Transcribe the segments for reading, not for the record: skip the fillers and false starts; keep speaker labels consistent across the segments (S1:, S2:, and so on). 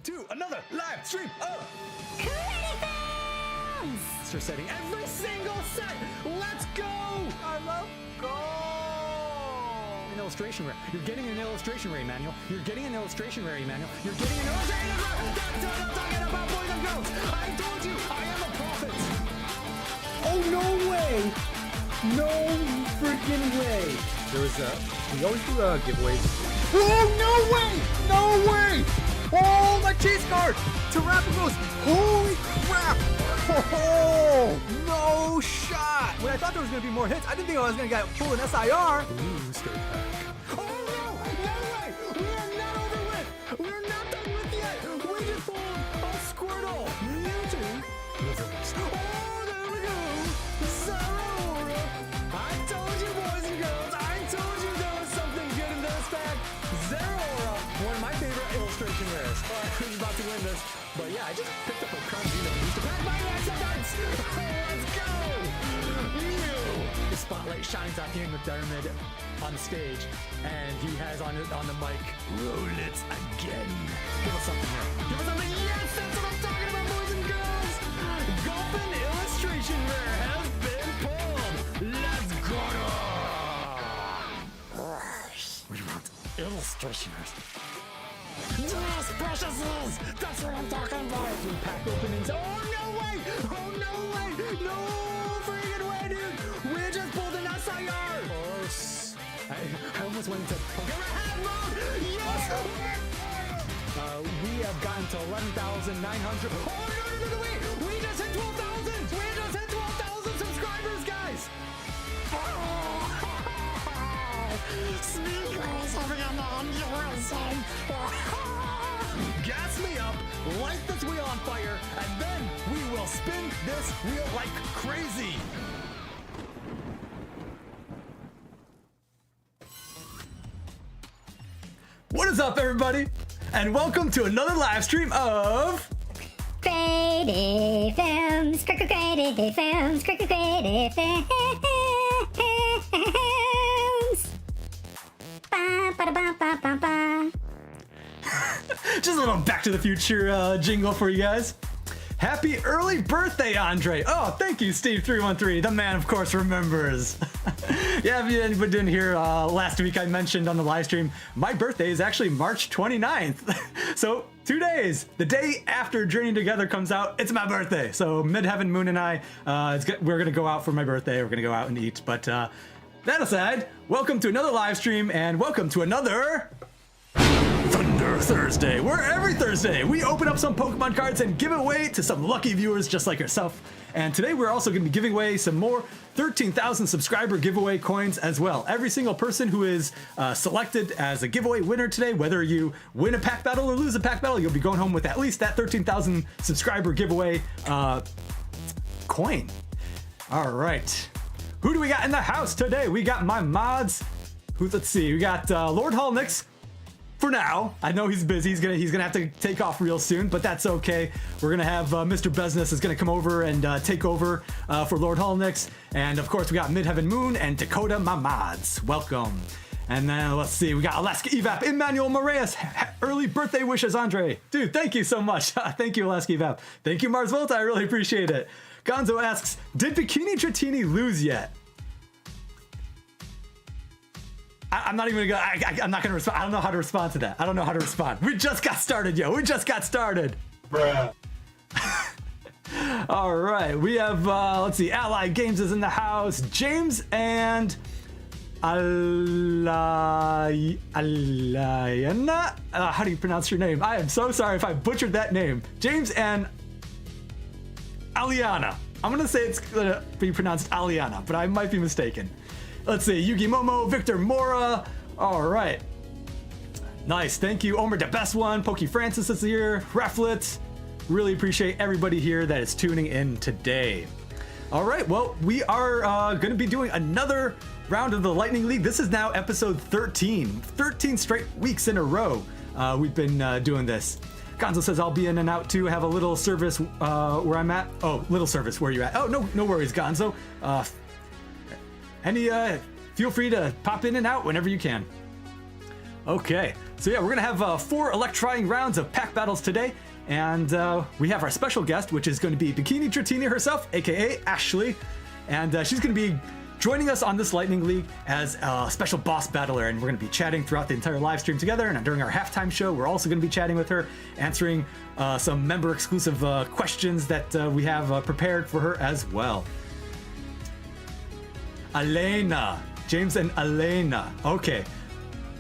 S1: to another live stream of
S2: CrediFilms!
S1: Master setting every single set. Let's go!
S3: I love go!
S1: An illustration rare. You're getting an illustration rare, Emmanuel. You're getting an illustration rare, Emmanuel. You're getting an illustration rare. That's what I'm talking about, boys and girls. I told you, I am a prophet.
S3: Oh, no way! No freaking way! There was we always do giveaways. Oh, no way! No way! Oh, my cheese card! Terrapagos! Holy crap! Oh, no shot! When I thought there was going to be more hits, I didn't think I was going to pull an SIR.
S1: Blue state pack.
S3: Oh, no! No way! We are not over with! We're not done with yet! We just pulled a Squirtle! Mewtwo! Oh, there we go! Zeraora! I told you, boys and girls! I told you there was something good in this pack! Zeraora! One of my favorite illustration rares. Who's about to win this? But yeah, I just picked up a crunchy booster pack by accident! Let's go! Mew!
S1: The spotlight shines on Ian McDermott on the stage, and he has on the mic, roll it again. Give us something here. Give us something. Yes, that's what I'm talking about, boys and girls. Golden illustration rare has been pulled. Let's go. We want illustrations. Yes, preciouses. That's what I'm talking about. Three pack openings. Oh no way! Oh no way! No freaking way, dude! We just pulled an SIR. Close. I almost went into Pokemon mode. Yes! We have gotten to 11,900. Oh no! Wait! We just hit 12,000. We just hit 12,000 subscribers, guys.
S2: Sneakers having an aneurysm.
S1: Gas me up, light this wheel on fire, and then we will spin this wheel like crazy. What is up, everybody? And welcome to another live stream of
S2: CrediFilms, CrediFilms, CrediFilms. Ba ba ba ba ba ba.
S1: just a little Back to the Future jingle for you guys. Happy early birthday, Andre. Oh, thank you, Steve313. The man, of course, remembers. Yeah, if anybody didn't hear, last week I mentioned on the live stream, my birthday is actually March 29th. So 2 days, the day after Journey Together comes out, it's my birthday. So Midheaven Moon and I, we're going to go out for my birthday. We're going to go out and eat. But that aside, welcome to another live stream and welcome to another Thunder Thursday, where every Thursday we open up some Pokemon cards and give it away to some lucky viewers just like yourself. And today we're also going to be giving away some more 13,000 subscriber giveaway coins as well. Every single person who is selected as a giveaway winner today, whether you win a pack battle or lose a pack battle, you'll be going home with at least that 13,000 subscriber giveaway coin. All right. Who do we got in the house today? We got my mods. Let's see. We got Lord Hallnix. For now, I know he's busy. He's gonna have to take off real soon, but that's okay. We're gonna have Mr. Business is gonna come over and take over for Lord Hallnix, and of course we got Midheaven Moon and Dakota, my mods. Welcome. And then let's see, we got Alaska Evap, Emmanuel Moraes, early birthday wishes, Andre. Dude, thank you so much. Thank you, Alaska Evap. Thank you, Mars Volta. I really appreciate it. Gonzo asks, did Bikini Dratini lose yet? I'm not even gonna go. I'm not gonna respond. I don't know how to respond to that. I don't know how to respond. We just got started, yo. We just got started.
S3: Bruh.
S1: All right. We have, let's see, Ally Games is in the house. James and Alayana. How do you pronounce your name? I am so sorry if I butchered that name. James and Aliana. I'm gonna say it's gonna be pronounced Aliana, but I might be mistaken. Let's see, Yugi Momo, Victor Mora. All right. Nice, thank you. Omer the best one. Pokey Francis is here. Reflet. Really appreciate everybody here that is tuning in today. All right, well, we are going to be doing another round of the Lightning League. This is now episode 13. 13 straight weeks in a row we've been doing this. Gonzo says I'll be in and out too. Have a little service where I'm at. Oh, little service where you at. Oh, no worries, Gonzo. Feel free to pop in and out whenever you can. Okay, So yeah, we're gonna have 4 electrifying rounds of pack battles today, and we have our special guest, which is going to be Bikini DRATINI herself, aka Ashley, and she's gonna be joining us on this Lightning League as a special boss battler, and we're gonna be chatting throughout the entire live stream together. And during our halftime show, we're also gonna be chatting with her, answering some member exclusive questions that we have prepared for her as well. Elena, James and Elena. Okay,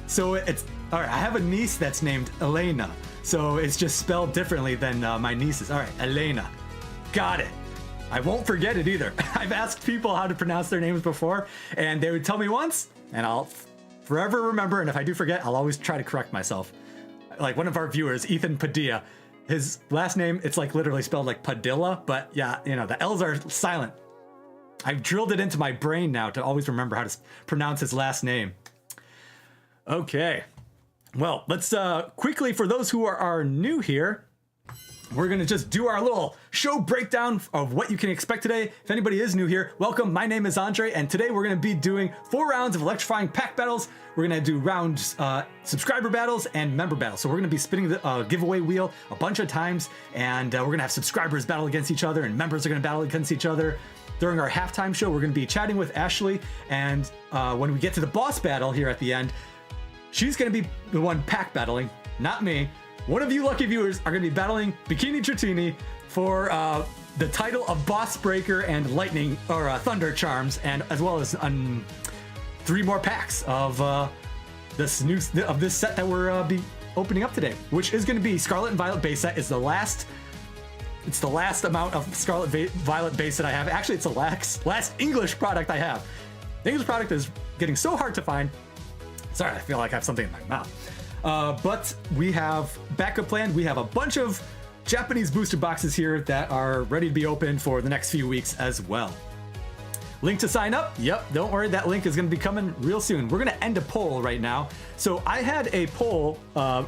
S1: so it's all right. I have a niece that's named Elena, so it's just spelled differently than my niece's. All right, Elena, got it. I won't forget it either. I've asked people how to pronounce their names before, and they would tell me once, and I'll forever remember. And if I do forget, I'll always try to correct myself. Like one of our viewers, Ethan Padilla, his last name, it's like literally spelled like Padilla, but yeah, you know, the L's are silent. I've drilled it into my brain now to always remember how to pronounce his last name. Okay, well, let's quickly, for those who are new here, we're gonna just do our little show breakdown of what you can expect today. If anybody is new here, welcome. My name is Andre, and today we're gonna be doing 4 rounds of electrifying pack battles. We're gonna do rounds, subscriber battles and member battles. So we're gonna be spinning the giveaway wheel a bunch of times, and we're gonna have subscribers battle against each other, and members are gonna battle against each other. During our halftime show, we're gonna be chatting with Ashley, and when we get to the boss battle here at the end, she's gonna be the one pack battling, not me. One of you lucky viewers are going to be battling Bikini DRATINI for the title of Boss Breaker and Lightning or Thunder Charms, and as well as 3 more packs of this set that we're be opening up today, which is going to be Scarlet and Violet base set. It's the last amount of Scarlet Violet base that I have. Actually, it's the last English product I have. The English product is getting so hard to find. Sorry, I feel like I have something in my mouth. But we have backup plan. We have a bunch of Japanese booster boxes here that are ready to be opened for the next few weeks as well. Link to sign up. Yep, don't worry, that link is going to be coming real soon. We're going to end a poll right now. So I had a poll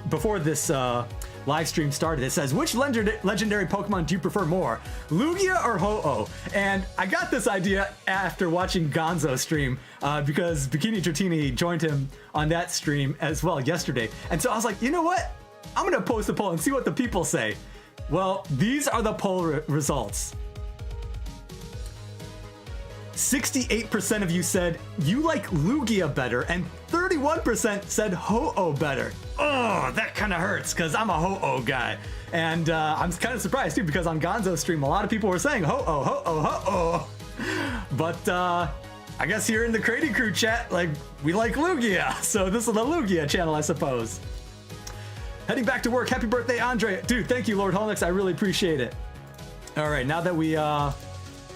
S1: before this live stream started. It says, which legendary Pokemon do you prefer more, Lugia or Ho-Oh? And I got this idea after watching Gonzo stream because Bikini DRATINI joined him on that stream as well yesterday. And so I was like, you know what? I'm going to post a poll and see what the people say. Well, these are the poll results. 68% of you said you like Lugia better, and 31% said Ho-Oh better. Oh, that kind of hurts because I'm a Ho-Oh guy. And I'm kind of surprised too, because on Gonzo's stream, a lot of people were saying Ho-Oh, Ho-Oh, Ho-Oh. But I guess here in the Credi crew chat, like, we like Lugia. So this is the Lugia channel, I suppose. Heading back to work. Happy birthday, Andre. Dude, thank you, Lord Holnix. I really appreciate it. All right, now that we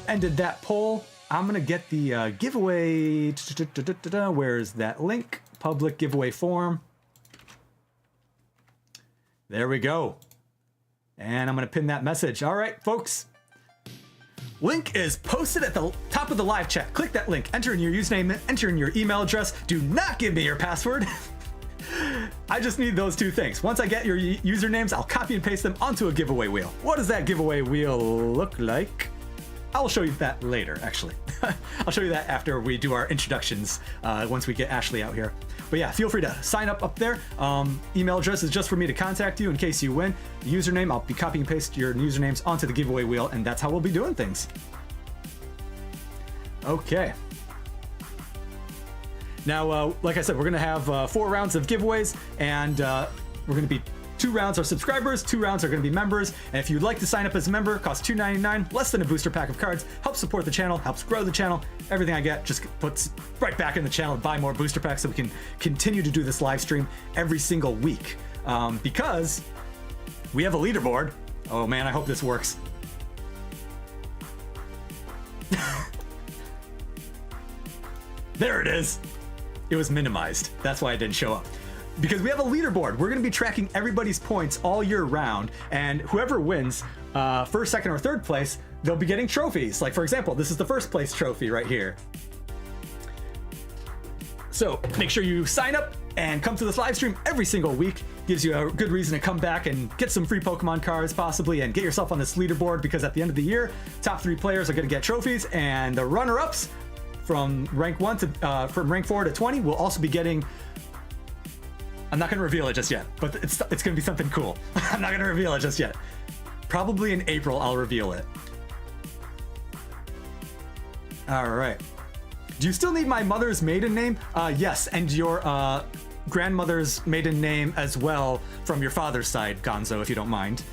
S1: ended that poll, I'm gonna get the giveaway. Where's that link? Public giveaway form. There we go. And I'm gonna pin that message. All right, folks. Link is posted at the top of the live chat. Click that link, enter in your username, enter in your email address. Do not give me your password. I just need those 2 things. Once I get your usernames, I'll copy and paste them onto a giveaway wheel. What does that giveaway wheel look like? I'll show you that later, actually. I'll show you that after we do our introductions, once we get Ashley out here. But yeah, feel free to sign up there. Email address is just for me to contact you in case you win. The username, I'll be copying and paste your usernames onto the giveaway wheel, and that's how we'll be doing things. Okay. Now, like I said, we're gonna have 4 rounds of giveaways, and we're gonna be 2 rounds are subscribers, 2 rounds are going to be members. And if you'd like to sign up as a member, it costs $2.99, less than a booster pack of cards. Helps support the channel, helps grow the channel. Everything I get just puts right back in the channel to buy more booster packs so we can continue to do this live stream every single week. Because we have a leaderboard. Oh man, I hope this works. There it is. It was minimized. That's why it didn't show up. Because we have a leaderboard. We're going to be tracking everybody's points all year round, and whoever wins first, second, or third place, they'll be getting trophies. Like, for example, this is the first place trophy right here. So make sure you sign up and come to this live stream every single week. Gives you a good reason to come back and get some free Pokemon cards possibly, and get yourself on this leaderboard, because at the end of the year, top 3 players are going to get trophies, and the runner-ups from rank 4 to 20 will also be getting I'm not gonna reveal it just yet, but it's gonna be something cool. I'm not gonna reveal it just yet. Probably in April, I'll reveal it. All right. Do you still need my mother's maiden name? Yes, and your grandmother's maiden name as well from your father's side, Gonzo, if you don't mind.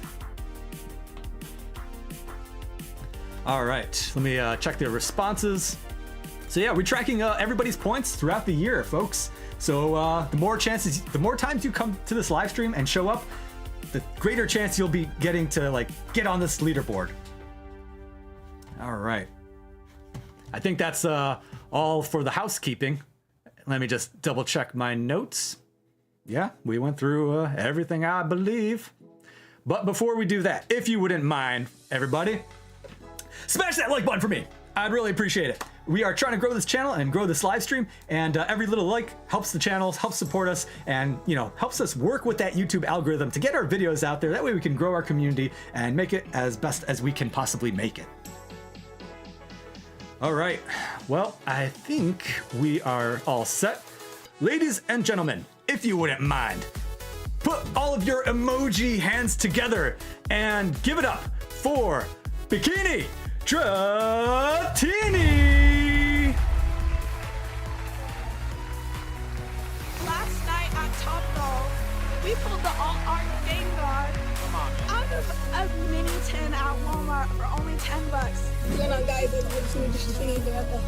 S1: All right, let me check the responses. So yeah, we're tracking everybody's points throughout the year, folks. So the more times you come to this live stream and show up, the greater chance you'll be getting to like get on this leaderboard. All right. I think that's all for the housekeeping. Let me just double check my notes. Yeah, we went through everything, I believe. But before we do that, if you wouldn't mind, everybody, smash that like button for me. I'd really appreciate it. We are trying to grow this channel and grow this live stream, and every little like helps the channel, helps support us, and helps us work with that YouTube algorithm to get our videos out there. That way we can grow our community and make it as best as we can possibly make it. All right, well, I think we are all set. Ladies and gentlemen, if you wouldn't mind, put all of your emoji hands together and give it up for Bikini DRATINI!
S4: Last night at Top Golf, we pulled the all-art Vanguard out of a mini tin at Walmart for only $10. You know, guys, it's just need to have the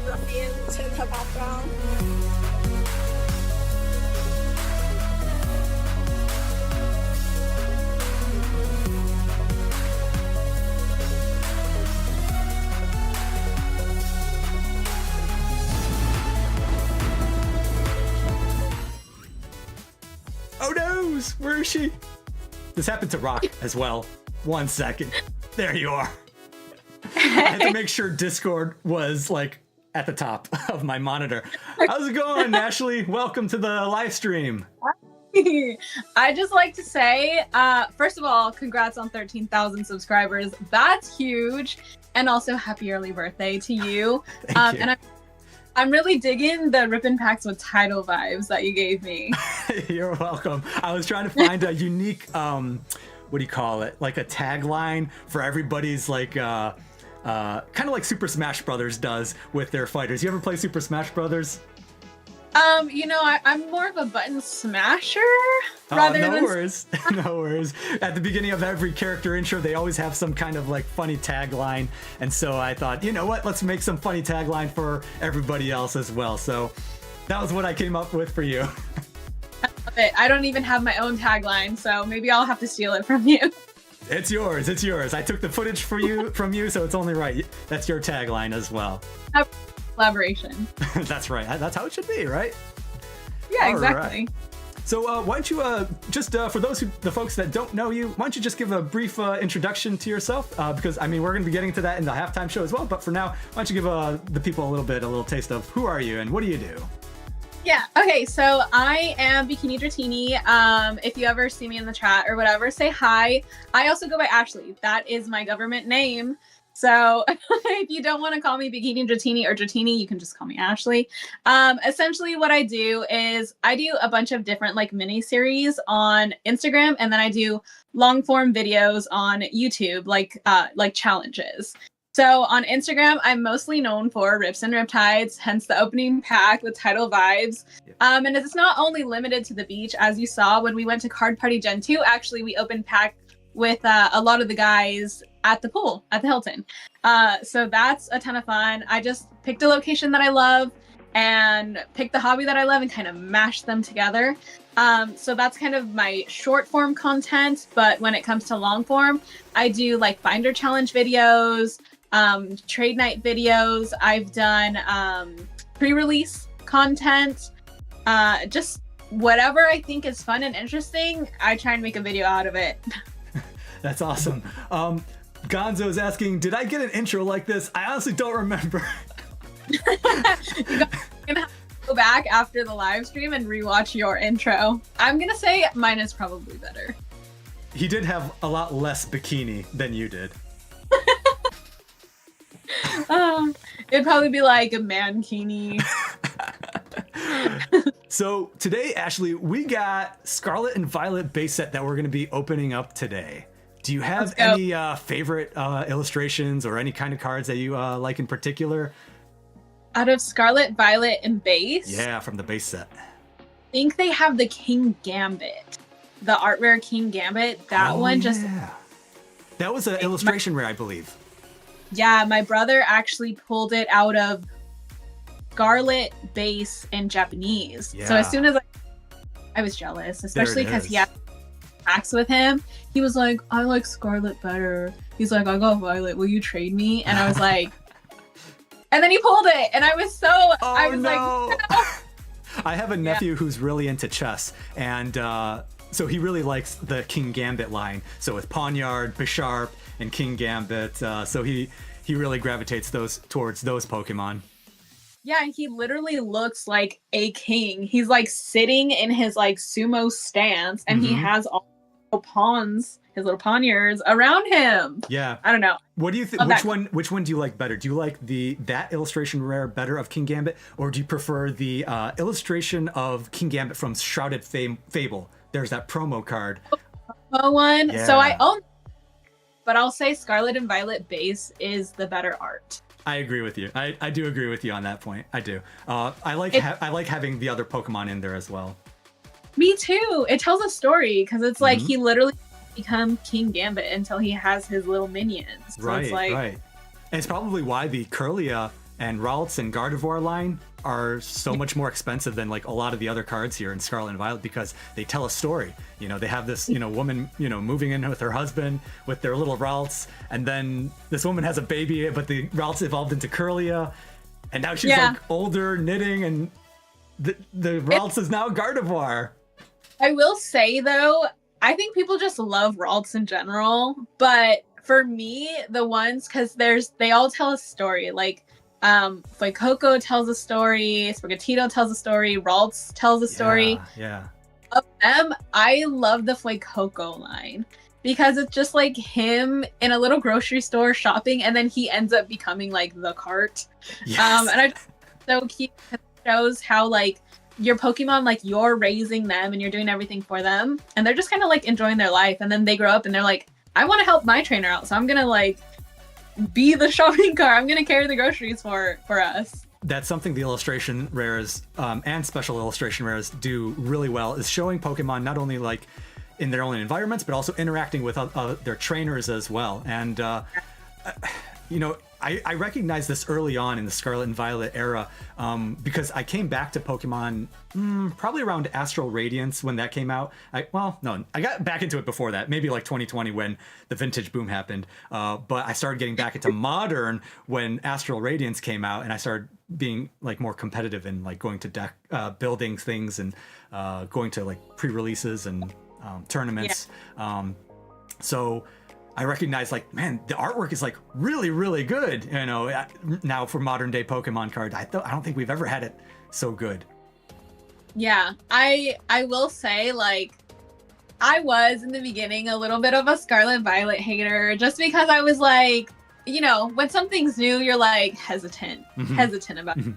S4: ruffians in the background.
S1: Oh no! Where is she? This happened to Rock as well. 1 second. There you are. I had to make sure Discord was like at the top of my monitor. How's it going, Ashley? Welcome to the live stream.
S5: I just like to say, first of all, congrats on 13,000 subscribers. That's huge. And also happy early birthday to you.
S1: Thank you.
S5: And I'm really digging the Rippin' Packs with title vibes that you gave me.
S1: You're welcome. I was trying to find a unique, what do you call it? Like a tagline for everybody's like, kind of like Super Smash Brothers does with their fighters. You ever play Super Smash Brothers?
S5: I'm more of a button smasher
S1: No worries. No worries. At the beginning of every character intro, they always have some kind of like funny tagline. And so I thought, you know what? Let's make some funny tagline for everybody else as well. So that was what I came up with for you.
S5: I love it. I don't even have my own tagline, so maybe I'll have to steal it from you.
S1: It's yours. It's yours. I took the footage from you, so it's only right. That's your tagline as well.
S5: Collaboration.
S1: That's right. That's how it should be, right?
S5: Yeah,
S1: All
S5: exactly.
S1: Right. So why don't you just for the folks that don't know you, why don't you just give a brief introduction to yourself? Because I mean, we're going to be getting to that in the halftime show as well. But for now, why don't you give the people a little taste of who are you and what do you do?
S5: Yeah, okay, so I am Bikini DRATINI. If you ever see me in the chat or whatever, say hi. I also go by Ashley. That is my government name. So if you don't want to call me Bikini DRATINI or DRATINI, you can just call me Ashley. Essentially what I do is I do a bunch of different like mini series on Instagram, and then I do long form videos on YouTube, like challenges. So on Instagram, I'm mostly known for Rips and Riptides, hence the opening pack with title vibes. And it's not only limited to the beach, as you saw when we went to Card Party Gen 2, actually we opened pack with a lot of the guys at the pool, at the Hilton. So that's a ton of fun. I just picked a location that I love and picked the hobby that I love and kind of mashed them together. So that's kind of my short form content, but when it comes to long form, I do like binder challenge videos, trade night videos. I've done pre-release content, just whatever I think is fun and interesting, I try and make a video out of it.
S1: That's awesome. Gonzo is asking, did I get an intro like this? I honestly don't remember.
S5: You're gonna have to go back after the live stream and rewatch your intro. I'm gonna say mine is probably better.
S1: He did have a lot less bikini than you did.
S5: It'd probably be like a mankini.
S1: So today, Ashley, we got Scarlet and Violet base set that we're going to be opening up today. Do you have any favorite illustrations or any kind of cards that you like in particular?
S5: Out of Scarlet, Violet, and base?
S1: Yeah, from the base set.
S5: I think they have the King Gambit. The art rare King Gambit. That one just...
S1: Yeah. That was an illustration rare, I believe.
S5: Yeah, my brother actually pulled it out of Scarlet base in Japanese.
S1: Yeah.
S5: So as soon as I was jealous, especially because he had packs with him. He was like, I like Scarlet better. He's like, I got Violet. Will you trade me? And I was like... And then he pulled it, and I was so... I was like, no.
S1: I have a nephew who's really into chess, and so he really likes the King Gambit line. So with Poniard, Bisharp, and King Gambit, so he really gravitates towards those Pokemon.
S5: Yeah, he literally looks like a king. He's like sitting in his like sumo stance, and he has all the pawns, his little poniards around him.
S1: Yeah.
S5: I don't know.
S1: What do you think? Which one do you like better? Do you like that illustration rare better of King Gambit, or do you prefer the illustration of King Gambit from Shrouded Fable? There's that promo card.
S5: One.
S1: Yeah.
S5: So I own, but I'll say Scarlet and Violet base is the better art.
S1: I agree with you. I do agree with you on that point. I do. I like having the other Pokemon in there as well.
S5: Me too. It tells a story because it's like he literally become King Gambit until he has his little minions. So
S1: Right,
S5: it's like,
S1: right. And it's probably why the Kirlia and Ralts and Gardevoir line are so much more expensive than like a lot of the other cards here in Scarlet and Violet, because they tell a story. You know, they have this, woman, moving in with her husband with their little Ralts, and then this woman has a baby, but the Ralts evolved into Kirlia, and now she's like older, knitting, and the Ralts is now Gardevoir.
S5: I will say though, I think people just love Ralts in general, but for me, the ones, because they all tell a story. Like, Fuecoco tells a story, Sprigatito tells a story, Ralts tells a story.
S1: Yeah.
S5: Of them, I love the Fuecoco line because it's just like him in a little grocery store shopping, and then he ends up becoming like the cart.
S1: Yes.
S5: And I so cute. It shows how like your Pokemon, like you're raising them and you're doing everything for them, and they're just kind of like enjoying their life, and then they grow up and they're like, I want to help my trainer out, so I'm gonna like be the shopping cart. I'm gonna carry the groceries for us.
S1: That's something the illustration rares and special illustration rares do really well, is showing Pokemon not only like in their own environments, but also interacting with their trainers as well. And I recognized this early on in the Scarlet and Violet era because I came back to Pokemon probably around Astral Radiance when that came out. I got back into it before that, maybe like 2020 when the vintage boom happened. But I started getting back into Modern when Astral Radiance came out, and I started being like more competitive and like going to deck building things and going to like pre-releases and tournaments. Yeah. So I recognize, like, man, the artwork is like really, really good. Now for modern day Pokemon card, I don't think we've ever had it so good. Yeah,
S5: I will say, like, I was in the beginning a little bit of a Scarlet Violet hater, just because I was like, when something's new, you're like hesitant about it.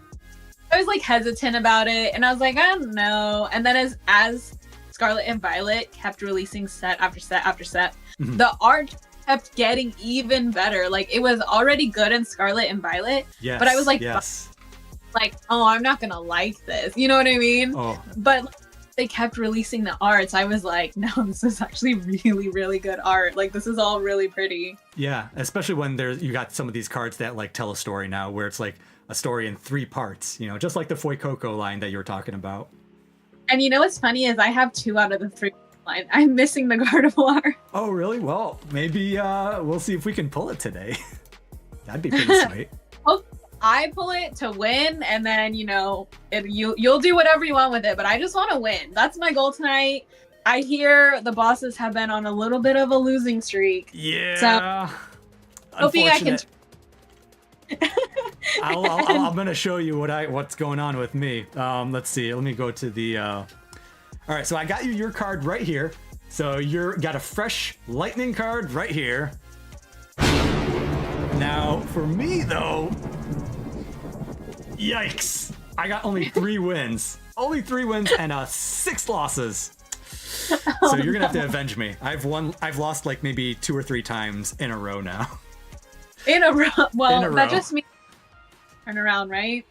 S5: I was like hesitant about it, and I was like, I don't know. And then as Scarlet and Violet kept releasing set after set after set, the art kept getting even better. Like, it was already good in Scarlet and Violet, but I was like, oh, I'm not gonna like this. You know what I mean? Oh. But like, they kept releasing the arts. I was like, no, this is actually really, really good art. Like, this is all really pretty.
S1: Yeah, especially when you got some of these cards that like tell a story now, where it's like a story in 3 parts. Just like the Fuecoco line that you were talking about.
S5: And what's funny is I have 2 out of the 3 line. I'm missing the Gardevoir.
S1: Oh, really? Well, maybe we'll see if we can pull it today. That'd be pretty sweet.
S5: I pull it to win, and then you'll do whatever you want with it. But I just want to win. That's my goal tonight. I hear the bosses have been on a little bit of a losing streak.
S1: Yeah.
S5: So hoping I can.
S1: I'm gonna show you what's going on with me. Let's see. Let me go to the. All right, so I got you your card right here. So got a fresh lightning card right here. Now for me though, yikes! I got only 3 wins. Only 3 wins and 6 losses. So you're gonna have to avenge me. I've lost like maybe 2 or 3 times in a row now.
S5: In a row. Well,
S1: In a
S5: that
S1: row.
S5: just means turn around, right?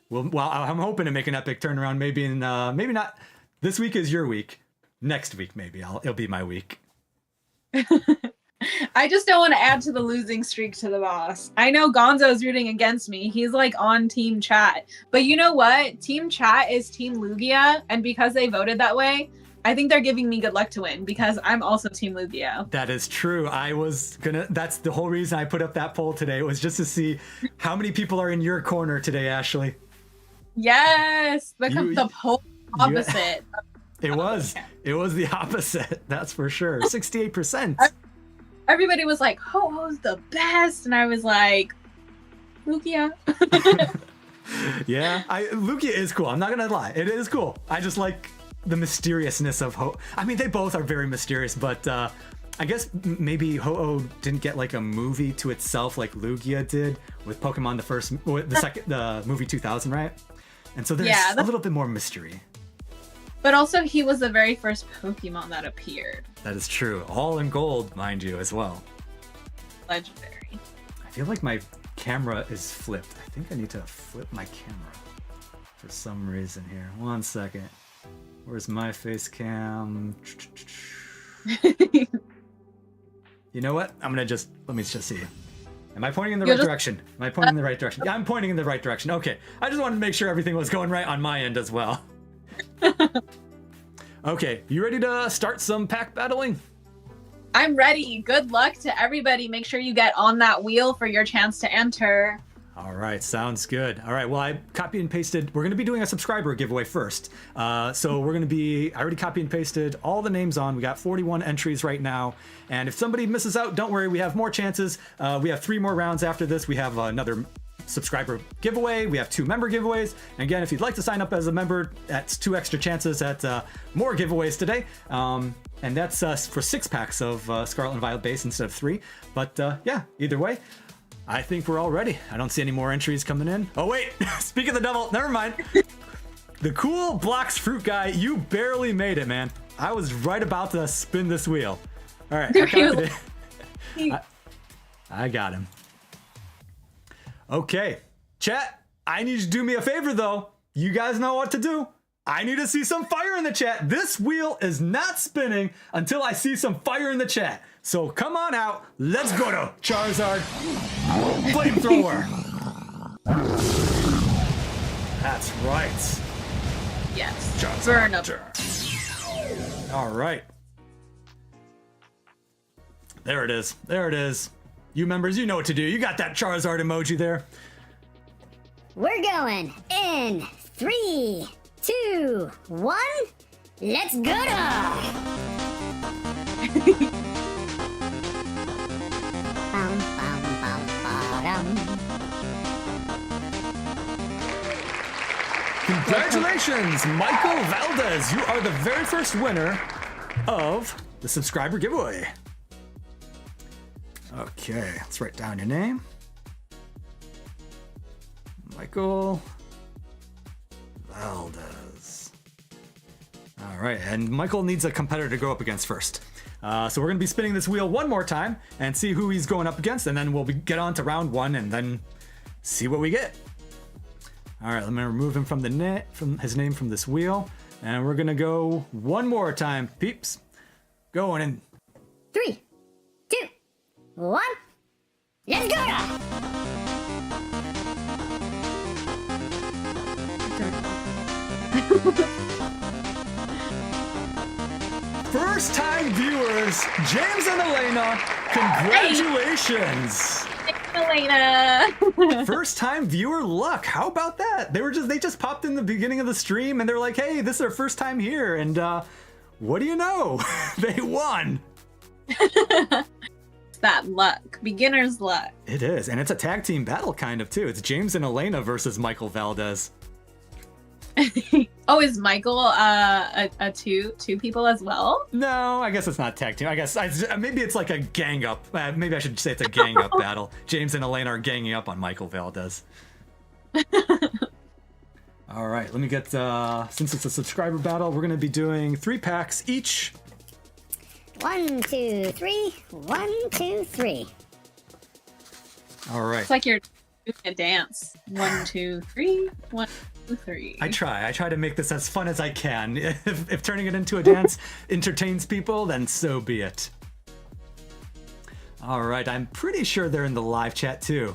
S1: Well, I'm hoping to make an epic turnaround. Maybe in maybe not. This week is your week. Next week maybe it'll be my week.
S5: I just don't want to add to the losing streak to the boss. I know Gonzo's rooting against me. He's like on Team Chat. But you know what? Team Chat is Team Lugia. And because they voted that way, I think they're giving me good luck to win because I'm also Team Lugia.
S1: That is true. That's the whole reason I put up that poll today, was just to see how many people are in your corner today, Ashley.
S5: Yes. The poll opposite.
S1: It was the opposite. That's for sure. 68%.
S5: Everybody was like, Ho-Ho's the best. And I was like, Lugia.
S1: Yeah, Lugia is cool. I'm not gonna lie. It is cool. I just like the mysteriousness of Ho. I mean, they both are very mysterious, but I guess maybe Ho-Oh didn't get like a movie to itself like Lugia did with Pokemon the movie 2000, right? And so there's a little bit more mystery.
S5: But also, he was the very first Pokemon that appeared.
S1: That is true. All in gold, mind you, as well.
S5: Legendary.
S1: I feel like my camera is flipped. I think I need to flip my camera for some reason here. 1 second. Where's my face cam? You know what? Let me just see. Am I pointing in the right direction? Am I pointing in the right direction? Yeah, I'm pointing in the right direction. Okay. I just wanted to make sure everything was going right on my end as well. Okay, you ready to start some pack battling?
S5: I'm ready. Good luck to everybody. Make sure you get on that wheel for your chance to enter.
S1: All right, sounds good. All right, well, I copy and pasted. We're going to be doing a subscriber giveaway first. So we're going to be, I already copy and pasted all the names on. We got 41 entries right now. And if somebody misses out, don't worry, we have more chances. We have 3 more rounds after this. We have another subscriber giveaway. We have 2 member giveaways. And again, if you'd like to sign up as a member, that's 2 extra chances at more giveaways today. And that's for 6 packs of Scarlet and Violet base instead of 3. But yeah, either way, I think we're all ready. I don't see any more entries coming in. Oh wait, speak of the devil, never mind. The cool blocks fruit guy, you barely made it, man. I was right about to spin this wheel. All right, I got him. Okay, chat, I need you to do me a favor though. You guys know what to do. I need to see some fire in the chat. This wheel is not spinning until I see some fire in the chat. So come on out. Let's go to Charizard Flamethrower. That's right.
S5: Yes.
S1: Charizard.
S5: Burn up.
S1: All right. There it is. There it is. You members, you know what to do. You got that Charizard emoji there.
S2: We're going in 3, 2, 1. Let's go to.
S1: Congratulations, Michael Valdez. You are the very first winner of the subscriber giveaway. Okay, let's write down your name. Michael Valdez. All right, and Michael needs a competitor to go up against first. So we're going to be spinning this wheel one more time and see who he's going up against, and then we'll get on to round 1 and then see what we get. All right, let me remove him from the net, from his name from this wheel, and we're going to go one more time, peeps. Going in
S2: 3, 2, 1. Let's go to.
S1: First time viewers, James and Elena, congratulations.
S5: Elena.
S1: First time viewer luck. How about that? They just popped in the beginning of the stream and they're like, hey, this is our first time here. And what do you know? They won.
S5: It's that luck. Beginner's luck.
S1: It is. And it's a tag team battle kind of too. It's James and Elena versus Michael Valdez.
S5: Oh, is Michael a two people as well?
S1: No, I guess it's not tag team. I guess maybe it's like a gang up. Maybe I should say it's a gang up battle. James and Elena are ganging up on Michael Valdez. All right, let me get, since it's a subscriber battle, we're going to be doing 3 packs each.
S2: 1, 2, 3. 1, 2, 3.
S1: All right.
S5: It's like you're doing a dance. 1, 2, 3. 1, 2, 3.
S1: I try to make this as fun as I can. If turning it into a dance entertains people, then so be it. All right, I'm pretty sure they're in the live chat too.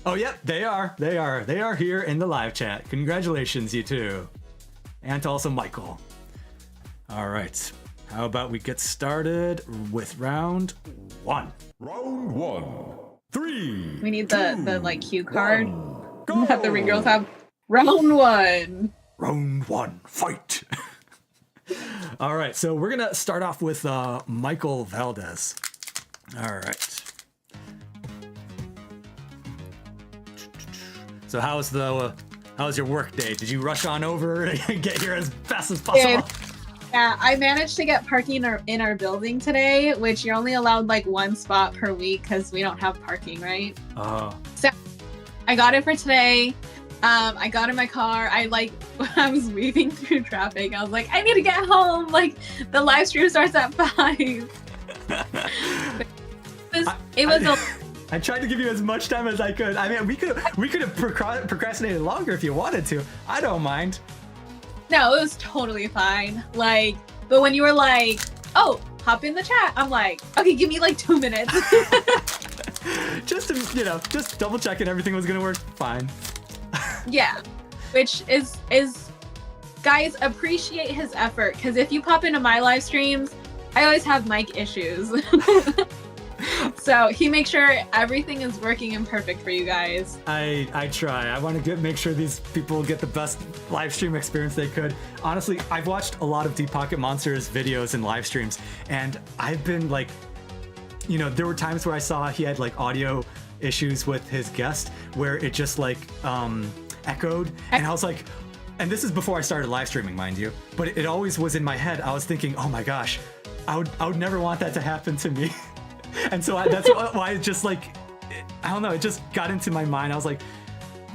S1: Oh, yep, they are. They are here in the live chat. Congratulations, you two. And also Michael. All right, how about we get started with round 1.
S3: Round 1. 3.
S5: We need the like cue card
S3: Go!
S5: that the ring girls have. Round 1.
S1: Round 1, fight. All right, so we're gonna start off with Michael Valdez. All right. So how's your work day? Did you rush on over and get here as fast as possible?
S5: Yeah, I managed to get parking in our building today, which you're only allowed like 1 spot per week because we don't have parking, right?
S1: Oh.
S5: So I got it for today. I got in my car. I was weaving through traffic. I was like, I need to get home. Like the live stream starts at 5. It was
S1: I tried to give you as much time as I could. I mean, we could have procrastinated longer if you wanted to. I don't mind.
S5: No, it was totally fine. Like, but when you were like, "Oh, hop in the chat," I'm like, "Okay, give me like 2 minutes."
S1: Just to, just double checking everything was gonna work fine.
S5: Yeah, which is guys, appreciate his effort, because if you pop into my live streams, I always have mic issues. So he makes sure everything is working and perfect for you guys.
S1: I try. I want to make sure these people get the best live stream experience they could. Honestly, I've watched a lot of Deep Pocket Monster's videos and live streams, and I've been like, there were times where I saw he had like audio issues with his guest where it just like echoed, and I was like, and this is before I started live streaming, mind you, but it always was in my head. I was thinking, oh my gosh, I would never want that to happen to me. And so that's why it just like, I don't know, it just got into my mind. I was like,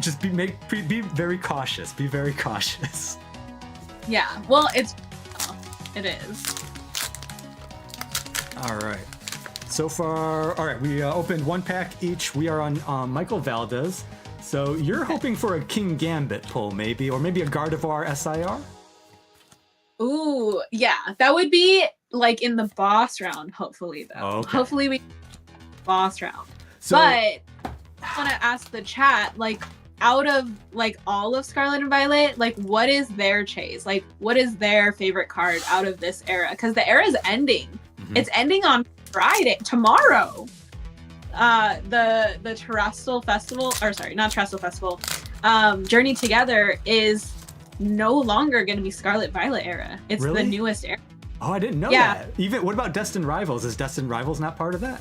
S1: just be very cautious. Be very cautious.
S5: Yeah, well, it is.
S1: All right. So far, all right, we opened 1 pack each. We are on Michael Valdez. So you're hoping for a King Gambit pull, maybe, or maybe a Gardevoir SIR?
S5: Ooh, yeah, that would be like in the boss round, hopefully, though.
S1: Okay.
S5: Hopefully we boss round.
S1: So,
S5: but I want to ask the chat, like, out of like all of Scarlet and Violet, like, what is their chase? Like, what is their favorite card out of this era? Because the era is ending. Mm-hmm. It's ending on Friday, tomorrow. The Terrestrial Festival, or sorry, not Terrestrial Festival. Journey Together is no longer going to be Scarlet Violet era. It's
S1: really?
S5: the newest era.
S1: Oh, I didn't know that. Even what about Destined Rivals? Is Destined Rivals not part of that?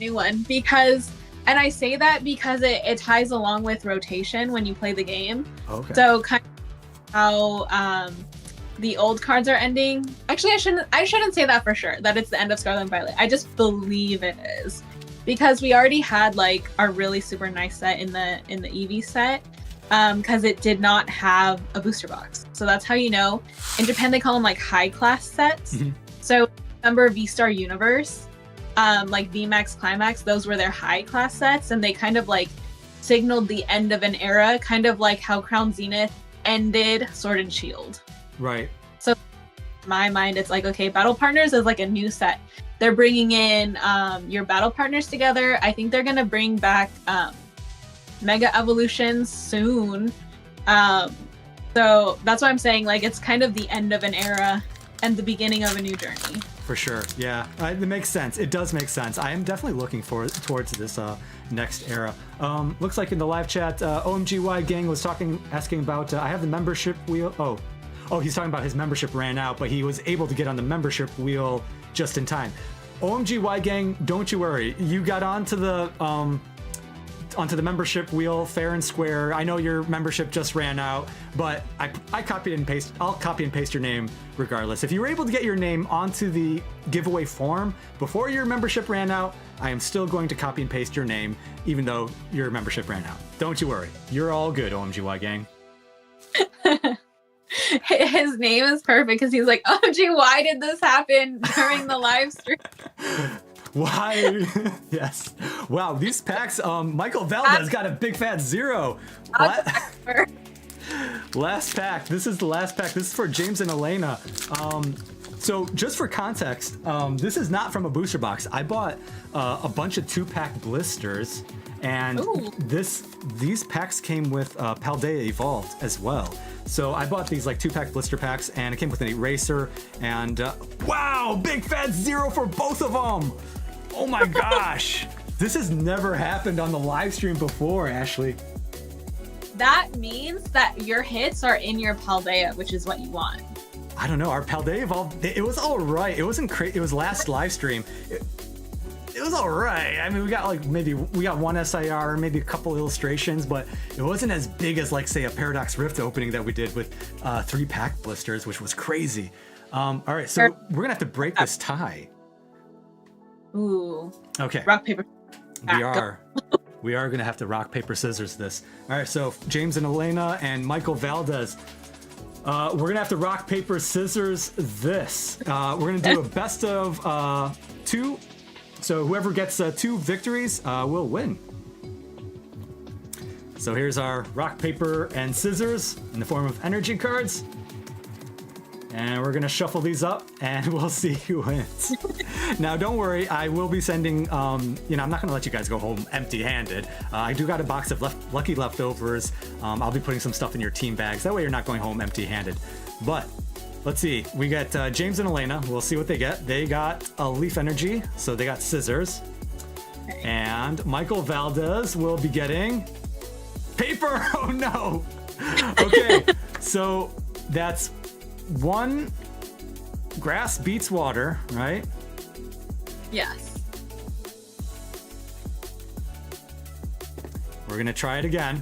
S5: New one, because, and I say that because it ties along with rotation when you play the game.
S1: Okay.
S5: So kind of how the old cards are ending. Actually, I shouldn't say that for sure, that it's the end of Scarlet and Violet. I just believe it is, because we already had like our really super nice set in the Eevee set. Because it did not have a booster box. So that's how you know. In Japan, they call them like high class sets. Mm-hmm. So remember V-Star Universe, like VMAX Climax, those were their high class sets, and they kind of like signaled the end of an era, kind of like how Crown Zenith ended Sword and Shield.
S1: Right.
S5: So in my mind, it's like, okay, Battle Partners is like a new set. They're bringing in your battle partners together. I think they're going to bring back Mega Evolutions soon. So that's why I'm saying, like, it's kind of the end of an era and the beginning of a new journey.
S1: For sure, yeah. It makes sense. It does make sense. I am definitely looking towards this next era. Looks like in the live chat, OMGY Gang was asking about, I have the membership wheel. Oh, he's talking about his membership ran out, but he was able to get on the membership wheel just in time. OMGY Gang, don't you worry. You got onto the membership wheel fair and square. I know your membership just ran out, but I copied and paste. I'll copy and paste your name regardless. If you were able to get your name onto the giveaway form before your membership ran out, I am still going to copy and paste your name, even though your membership ran out. Don't you worry. You're all good, OMGY Gang.
S5: His name is perfect because he's like, oh, gee, why did this happen during the live stream?
S1: Why? Yes. Wow, these packs, Michael Valdez got a big fat 0. Last pack. This is the last pack. This is for James and Elena. So just for context, this is not from a booster box. I bought a bunch of 2-pack blisters, and these packs came with Paldea Evolved as well. So I bought these like 2-pack blister packs, and it came with an eraser, and wow, big fat 0 for both of them. Oh my gosh. This has never happened on the live stream before, Ashley.
S5: That means that your hits are in your Paldea, which is what you want.
S1: I don't know. Our Paldea Evolved, it was all right. It wasn't crazy. It was last live stream. It was all right. I mean, we got one SIR, maybe a couple illustrations, but it wasn't as big as like, say, a Paradox Rift opening that we did with 3-pack blisters, which was crazy. All right, so we're going to have to break this tie.
S5: Ooh.
S1: Okay.
S5: Rock, paper.
S1: We are going to have to rock, paper, scissors this. All right, so James and Elena and Michael Valdez, we're going to have to rock, paper, scissors this. We're going to do a best of 2. So whoever gets 2 victories will win. So here's our rock, paper, and scissors in the form of energy cards. And we're going to shuffle these up, and we'll see who wins. Now, don't worry. I will be sending, I'm not going to let you guys go home empty-handed. I do got a box of lucky leftovers. I'll be putting some stuff in your team bags. That way you're not going home empty-handed. But let's see. We got James and Elena. We'll see what they get. They got a leaf energy, so they got scissors. And Michael Valdez will be getting paper. Oh, no. Okay, so that's 1 grass beats water, right?
S5: Yes.
S1: We're gonna try it again.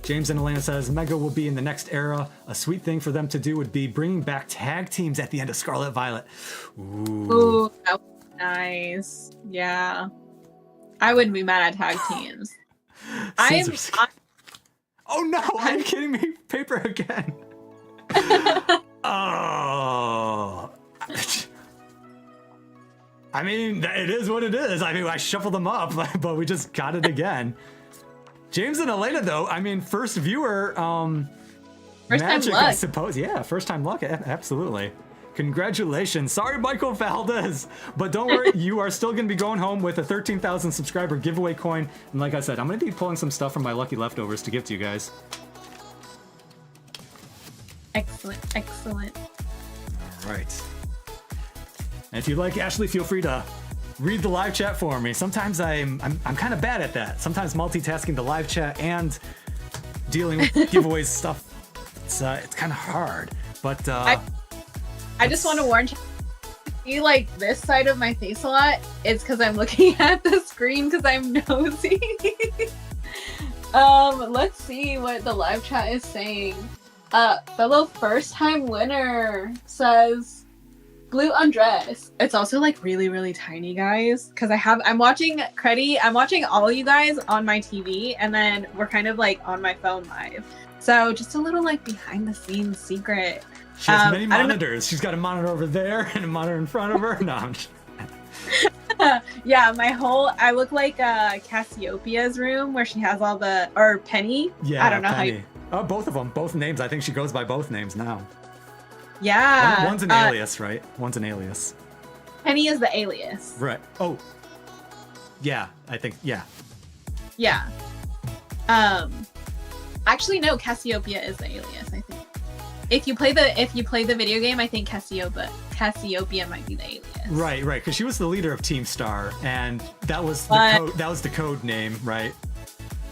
S1: James and Elena says Mega will be in the next era. A sweet thing for them to do would be bringing back tag teams at the end of Scarlet Violet.
S5: Ooh, that was nice. Yeah. I wouldn't be mad at tag teams.
S1: Oh no, are you kidding me? Paper again. Oh. I mean, it is what it is. I mean, I shuffled them up, but we just got it again. James and Elena, though, I mean, first viewer,
S5: first
S1: magic,
S5: time luck.
S1: I suppose. Yeah, first time luck, absolutely. Congratulations. Sorry, Michael Valdez. But don't worry, you are still going to be going home with a 13,000 subscriber giveaway coin. And like I said, I'm going to be pulling some stuff from my lucky leftovers to give to you guys.
S5: Excellent, excellent.
S1: All right. And if you'd like, Ashley, feel free to read the live chat for me. Sometimes I'm kind of bad at that. Sometimes multitasking the live chat and dealing with giveaways stuff, it's kind of hard. But
S5: I just want to warn you, see like this side of my face a lot, it's because I'm looking at the screen because I'm nosy. Let's see what the live chat is saying. Fellow first time winner says Blue Undress. It's also like really, really tiny, guys, because I'm watching Credi, I'm watching all you guys on my TV, and then we're kind of like on my phone live. So just a little like behind the scenes secret.
S1: She has many monitors. She's got a monitor over there and a monitor in front of her. No,
S5: yeah, I look like Cassiopeia's room where she has all or Penny.
S1: Yeah,
S5: I don't know
S1: Penny. Oh, both of them, both names. I think she goes by both names now.
S5: Yeah.
S1: One's an alias, right? One's an alias.
S5: Penny is the alias.
S1: Right. Oh. Yeah, I think, yeah.
S5: Yeah. Actually, no, Cassiopeia is the alias, I think. If you play the video game, I think Cassiopeia might be the alias.
S1: Right, because she was the leader of Team Star, and that was the code name, right?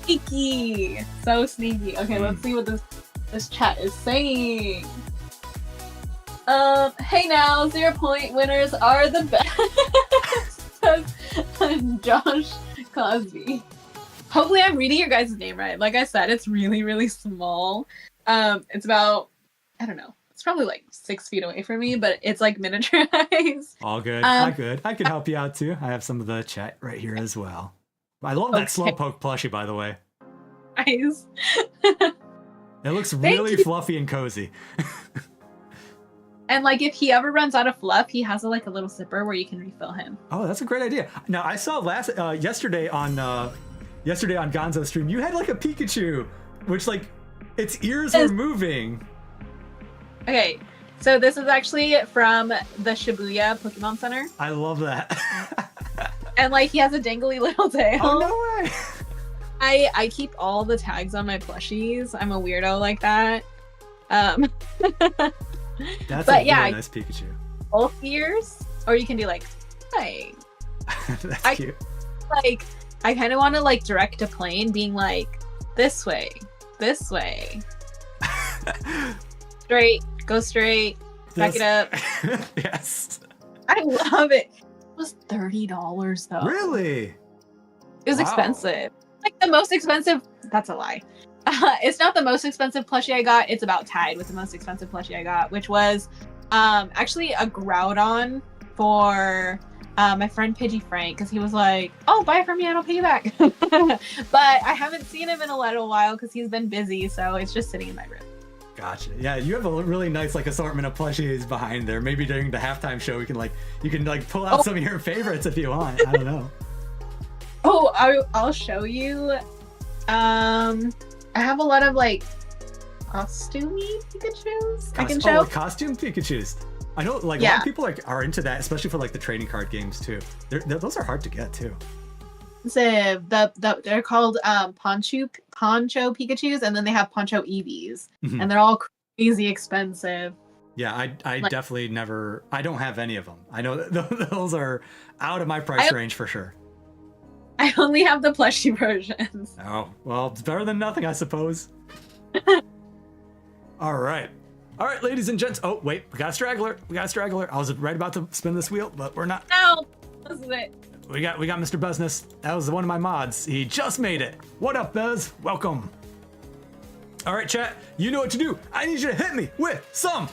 S5: Sneaky, so sneaky. Okay, let's see what this chat is saying. Hey now, 0 point winners are the best. Josh Cosby. Hopefully, I'm reading your guys' name right. Like I said, it's really, really small. It's about, I don't know. It's probably like 6 feet away from me, but it's like miniaturized.
S1: All good. All good. I can help you out too. I have some of the chat right here as well. I love that
S5: Okay.
S1: Slowpoke plushie, by the way.
S5: Nice.
S1: It looks
S5: Thank
S1: really
S5: you.
S1: fluffy and cozy.
S5: And like if he ever runs out of fluff, he has a little zipper where you can refill him.
S1: Oh, that's a great idea. Now I saw yesterday on Gonzo's stream, you had like a Pikachu, which like its ears were moving.
S5: Okay, so this is actually from the Shibuya Pokemon Center,
S1: I love that.
S5: and like he has a dangly little tail.
S1: Oh no way!
S5: I keep all the tags on my plushies. I'm a weirdo like that.
S1: That's
S5: But
S1: a
S5: yeah,
S1: really nice Pikachu.
S5: Both ears, or you can do like, hey,
S1: That's cute.
S5: like I kind of want to like direct a plane, being like this way, straight, go straight, back it up.
S1: Yes.
S5: I love it. It was $30 though.
S1: Really?
S5: It was
S1: Wow.
S5: expensive. Like the most expensive. That's a lie. It's not the most expensive plushie I got. It's about tied with the most expensive plushie I got, which was actually a Groudon for my friend Pidgey Frank, because he was like, "Oh, buy it from me and I'll pay you back." But I haven't seen him in a little while because he's been busy, so it's just sitting in my room.
S1: Gotcha. Yeah, you have a really nice like assortment of plushies behind there. Maybe during the halftime show, you can pull out some of your favorites if you want. I don't know.
S5: Oh, I'll show you. I have a lot of like costumey Pikachus I can show.
S1: Like costume Pikachus. I know, like a lot of people are into that, especially for like the trading card games too. Those are hard to get too.
S5: So they're called Poncho Pikachus, and then they have Poncho Eevees, and they're all crazy expensive.
S1: Yeah, I definitely never. I don't have any of them. I know those are out of my price range for sure.
S5: I only have the plushie versions.
S1: Oh, well, it's better than nothing, I suppose. All right, ladies and gents. Oh, wait, we got a straggler. I was right about to spin this wheel, but we're not.
S5: No, this is it.
S1: We got Mr. Business. That was one of my mods. He just made it. What up, Bez? Welcome. All right, chat. You know what to do. I need you to hit me with some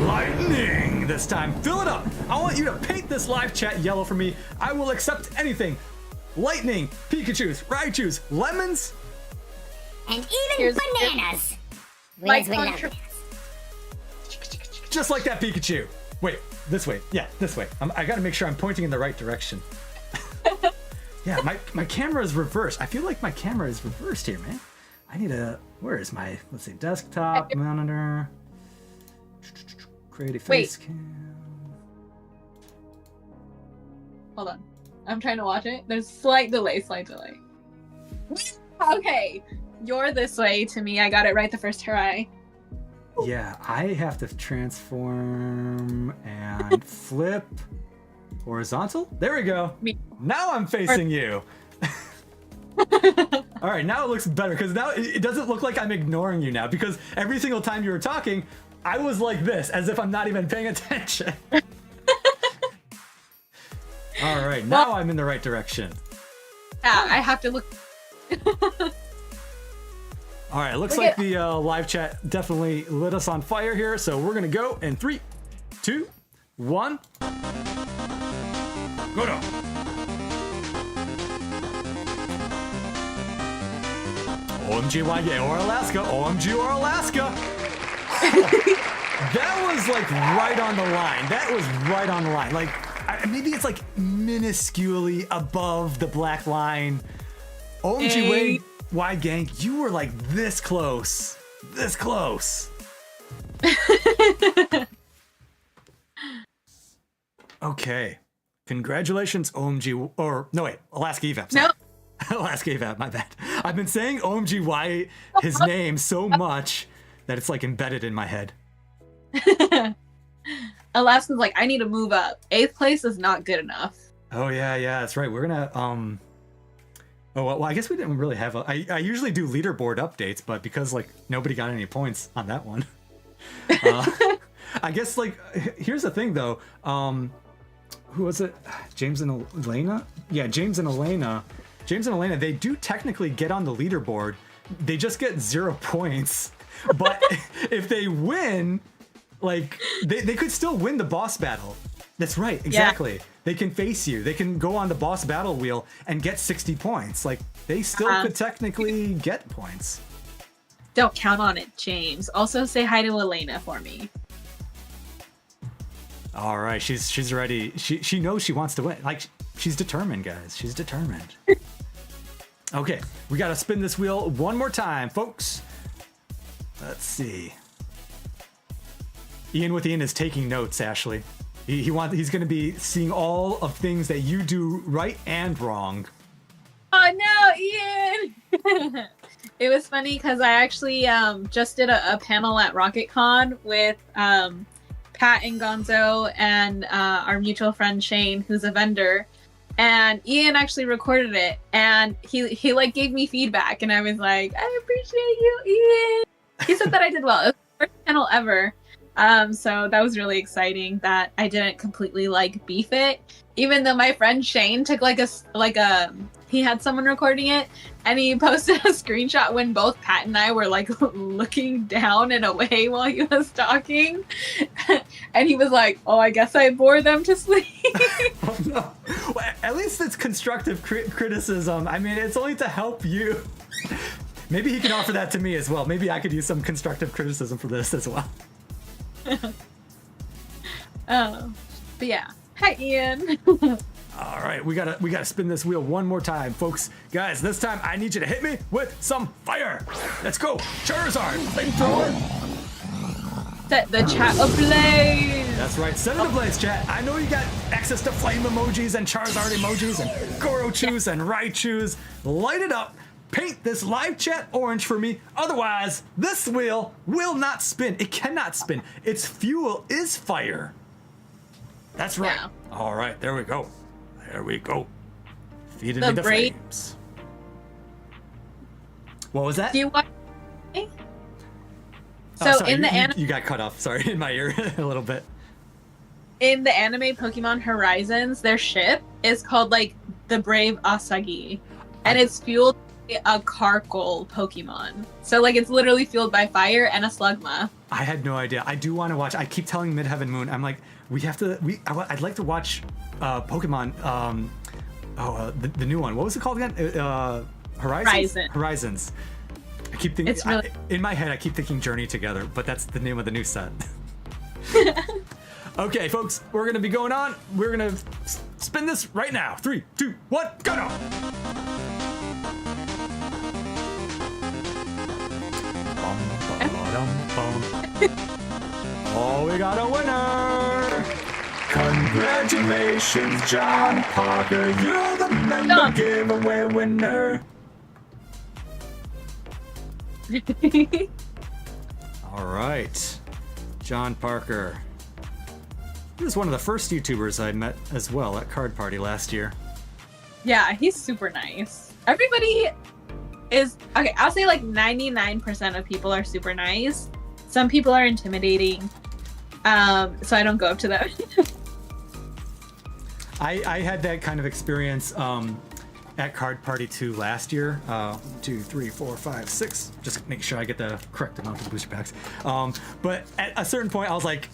S1: lightning this time. Fill it up. I want you to paint this live chat yellow for me. I will accept anything. Lightning, Pikachus, Raichus, lemons,
S2: And even bananas.
S5: Like
S2: We love
S5: contra-
S2: bananas.
S1: just like that Pikachu. Wait, this way. Yeah, this way. I gotta make sure I'm pointing in the right direction. Yeah, my camera is reversed. I feel like my camera is reversed here, man. I need where is my, let's see, desktop, monitor, creative face cam.
S5: Hold on. I'm trying to watch it. There's slight delay. Okay. You're this way to me. I got it right the first try.
S1: Yeah, I have to transform and flip horizontal. There we go. Now I'm facing you. All right, now it looks better because now it doesn't look like I'm ignoring you now, because every single time you were talking, I was like this, as if I'm not even paying attention. All right, now I'm in the right direction.
S5: Yeah, I have to look.
S1: All right, looks like the live chat definitely lit us on fire here, so we're gonna go in 3, 2, 1. Go down. OMG or Alaska, OMG or Alaska. That was like right on the line. Like maybe it's like minusculely above the black line. OMG wide gang, you were like this close. Okay. Congratulations, OMG, or no wait, Alaska Evap.
S5: No.
S1: Alaska Evap, my bad. I've been saying OMG his name so much that it's like embedded in my head.
S5: Alaska's like, I need to move up. 8th place is not good enough.
S1: Oh yeah, that's right. We're gonna oh well, I guess we didn't really have I usually do leaderboard updates, but because like nobody got any points on that one. I guess like here's the thing though. Who was it? James and Elena? Yeah, James and Elena, they do technically get on the leaderboard. They just get 0 points. But if they win, like they could still win the boss battle. That's right, exactly. Yeah. they can face you. They can go on the boss battle wheel and get 60 points. Like, they still could technically get points.
S5: Don't count on it, James. Also say hi to Elena for me.
S1: All right, she's ready. She knows she wants to win. Like, she's determined, guys. She's determined. Okay, we gotta spin this wheel one more time, folks. Let's see. Ian is taking notes, Ashley. He's gonna be seeing all of things that you do right and wrong.
S5: Oh no, Ian! It was funny because I actually just did a panel at RocketCon with Pat and Gonzo and our mutual friend Shane, who's a vendor. And Ian actually recorded it, and he like gave me feedback, and I was like, I appreciate you, Ian. He said that I did well. It was the first panel ever. So that was really exciting that I didn't completely like beef it, even though my friend Shane took he had someone recording it, and he posted a screenshot when both Pat and I were like looking down and away while he was talking, and he was like, "Oh, I guess I bore them to sleep."
S1: Oh, no. Well, at least it's constructive criticism. I mean, it's only to help you. Maybe he can offer that to me as well. Maybe I could use some constructive criticism for this as well.
S5: Oh, but yeah. Hi, Ian.
S1: All right, we gotta spin this wheel one more time, folks. Guys, this time I need you to hit me with some fire. Let's go, Charizard, flamethrower.
S5: Set the chat ablaze.
S1: That's right, set it ablaze, chat. I know you got access to flame emojis and Charizard emojis and Gorochus and Raichus. Light it up. Paint this live chat orange for me. Otherwise, this wheel will not spin. It cannot spin. Its fuel is fire. That's right.
S5: Yeah.
S1: All right, there we go. There we go. Feed it
S5: The
S1: into
S5: brave-
S1: flames. What was that?
S5: Do you want?
S1: Oh,
S5: So
S1: sorry,
S5: in the
S1: you got cut off. Sorry, in my ear a little bit.
S5: in the anime Pokemon Horizons, their ship is called like the Brave Asagi, and it's fueled by a Carkol Pokemon. So like it's literally fueled by fire and a Slugma.
S1: I had no idea. I do want to watch. I keep telling Midheaven Moon. I'm like, I'd like to watch Pokemon. The new one. What was it called again? Horizons. I keep thinking.
S5: It's really-
S1: in my head, I keep thinking Journey Together, but that's the name of the new set. Okay, folks, we're gonna be going on. We're gonna spin this right now. 3, 2, 1, go now. Oh, we got a winner! Congratulations, John Parker. You're the member giveaway winner. All right, John Parker. He was one of the first YouTubers I met as well at Card Party last year.
S5: Yeah, he's super nice. Everybody is okay. I'll say like 99% of people are super nice. Some people are intimidating, so I don't go up to them.
S1: I had that kind of experience at Card Party 2 last year. 2, 3, 4, 5, 6. Just make sure I get the correct amount of the booster packs. But at a certain point, I was like,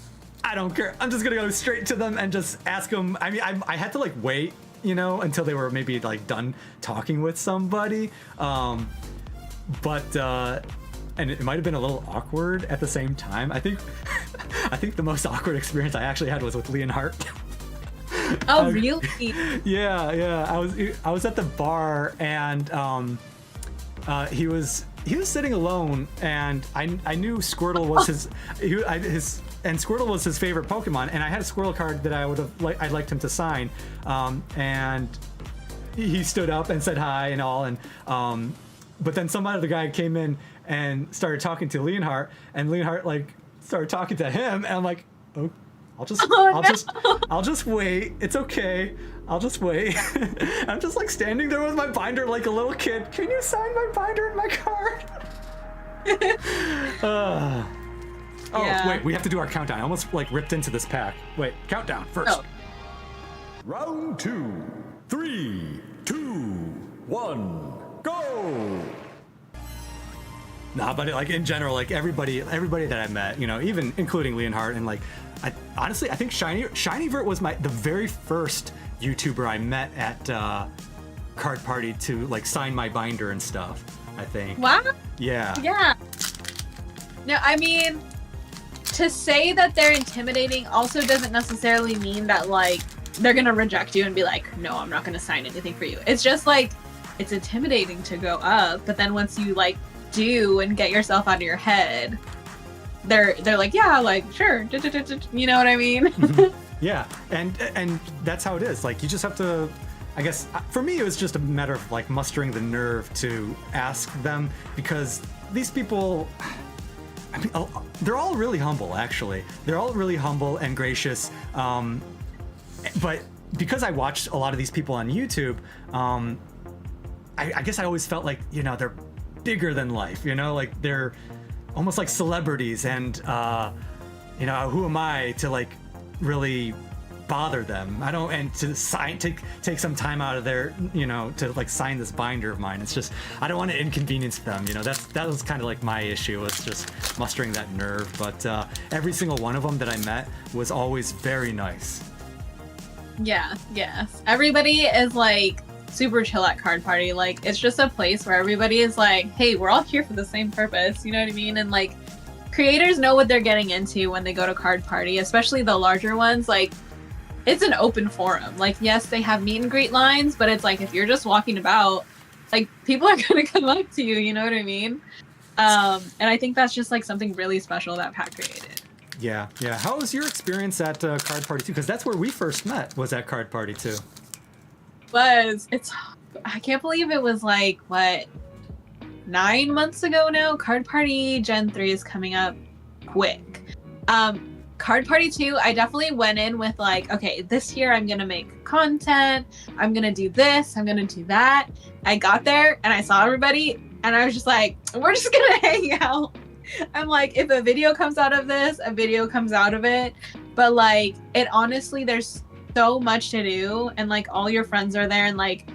S1: I don't care. I'm just gonna go straight to them and just ask them. I mean, I had to like wait, until they were maybe like done talking with somebody. And it might have been a little awkward at the same time. I think the most awkward experience I actually had was with Leonhardt.
S5: Oh, really?
S1: Yeah. I was at the bar and he was sitting alone, and I knew Squirtle was and Squirtle was his favorite Pokemon, and I had a Squirtle card that I'd liked him to sign, and he stood up and said hi and all, and but then some other guy came in and started talking to Leonhardt, and Leonhardt like started talking to him, and I'm like, oh, I'll just wait. It's okay. I'll just wait. I'm just like standing there with my binder like a little kid. Can you sign my binder and my card?
S5: Yeah.
S1: Wait, we have to do our countdown. I almost like ripped into this pack. Wait, countdown first.
S5: Oh.
S3: Round 2. 3, 2, 1, go!
S1: Nah, but like in general, like everybody that I met, you know, even including Leonhardt, and like, honestly, I think Shinyvert was the very first YouTuber I met at Card Party to like sign my binder and stuff, I think.
S5: Wow.
S1: Yeah.
S5: Yeah. No, I mean, to say that they're intimidating also doesn't necessarily mean that like they're gonna reject you and be like, no, I'm not gonna sign anything for you. It's just like, it's intimidating to go up, but then once you like do and get yourself out of your head, they're like, yeah, like sure, you know what I mean?
S1: Yeah, and that's how it is. Like you just have to, I guess for me it was just a matter of like mustering the nerve to ask them, because these people, I mean, they're all really humble. Actually, they're all really humble and gracious. But because I watched a lot of these people on YouTube, I guess I always felt like, you know, they're bigger than life, you know, like they're almost like celebrities, and you know, who am I to like really bother them? I don't, and to take some time out of their, you know, to like sign this binder of mine. It's just, I don't want to inconvenience them, you know. That was kind of like my issue, was just mustering that nerve. But every single one of them that I met was always very nice.
S5: Yeah, yes. Everybody is like super chill at Card Party. Like, it's just a place where everybody is like, hey, we're all here for the same purpose, you know what I mean? And like, creators know what they're getting into when they go to Card Party, especially the larger ones. Like, it's an open forum. Like, yes, they have meet and greet lines, but it's like, if you're just walking about, like, people are gonna come up to you, you know what I mean? And I think that's just like something really special that Pat created.
S1: Yeah. How was your experience at Card Party 2? Because that's where we first met, was at Card Party 2.
S5: I can't believe it was like, what, 9 months ago now? Card Party Gen 3 is coming up quick. Card Party 2, I definitely went in with like, okay, this year I'm gonna make content, I'm gonna do this, I'm gonna do that. I got there and I saw everybody and I was just like, we're just gonna hang out. I'm like, if a video comes out of this, a video comes out of it. But like, it honestly, there's so much to do, and like all your friends are there, and like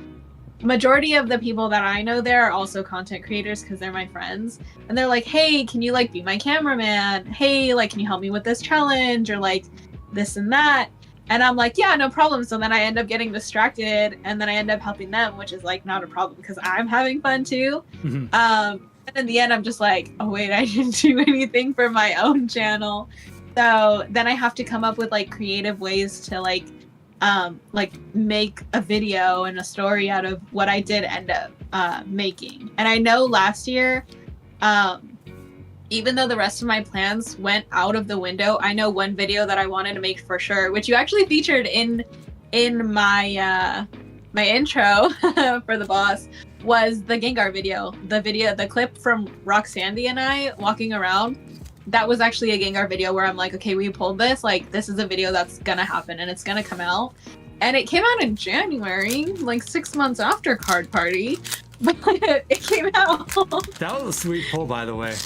S5: majority of the people that I know there are also content creators because they're my friends, and they're like, hey, can you like be my cameraman? Hey, like, can you help me with this challenge, or like this and that? And I'm like, yeah, no problem. So then I end up getting distracted, and then I end up helping them, which is like not a problem because I'm having fun too. And in the end, I'm just like, oh wait, I didn't do anything for my own channel. So then I have to come up with like creative ways to like make a video and a story out of what I did end up making. And I know last year, even though the rest of my plans went out of the window, I know one video that I wanted to make for sure, which you actually featured in my my intro for the boss, was the Gengar video. The clip from Roxandy and I walking around. That was actually a Gengar video where I'm like, okay, we pulled this. Like, this is a video that's gonna happen and it's gonna come out. And it came out in January, like 6 months after Card Party. But it came out.
S1: That was a sweet pull, by the way.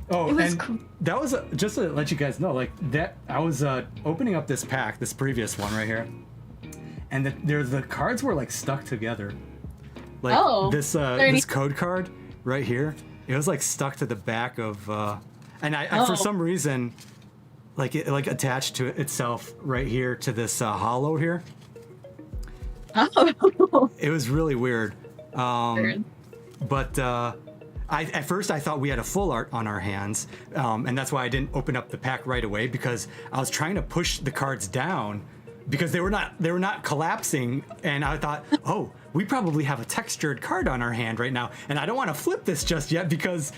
S1: Oh, and that was just to let you guys know, like that I was opening up this pack, this previous one right here, and the cards were like stuck together. Like this code card right here, it was like stuck to the back of, and I for some reason, like it like attached to itself right here to this hollow here.
S5: Oh.
S1: It was really weird. But at first I thought we had a full art on our hands, and that's why I didn't open up the pack right away, because I was trying to push the cards down because they were not collapsing, and I thought, oh, we probably have a textured card on our hand right now, and I don't want to flip this just yet because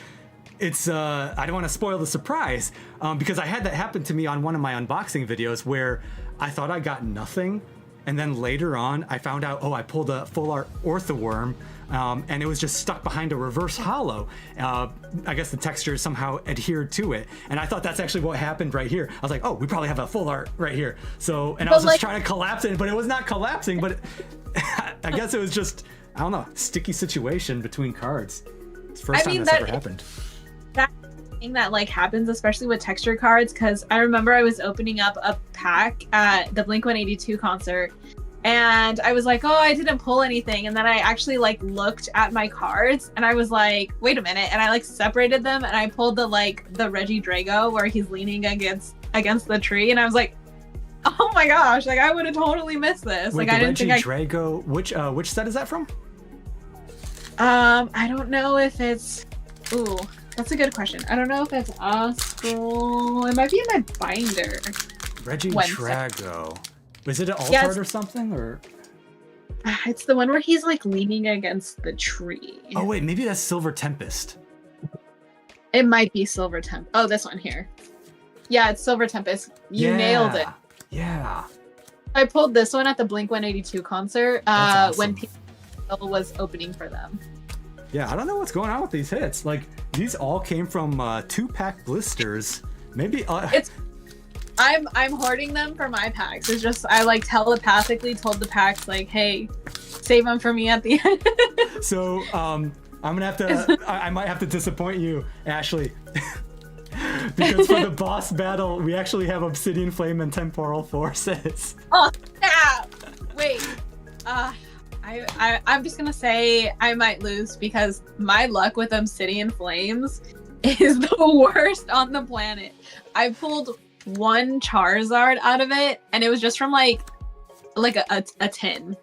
S1: it's I don't want to spoil the surprise, because I had that happen to me on one of my unboxing videos where I thought I got nothing, and then later on I found out, oh, I pulled a full art Orthoworm, and it was just stuck behind a reverse hollow. I guess the texture somehow adhered to it, and I thought that's actually what happened right here. I was like, oh, we probably have a full art right here. So, and I was just trying to collapse it, but it was not collapsing, but I guess it was just, I don't know, sticky situation between cards. It's the first time that's ever happened.
S5: That thing that like happens, especially with texture cards, because I remember I was opening up a pack at the Blink-182 concert, And I was like, oh, I didn't pull anything. And then I actually like looked at my cards and I was like, wait a minute. And I like separated them and I pulled the Reggie Drago where he's leaning against the tree. And I was like, oh my gosh, like I would have totally missed this.
S1: Wait,
S5: like I didn't
S1: Reggie
S5: think
S1: Drago, which set is that from?
S5: I don't know if it's, ooh, that's a good question. I don't know if it's Oscar. It might be in my binder.
S1: Reggie
S5: Wednesday.
S1: Drago. Was it an alt
S5: Yeah,
S1: art or something, or?
S5: It's the one where he's like leaning against the tree.
S1: Oh wait, maybe that's Silver Tempest.
S5: It might be Silver Tempest. Oh, this one here. Yeah, it's Silver Tempest. You nailed it.
S1: Yeah.
S5: I pulled this one at the Blink 182 concert
S1: That's
S5: when
S1: awesome.
S5: people was opening for them.
S1: Yeah, I don't know what's going on with these hits. Like, these all came from 2-pack blisters. Maybe
S5: I'm hoarding them for my packs. It's just I like telepathically told the packs like, hey, save them for me at the end.
S1: So I'm gonna have to. I might have to disappoint you, Ashley, because for the boss battle, we actually have Obsidian Flame and Temporal Forces.
S5: Oh, snap! Wait, I'm just gonna say I might lose because my luck with Obsidian Flames is the worst on the planet. I pulled one Charizard out of it, and it was just from like a tin.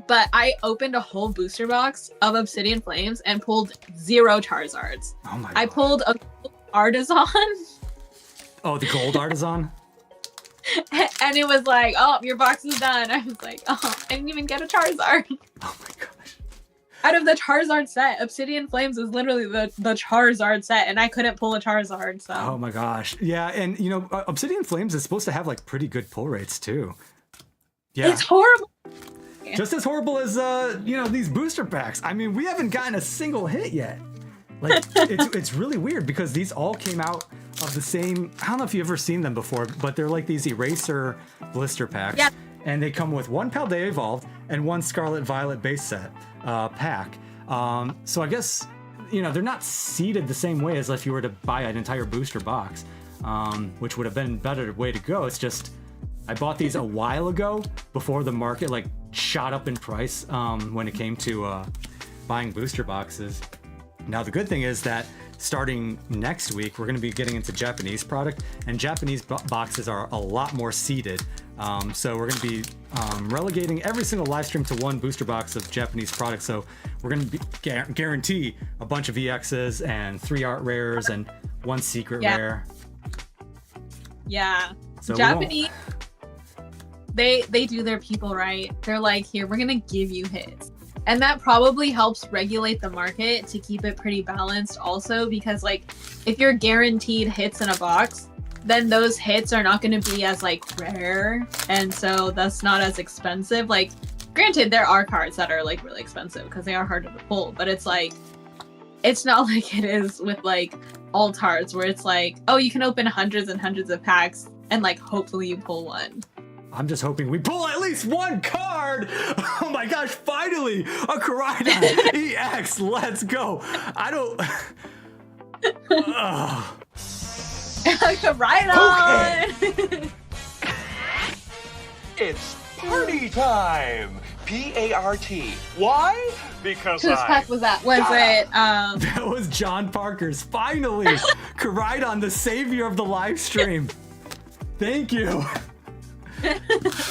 S5: But I opened a whole booster box of Obsidian Flames and pulled 0 Charizards.
S1: Oh my god.
S5: I pulled a Artisan.
S1: Oh, the gold artisan?
S5: And it was like, oh, your box is done. I was like, oh, I didn't even get a Charizard.
S1: Oh my gosh.
S5: Out of the Charizard set, Obsidian Flames is literally the Charizard set, and I couldn't pull a Charizard, so.
S1: Oh my gosh. Yeah, and you know, Obsidian Flames is supposed to have like pretty good pull rates too. Yeah.
S5: It's horrible.
S1: Just as horrible as you know, these booster packs. I mean, we haven't gotten a single hit yet. Like it's really weird because these all came out of the same. I don't know if you've ever seen them before, but they're like these eraser blister packs.
S5: Yeah.
S1: And they come with one Paldea Evolved and one Scarlet Violet base set pack. So I guess, you know, they're not seeded the same way as if you were to buy an entire booster box, which would have been a better way to go. It's just I bought these a while ago before the market like shot up in price when it came to buying booster boxes. Now the good thing is that starting next week we're going to be getting into Japanese product, and Japanese boxes are a lot more seeded. So we're going to be relegating every single live stream to one booster box of Japanese product. So we're going to be guarantee a bunch of EXs and 3 art rares and 1 secret rare.
S5: Yeah.
S1: So
S5: Japanese, they do their people right. They're like, here, we're gonna give you hits. And that probably helps regulate the market to keep it pretty balanced also, because like if you're guaranteed hits in a box, then those hits are not going to be as like rare, and so that's not as expensive. Like granted, there are cards that are like really expensive because they are harder to pull, but it's like it's not like it is with like alt cards where it's like, oh, you can open hundreds and hundreds of packs and like hopefully you pull one.
S1: I'm just hoping we pull at least 1 card. Oh my gosh, finally! A Koraidon EX, let's go. I don't...
S5: Right on!
S6: Okay. It's party time! P-A-R-T. Why? Because
S5: Whose pack was that? Was it,
S1: That was John Parker's. Finally! Koraidon, the savior of the live stream. Thank you.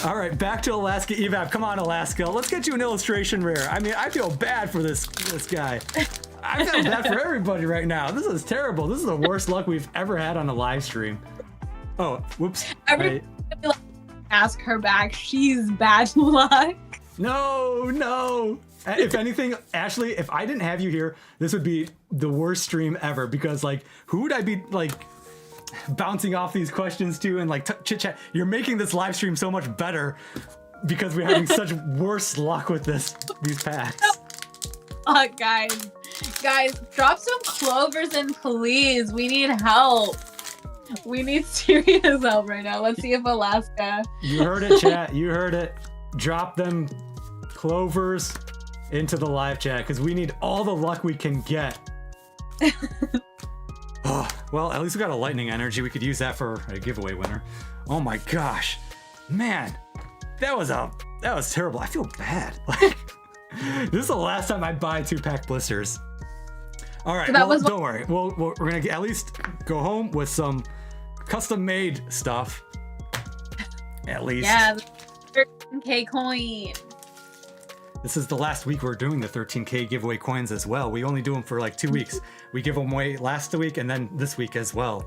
S1: All right, back to Alaska Evap. Come on, Alaska. Let's get you an illustration rare. I mean, I feel bad for this guy. I feel bad for everybody right now. This is terrible. This is the worst luck we've ever had on a live stream. Oh, whoops.
S5: Ask her back. She's bad luck.
S1: No. If anything, Ashley, if I didn't have you here, this would be the worst stream ever, because like, who would I be like bouncing off these questions to and like chit chat? You're making this live stream so much better because we're having such worse luck with these packs.
S5: Guys, drop some clovers in, please. We need help. We need serious help right now. Let's see if Alaska.
S1: You heard it, chat. You heard it. Drop them clovers into the live chat because we need all the luck we can get. Oh, well, at least we got a lightning energy. We could use that for a giveaway winner. Oh my gosh. Man, that was terrible. I feel bad. Like, this is the last time I buy 2-pack blisters. All right,
S5: So
S1: don't worry. We're gonna at least go home with some custom-made stuff. At least.
S5: Yeah, the 13K coin.
S1: This is the last week we're doing the 13K giveaway coins as well. We only do them for like 2 weeks. We give them away last week and then this week as well.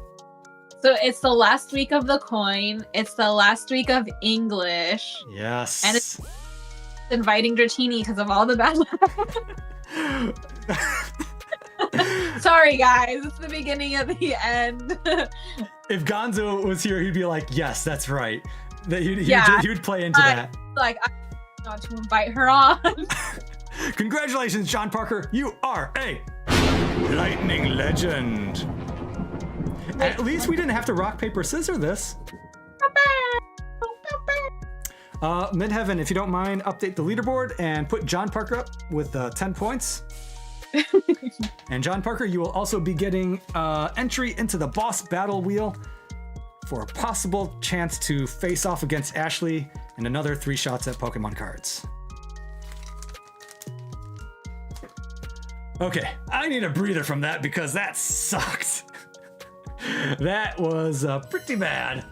S5: So it's the last week of the coin. It's the last week of English.
S1: Yes.
S5: And it's inviting Dratini because of all the bad luck. Sorry, guys. It's the beginning of the end.
S1: If Gonzo was here, he'd be like, yes, that's right. He would play into that.
S5: Like, I not to invite her on.
S1: Congratulations, John Parker. You are a lightning legend. At least we didn't have to rock, paper, scissors this. Midheaven, if you don't mind, update the leaderboard and put John Parker up with 10 points. And John Parker, you will also be getting entry into the boss battle wheel for a possible chance to face off against Ashley and another 3 shots at Pokemon cards. Okay, I need a breather from that because that sucked. That was pretty bad.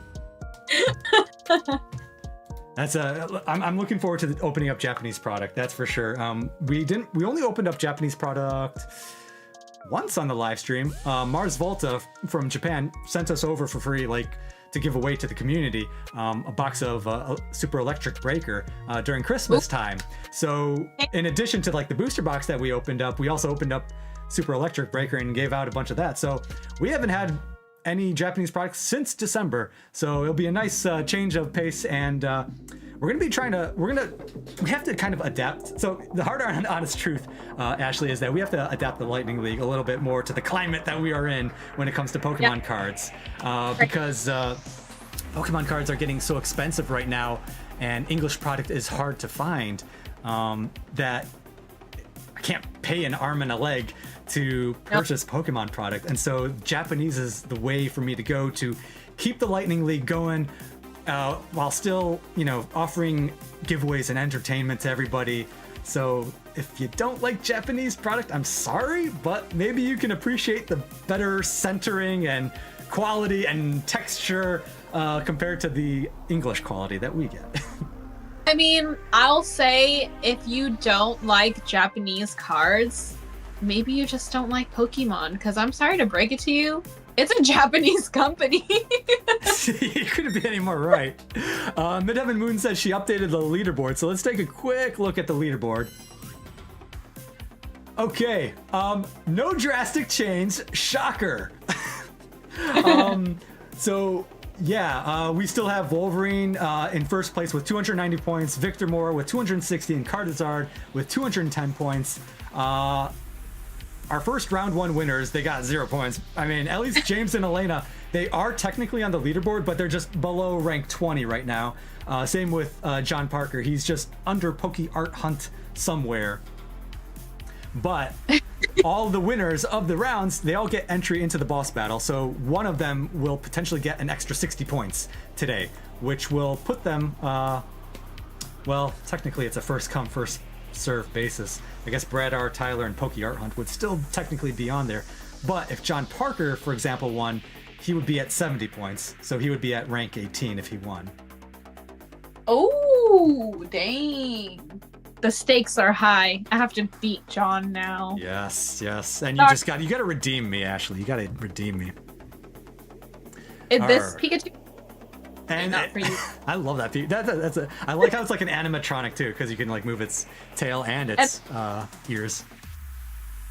S1: I'm looking forward to opening up Japanese product. That's for sure. We only opened up Japanese product once on the live stream. Mars Volta from Japan sent us over for free, like to give away to the community, a box of Super Electric Breaker during Christmas time. So in addition to like the booster box that we opened up, we also opened up Super Electric Breaker and gave out a bunch of that. So we haven't had any Japanese products since December, so it'll be a nice change of pace, and we're gonna be we have to kind of adapt. So the hard and honest truth, Ashley, is that we have to adapt the Lightning League a little bit more to the climate that we are in when it comes to Pokemon cards, because Pokemon cards are getting so expensive right now, and English product is hard to find, that I can't pay an arm and a leg to purchase Pokemon product. And so Japanese is the way for me to go to keep the Lightning League going, while still, offering giveaways and entertainment to everybody. So if you don't like Japanese product, I'm sorry, but maybe you can appreciate the better centering and quality and texture compared to the English quality that we get.
S5: I mean, I'll say if you don't like Japanese cards, maybe you just don't like Pokemon, because I'm sorry to break it to you, it's a Japanese company.
S1: You couldn't be any more right. Midheaven Moon says she updated the leaderboard, so let's take a quick look at the leaderboard. Okay, no drastic change. Shocker. So yeah, we still have Wolverine in first place with 290 points, Victor Moore with 260, and Cardizard with 210 points. Our first round 1 winners, they got 0 points. I mean, at least James and Elena, they are technically on the leaderboard, but they're just below rank 20 right now. Same with John Parker. He's just under Poke Art Hunt somewhere. But all the winners of the rounds, they all get entry into the boss battle. So one of them will potentially get an extra 60 points today, which will put them, well, technically it's a first come, first serve basis. I guess Brad R, Tyler, and Poke Art Hunt would still technically be on there. But if John Parker, for example, won, he would be at 70 points. So he would be at rank 18 if he won.
S5: Oh, dang. The stakes are high. I have to beat John now.
S1: Yes. And you gotta redeem me, Ashley. You gotta redeem me.
S5: Is this Pikachu?
S1: And
S5: not for you.
S1: I love that. I like how it's like an animatronic too, because you can like move its tail and its ears.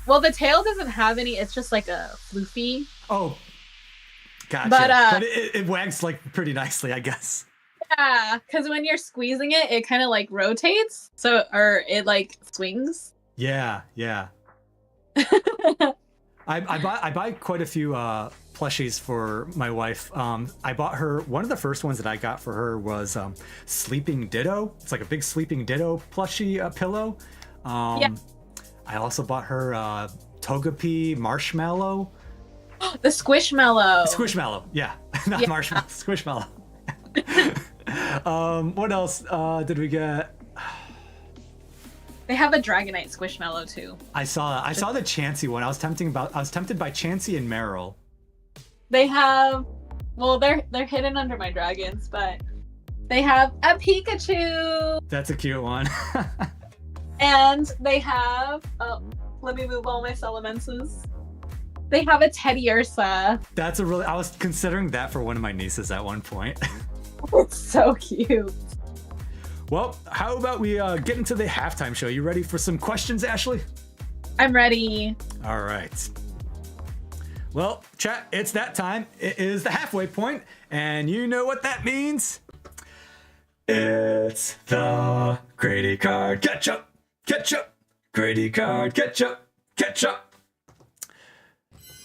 S5: Well, the tail doesn't have any. It's just like a floofy.
S1: Oh, gotcha. But it wags like pretty nicely, I guess.
S5: Yeah, because when you're squeezing it, it kind of like rotates. Or it like swings.
S1: Yeah. I buy quite a few plushies for my wife. I bought her, one of the first ones that I got for her was Sleeping Ditto. It's like a big Sleeping Ditto plushie pillow. Yeah. I also bought her Togepi Marshmallow.
S5: The Squishmallow.
S1: Squishmallow, yeah. Not Marshmallow, Squishmallow. What else did we get?
S5: They have a Dragonite Squishmallow too.
S1: I saw the Chansey one. I was tempted by Chansey and Meryl.
S5: They have, well, they're hidden under my dragons, but they have a Pikachu.
S1: That's a cute one.
S5: And they have, let me move all my Salamences. They have a Teddy Ursa.
S1: That's a really, I was considering that for one of my nieces at one point.
S5: It's so cute.
S1: Well, how about we get into the halftime show? You ready for some questions, Ashley?
S5: I'm ready.
S1: All right. Well, chat, it's that time. It is the halfway point, and you know what that means. It's the Credi card catch-up. Credi card catch-up.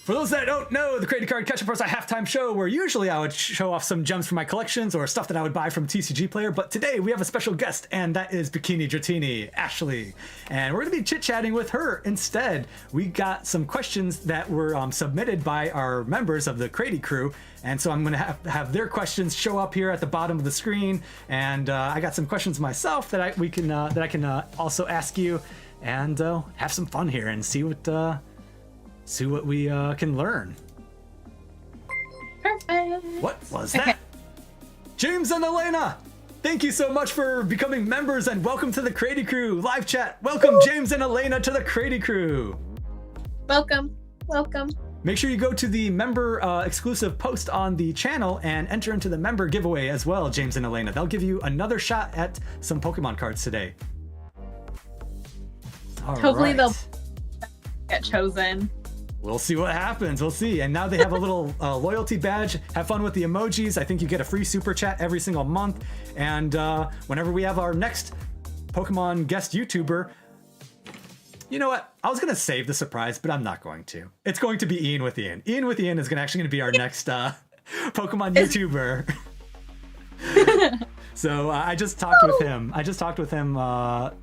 S1: For those that don't know, the Credi Card Catch-Up is a halftime show where usually I would show off some gems from my collections or stuff that I would buy from TCG Player, but today we have a special guest, and that is Bikini Dratini, Ashley. And we're going to be chit-chatting with her instead. We got some questions that were submitted by our members of the Credi crew, and so I'm going to have their questions show up here at the bottom of the screen, and I got some questions myself that I can also ask you, and have some fun here and see what we can learn.
S5: Perfect.
S1: What was that? James and Elena, thank you so much for becoming members and welcome to the Credi crew. Live chat, welcome James and Elena to the Credi crew.
S5: Welcome.
S1: Make sure you go to the member exclusive post on the channel and enter into the member giveaway as well, James and Elena. They'll give you another shot at some Pokemon cards today.
S5: Hopefully they'll get chosen.
S1: We'll see what happens. We'll see. And now they have a little loyalty badge. Have fun with the emojis. I think you get a free super chat every single month. And whenever we have our next Pokemon guest YouTuber, you know what? I was going to save the surprise, but I'm not going to. It's going to be Ian with Ian. Ian with Ian is actually going to be our next Pokemon YouTuber. So I just talked with him.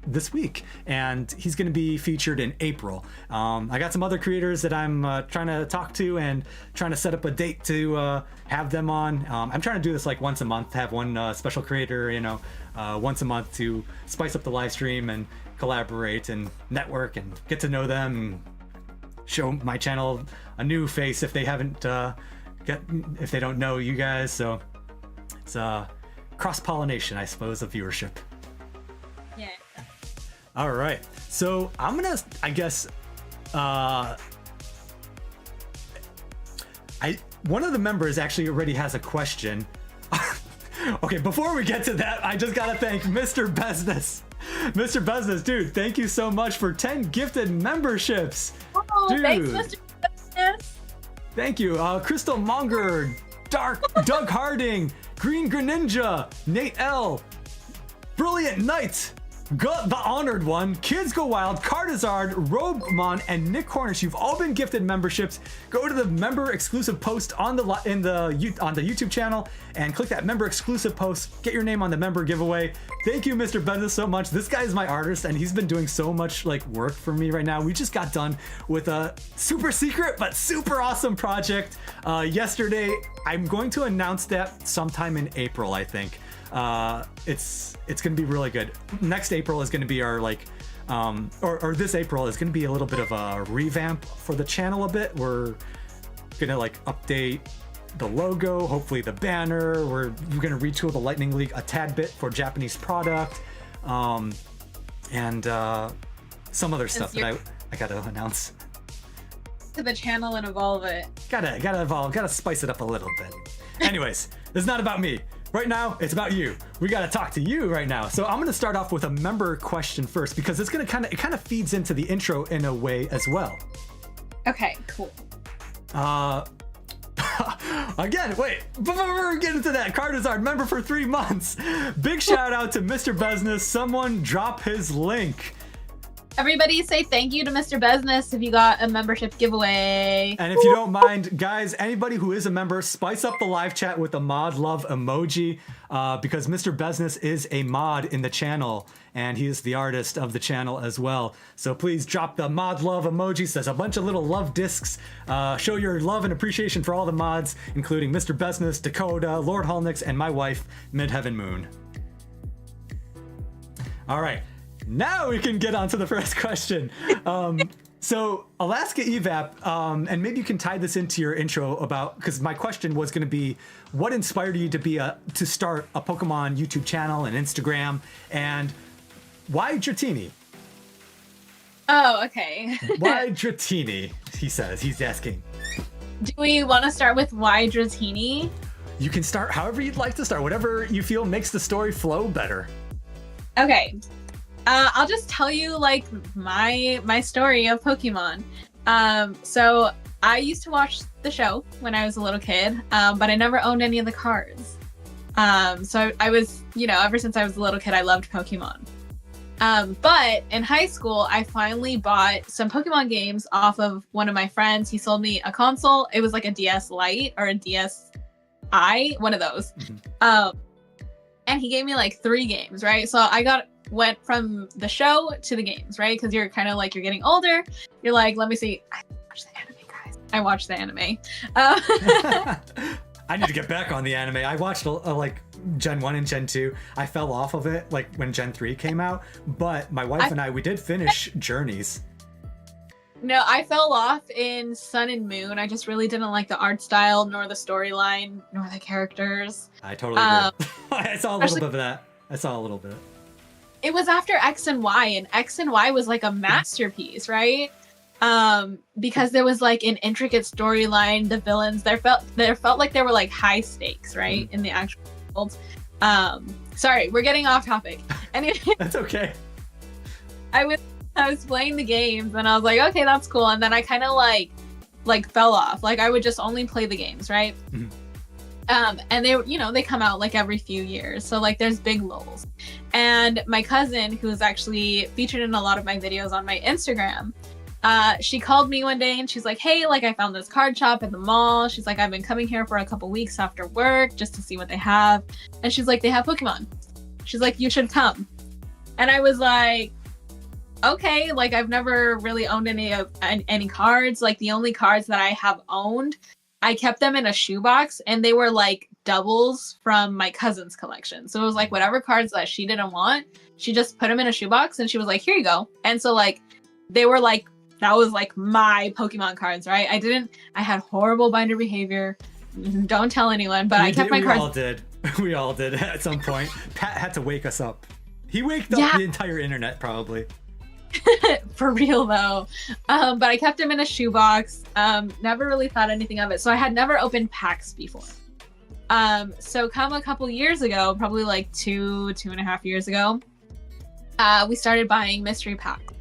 S1: This week, and he's going to be featured in April. I got some other creators that I'm trying to talk to and trying to set up a date to have them on. I'm trying to do this like once a month, have one special creator, once a month to spice up the live stream and collaborate and network and get to know them and show my channel a new face if they haven't if they don't know you guys. So it's cross-pollination, I suppose, of viewership.
S5: Yeah.
S1: All right. So I'm gonna, I guess, one of the members actually already has a question. Okay, before we get to that, I just gotta thank Mr. Business. Mr. Business, dude, thank you so much for 10 gifted memberships.
S5: Oh,
S1: dude.
S5: Thanks, Mr. Business.
S1: Thank you. Crystal Monger, Doug Harding, Green Greninja, Nate L, Brilliant Knight, the Honored One, Kids Go Wild, Cardizard, Robemon, and Nick Cornish. You've all been gifted memberships. Go to the member exclusive post on the YouTube channel and click that member exclusive post. Get your name on the member giveaway. Thank you, Mr. Bendis, so much. This guy is my artist, and he's been doing so much work for me right now. We just got done with a super secret but super awesome project yesterday. I'm going to announce that sometime in April, I think. It's gonna be really good. Next April is gonna be our or this April is gonna be a little bit of a revamp for the channel a bit. We're gonna update the logo, hopefully the banner. We're gonna retool the Lightning League a tad bit for Japanese product, and some other stuff that I gotta announce.
S5: To the channel and evolve it.
S1: Gotta evolve, gotta spice it up a little bit. Anyways, this is not about me. Right now, it's about you. We gotta talk to you right now. So I'm gonna start off with a member question first because it's gonna kind of feeds into the intro in a way as well.
S5: Okay, cool.
S1: Again, wait, before we get into that, Cardizard member for 3 months. Big shout out to Mr. Business. Someone drop his link.
S5: Everybody say thank you to Mr. Business if you got a membership giveaway.
S1: And if you don't mind, guys, anybody who is a member, spice up the live chat with a mod love emoji because Mr. Business is a mod in the channel and he is the artist of the channel as well. So please drop the mod love emojis. There's a bunch of little love discs. Show your love and appreciation for all the mods, including Mr. Business, Dakota, Lord Holnix, and my wife, Midheaven Moon. All right, now we can get on to the first question. So Alaska Evap, and maybe you can tie this into your intro about, because my question was going to be, what inspired you to start a Pokemon YouTube channel and Instagram, and why Dratini?
S5: Oh, okay.
S1: Why Dratini? He's asking.
S5: Do we want to start with why Dratini?
S1: You can start however you'd like to start, whatever you feel makes the story flow better.
S5: Okay. I'll just tell you like my story of Pokemon. So I used to watch the show when I was a little kid, but I never owned any of the cards. So I was, ever since I was a little kid, I loved Pokemon. But in high school, I finally bought some Pokemon games off of one of my friends. He sold me a console. It was like a DS Lite or a DSi, one of those. And he gave me like 3 games, right? So I went from the show to the games, right? Because you're kind of like, you're getting older. You're like, let me see. I watch the anime, guys. I watched the anime.
S1: I need to get back on the anime. I watched like Gen 1 and Gen 2. I fell off of it like when Gen 3 came out. But my wife and I, we did finish Journeys.
S5: No, I fell off in Sun and Moon. I just really didn't like the art style, nor the storyline, nor the characters.
S1: I totally agree. I saw a little bit of that. I saw a little bit.
S5: It was after X and Y, and X and Y was like a masterpiece, right? Because there was like an intricate storyline. The villains, there felt like there were like high stakes, right, in the actual world. Sorry, we're getting off topic. Anyway,
S1: that's okay.
S5: I was playing the games, and I was like, okay, that's cool. And then I kind of like fell off. Like I would just only play the games, right? Mm-hmm. And they come out like every few years. So like there's big lulls. And my cousin, who's actually featured in a lot of my videos on my Instagram, she called me one day and she's like, hey, like I found this card shop at the mall. She's like, I've been coming here for a couple weeks after work just to see what they have. And she's like, they have Pokemon. She's like, you should come. And I was like, okay, like I've never really owned any cards. Like the only cards that I have owned, I kept them in a shoebox, and they were like doubles from my cousin's collection. So it was like whatever cards that she didn't want, she just put them in a shoebox, and she was like, here you go. And so like they were like, that was like my Pokemon cards, right? I had horrible binder behavior. Don't tell anyone, but I kept my cards.
S1: We all did at some point. Pat had to wake us up. He waked up the entire internet probably.
S5: For real though. But I kept him in a shoebox. Never really thought anything of it. So I had never opened packs before. So come a couple years ago, probably like 2.5 years ago, we started buying mystery packs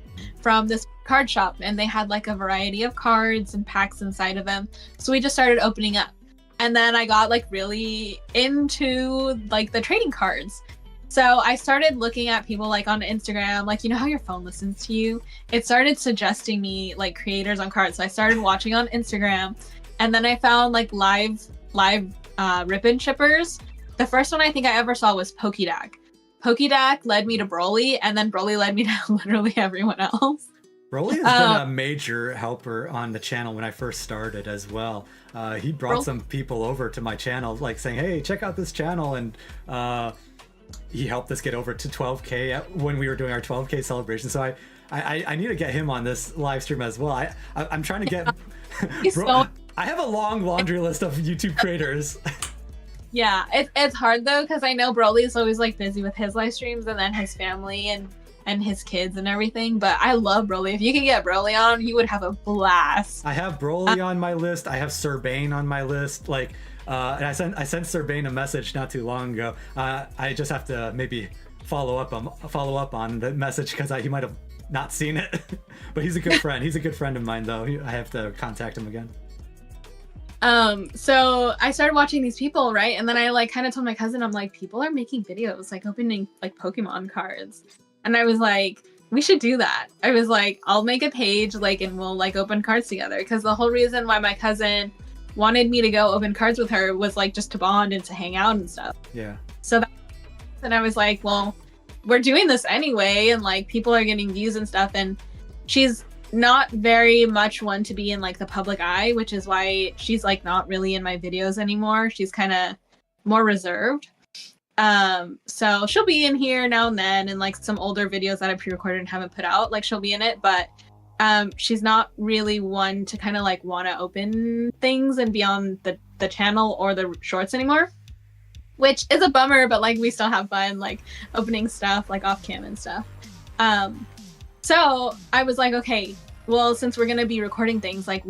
S5: from this card shop, and they had like a variety of cards and packs inside of them. So we just started opening up. And then I got like really into like the trading cards. So I started looking at people like on Instagram, like, you know how your phone listens to you? It started suggesting me like creators on cards. So I started watching on Instagram, and then I found like live ribbon shippers. The first one I think I ever saw was Pokédak. Pokédak led me to Broly, and then Broly led me to literally everyone else.
S1: Broly has been a major helper on the channel when I first started as well. He brought some people over to my channel, like saying, hey, check out this channel, and he helped us get over to 12K when we were doing our 12K celebration. So I need to get him on this live stream as well. I'm trying to get... I have a long laundry list of YouTube creators.
S5: Yeah, it's hard though, because I know Broly's always like busy with his live streams, and then his family and his kids and everything. But I love Broly. If you can get Broly on, you would have a blast.
S1: I have Broly on my list. I have Sir Bane on my list. Like, and I sent Sir Bane a message not too long ago. I just have to maybe follow up on the message, because he might have not seen it. But he's a good friend. He's a good friend of mine, though. I have to contact him again.
S5: So I started watching these people, right? And then I like kind of told my cousin, I'm like, people are making videos like opening like Pokemon cards. And I was like, we should do that. I was like, I'll make a page, like, and we'll like open cards together. Because the whole reason why my cousin wanted me to go open cards with her was like just to bond and to hang out and stuff.
S1: Yeah.
S5: So and I was like, well, we're doing this anyway, and like people are getting views and stuff. And she's not very much one to be in like the public eye, which is why she's like not really in my videos anymore. She's kind of more reserved. So she'll be in here now and then, and like some older videos that I pre-recorded and haven't put out, like she'll be in it, but she's not really one to kind of like want to open things and be on the channel or the shorts anymore, which is a bummer, but like we still have fun like opening stuff like off cam and stuff. So I was like, okay, well, since we're gonna be recording things, like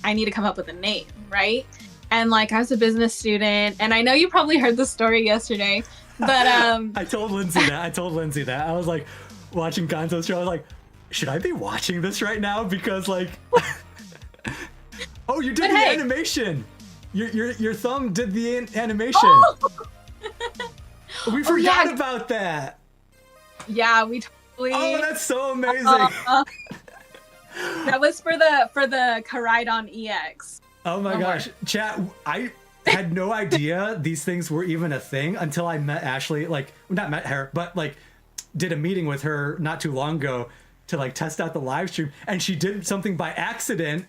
S5: I need to come up with a name, right? And like I was a business student, and I know you probably heard the story yesterday, but
S1: I told Lindsay that. I was like watching Gonzo's show. I was like, should I be watching this right now? Because like, oh, you did the animation. Your thumb did the animation. Oh! We forgot about that.
S5: Yeah, we totally.
S1: Oh, that's so amazing.
S5: That was for the Coridon EX.
S1: Oh my gosh, chat! I had no idea these things were even a thing until I met Ashley. Like, not met her, but like, did a meeting with her not too long ago to like test out the live stream, and she did something by accident.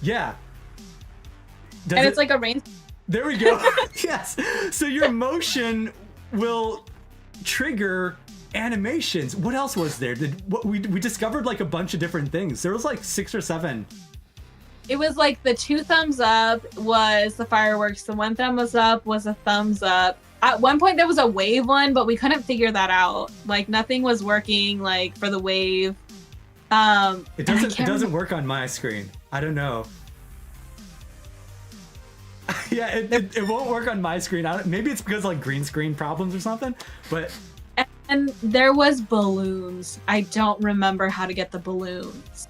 S1: Yeah.
S5: And it's like a rain.
S1: There we go. Yes. So your motion will trigger animations. What else was there? We discovered like a bunch of different things. There was like 6 or 7.
S5: It was like the 2 thumbs up was the fireworks. The 1 thumb was up was a thumbs up. At one point there was a wave one, but we couldn't figure that out. Like nothing was working like for the wave.
S1: It doesn't work on my screen. I don't know. Yeah, it won't work on my screen. Maybe it's because like green screen problems or something. But
S5: and there was balloons. I don't remember how to get the balloons.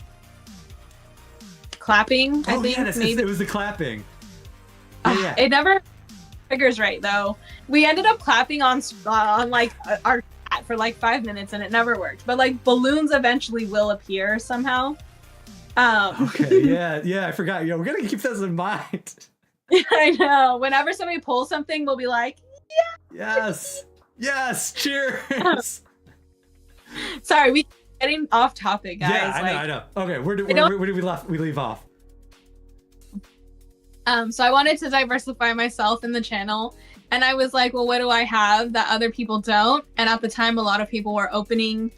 S5: Clapping, I think. Maybe
S1: it was the clapping. Yeah.
S5: It never figures right though. We ended up clapping on like our chat for like 5 minutes and it never worked. But like balloons eventually will appear somehow.
S1: Okay, yeah, I forgot. We're gonna keep this in mind.
S5: I know. Whenever somebody pulls something, we'll be like, yeah.
S1: Yes, cheers.
S5: Sorry, we getting off topic, guys.
S1: Yeah, I know. Okay, where did we leave off?
S5: So I wanted to diversify myself in the channel, and I was like, well, what do I have that other people don't? And at the time, a lot of people were opening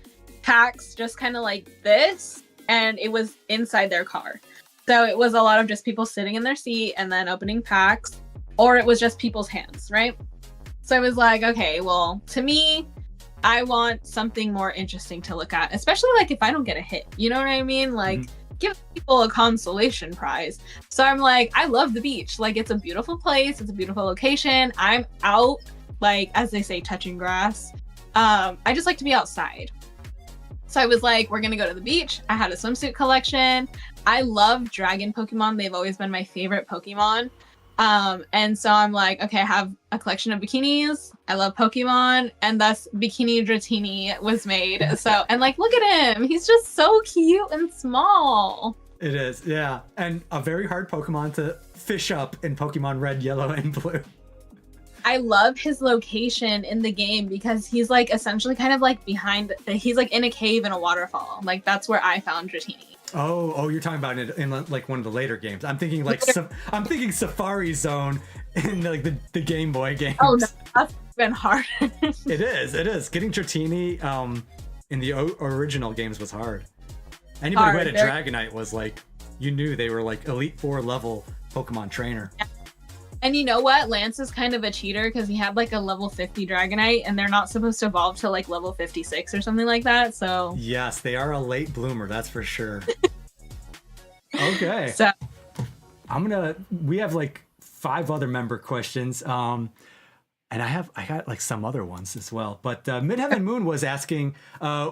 S5: packs just kind of like this, and it was inside their car. So it was a lot of just people sitting in their seat and then opening packs, or it was just people's hands, right? So I was like, okay, well, to me, I want something more interesting to look at, especially like if I don't get a hit, you know what I mean? Like give people a consolation prize. So I'm like, I love the beach. Like it's a beautiful place. It's a beautiful location. I'm out, like, as they say, touching grass. I just like to be outside. So I was like, we're going to go to the beach. I had a swimsuit collection. I love dragon Pokemon. They've always been my favorite Pokemon. And so I'm like, okay, I have a collection of bikinis. I love Pokemon, and thus Bikini Dratini was made. So, and like, look at him. He's just so cute and small.
S1: It is, yeah. And a very hard Pokemon to fish up in Pokemon Red, Yellow, and Blue.
S5: I love his location in the game because he's like essentially kind of like he's like in a cave in a waterfall. Like that's where I found Dratini.
S1: Oh, you're talking about it in like one of the later games. I'm thinking like I'm thinking Safari Zone in like the Game Boy games.
S5: Oh no, that's been hard.
S1: It is. Getting Dratini in the original games was hard. Anybody who had a Dragonite was like, you knew they were like Elite 4 level Pokemon trainer.
S5: Yeah. And you know what? Lance is kind of a cheater because he had like a level 50 Dragonite, and they're not supposed to evolve to like level 56 or something like that. So
S1: yes, they are a late bloomer, that's for sure. Okay.
S5: So
S1: we have like 5 other member questions. And I got like some other ones as well. But Midheaven Moon was asking,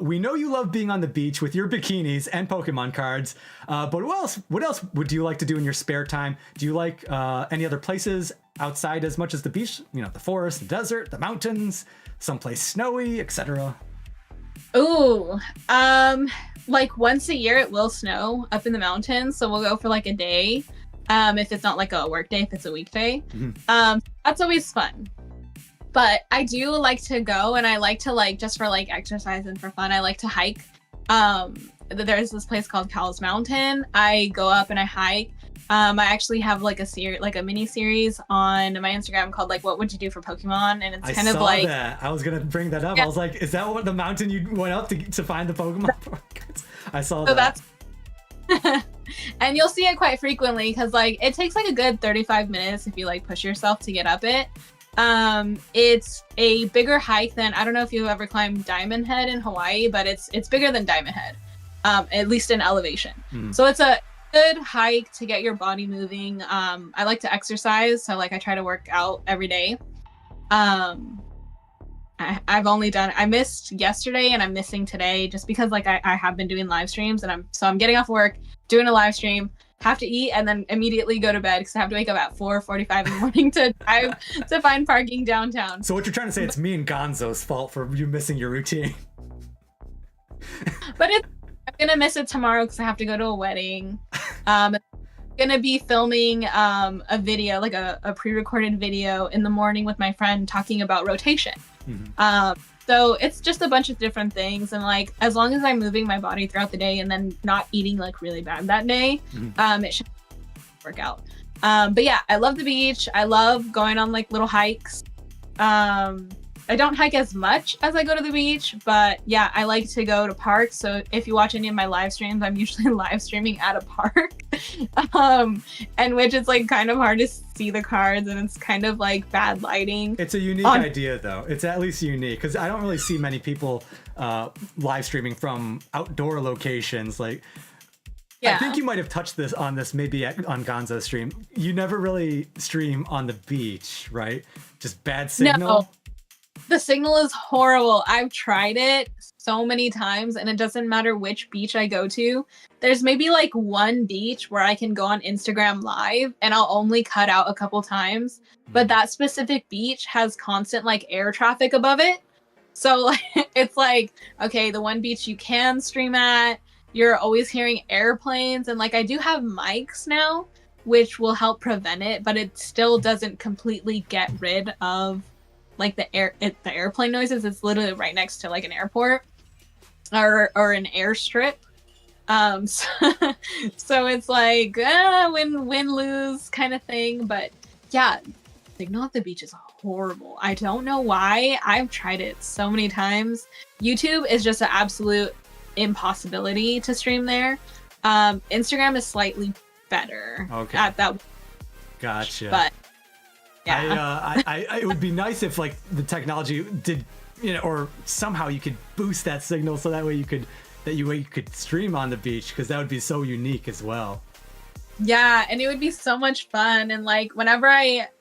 S1: we know you love being on the beach with your bikinis and Pokemon cards, but what else would you like to do in your spare time? Do you like any other places outside as much as the beach? You know, the forest, the desert, the mountains, someplace snowy, etc.
S5: Ooh, like once a year it will snow up in the mountains, so we'll go for like a day. If it's not like a work day, if it's a weekday. Mm-hmm. That's always fun. But I do like to go, and I like to like, just for like exercise and for fun, I like to hike. there's this place called Cowles Mountain. I go up and I hike. I actually have like a mini series on my Instagram called like "What Would You Do for Pokemon?" and it's kind of like
S1: that. I was gonna bring that up.
S5: Yeah.
S1: I was like, is that what the mountain you went up to find the Pokemon? I saw
S5: so
S1: that.
S5: that's and you'll see it quite frequently because like it takes like a good 35 minutes if you like push yourself to get up it. It's a bigger hike than, I don't know if you've ever climbed Diamond Head in Hawaii, but it's bigger than Diamond Head, at least in elevation. So it's a good hike to get your body moving. I like to exercise, so like I try to work out every day. I missed yesterday and I'm missing today just because like I have been doing live streams and I'm getting off work, doing a live stream, have to eat, and then immediately go to bed because I have to wake up at 4:45 in the morning to drive to find parking downtown.
S1: So what you're trying to say, it's me and Gonzo's fault for you missing your routine.
S5: But I'm gonna miss it tomorrow because I have to go to a wedding. I'm gonna be filming a video, like a pre-recorded video in the morning with my friend talking about rotation. So it's just a bunch of different things, and like as long as I'm moving my body throughout the day and then not eating like really bad that day, it should work out. But yeah, I love the beach. I love going on like little hikes. I don't hike as much as I go to the beach, but yeah, I like to go to parks. So if you watch any of my live streams, I'm usually live streaming at a park, and which is like kind of hard to see the cards, and it's kind of like bad lighting.
S1: It's a unique idea though. It's at least unique because I don't really see many people live streaming from outdoor locations. Like,
S5: Yeah.
S1: I think you might have touched on this maybe on Gonzo's stream. You never really stream on the beach, right? Just bad signal.
S5: No. The signal is horrible. I've tried it so many times and it doesn't matter which beach I go to. There's maybe like one beach where I can go on Instagram live and I'll only cut out a couple times. But that specific beach has constant like air traffic above it. So like, it's like, okay, the one beach you can stream at, you're always hearing airplanes. And like I do have mics now, which will help prevent it, but it still doesn't completely get rid of like the airplane noises. It's literally right next to like an airport or an airstrip. So it's like win lose kind of thing. But yeah, signal at the beach is horrible. I don't know why. I've tried it so many times. YouTube is just an absolute impossibility to stream there. Instagram is slightly better at that.
S1: Gotcha.
S5: But yeah,
S1: it would be nice if like the technology did, or somehow you could boost that signal so that way you could stream on the beach, because that would be so unique as well.
S5: Yeah, and it would be so much fun. And like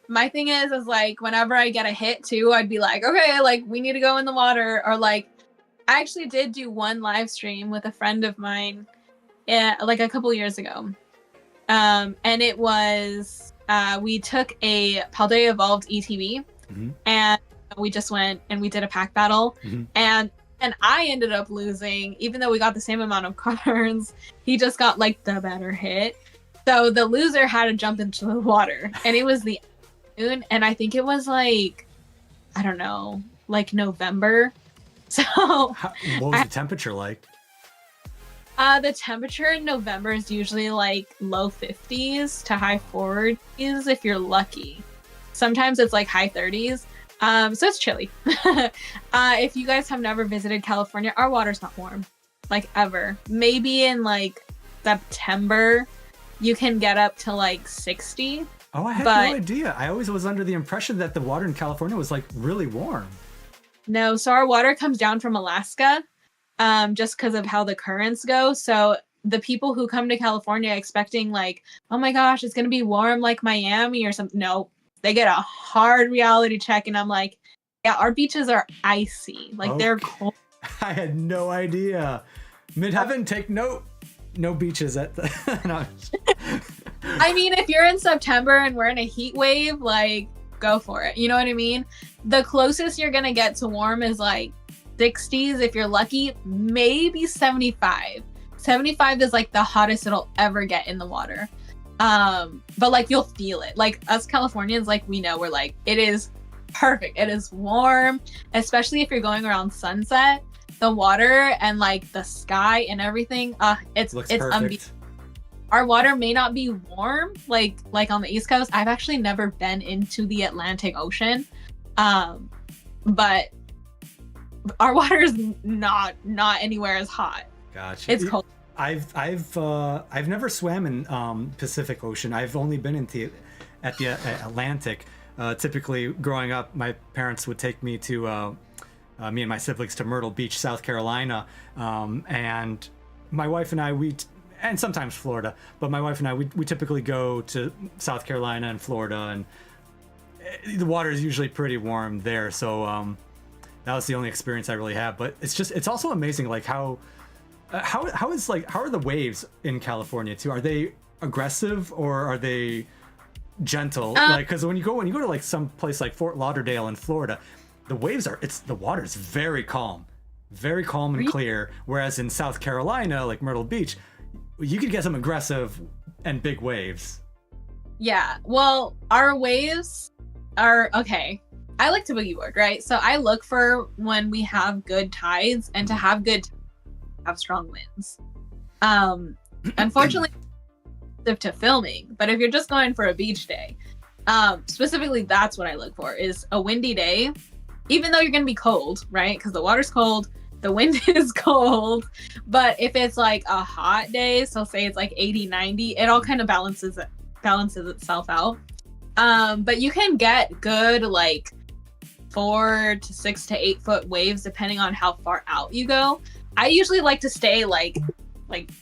S5: my thing is like whenever I get a hit too, I'd be like, okay, like we need to go in the water. Or like I actually did do one live stream with a friend of mine like a couple years ago. And it was we took a Paldea Evolved ETB and we just went and we did a pack battle, and I ended up losing, even though we got the same amount of cards. He just got like the better hit. So the loser had to jump into the water, and it was the afternoon, and I think it was like, I don't know, like November. So
S1: What was the temperature like?
S5: The temperature in November is usually like low 50s to high 40s if you're lucky. Sometimes it's like high 30s. So it's chilly. If you guys have never visited California, our water's not warm, like ever. Maybe in like September, you can get up to like 60.
S1: Oh, I had no idea. I always was under the impression that the water in California was like really warm.
S5: No, so our water comes down from Alaska. Just because of how the currents go. So the people who come to California expecting like, oh my gosh, it's going to be warm like Miami or something. No, they get a hard reality check. And I'm like, yeah, our beaches are icy. Like they're cold.
S1: I had no idea. Midheaven, take note. No beaches at the... No.
S5: I mean, if you're in September and we're in a heat wave, like go for it. You know what I mean? The closest you're going to get to warm is like 60s if you're lucky, maybe 75. 75 is like the hottest it'll ever get in the water. But like you'll feel it. Like us Californians, like we know, we're like, it is perfect. It is warm, especially if you're going around sunset. the water and like the sky and everything, it's
S1: perfect.
S5: Our water may not be warm like on the East Coast. I've actually never been into the Atlantic Ocean, but our water is not anywhere as hot.
S1: Gotcha.
S5: It's cold.
S1: I've never swam in Pacific Ocean. I've only been at the Atlantic. Typically, growing up, my parents would take me to me and my siblings to Myrtle Beach, South Carolina, and my wife and I and sometimes Florida, but my wife and I we typically go to South Carolina and Florida, and the water is usually pretty warm there. So that was the only experience I really have. But it's also amazing like how are the waves in California too? Are they aggressive or are they gentle? Like, because when you go to like some place like Fort Lauderdale in Florida, the water is very calm and clear. Whereas in South Carolina, like Myrtle Beach, you could get some aggressive and big waves.
S5: Yeah, well, our waves are okay. I like to boogie board, right? So I look for when we have good tides, and to have have strong winds. Unfortunately, to filming, but if you're just going for a beach day, specifically, that's what I look for, is a windy day. Even though you're gonna be cold, right? Because the water's cold, the wind is cold. But if it's like a hot day, so say it's like 80, 90, it all kind of balances itself out. But you can get good like 4 to 6 to 8 foot waves depending on how far out you go. I usually like to stay like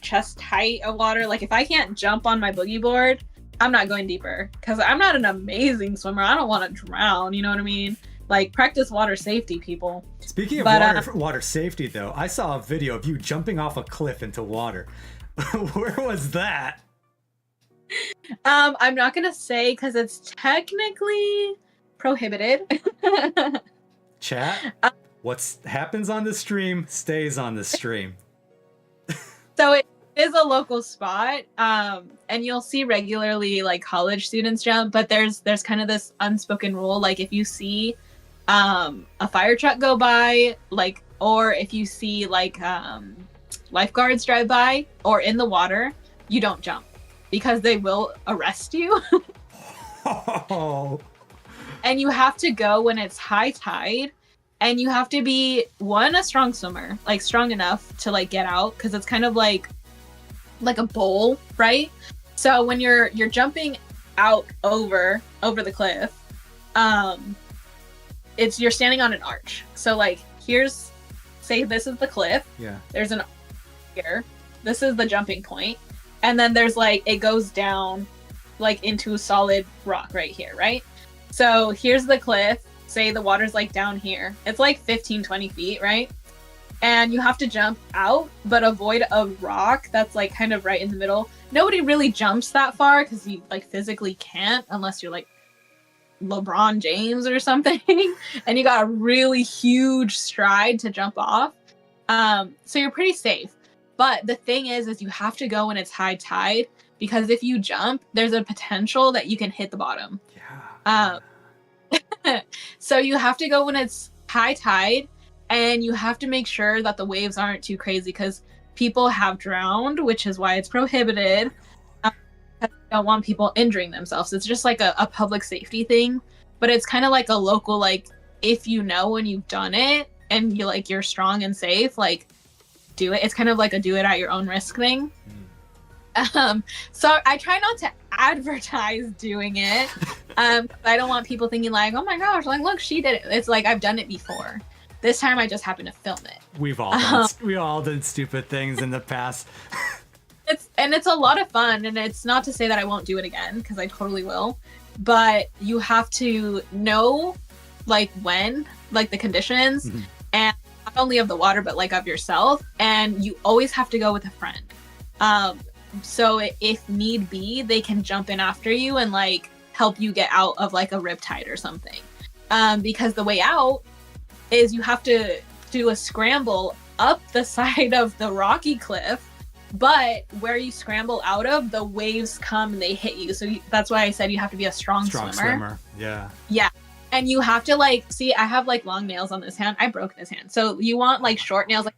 S5: chest height of water. Like if I can't jump on my boogie board, I'm not going deeper because I'm not an amazing swimmer. I don't want to drown, you know what I mean? Like, practice water safety, people.
S1: Speaking of water safety, though, I saw a video of you jumping off a cliff into water. Where was that?
S5: I'm not gonna say because it's technically prohibited.
S1: Chat, what happens on the stream stays on the stream.
S5: So it is a local spot, and you'll see regularly like college students jump, but there's kind of this unspoken rule, like if you see a fire truck go by, like, or if you see like lifeguards drive by or in the water, you don't jump because they will arrest you.
S1: Oh.
S5: And you have to go when it's high tide, and you have to be a strong swimmer, like strong enough to like get out, because it's kind of like a bowl, right? So when you're jumping out over the cliff, you're standing on an arch. So like say this is the cliff.
S1: Yeah.
S5: There's an arch here. This is the jumping point. And then there's like, it goes down like into a solid rock right here, right? So here's the cliff. Say the water's like down here. It's like 15, 20 feet, right? And you have to jump out, but avoid a rock that's like kind of right in the middle. Nobody really jumps that far because you like physically can't unless you're like LeBron James or something and you got a really huge stride to jump off. So you're pretty safe. But the thing is you have to go when it's high tide, because if you jump, there's a potential that you can hit the bottom.
S1: Yeah.
S5: So you have to go when it's high tide, and you have to make sure that the waves aren't too crazy, because people have drowned, which is why it's prohibited. I don't want people injuring themselves. It's just like a public safety thing, but it's kind of like a local, like, if you know when you've done it and you're strong and safe, like, do it. It's kind of like a do it at your own risk thing. So I try not to advertise doing it. I don't want people thinking like, oh my gosh, like, look, she did it. It's like, I've done it before. This time I just happened to film it.
S1: We all done stupid things in the past.
S5: It's a lot of fun, and it's not to say that I won't do it again, because I totally will. But you have to know like when, like the conditions, and not only of the water, but like of yourself. And you always have to go with a friend. So if need be, they can jump in after you and like help you get out of like a riptide or something. Because the way out is you have to do a scramble up the side of the rocky cliff, but where you scramble out of, the waves come and they hit you. So that's why I said you have to be a strong swimmer.
S1: Yeah.
S5: Yeah. And you have to like, see, I have like long nails on this hand. I broke this hand. So you want like short nails, like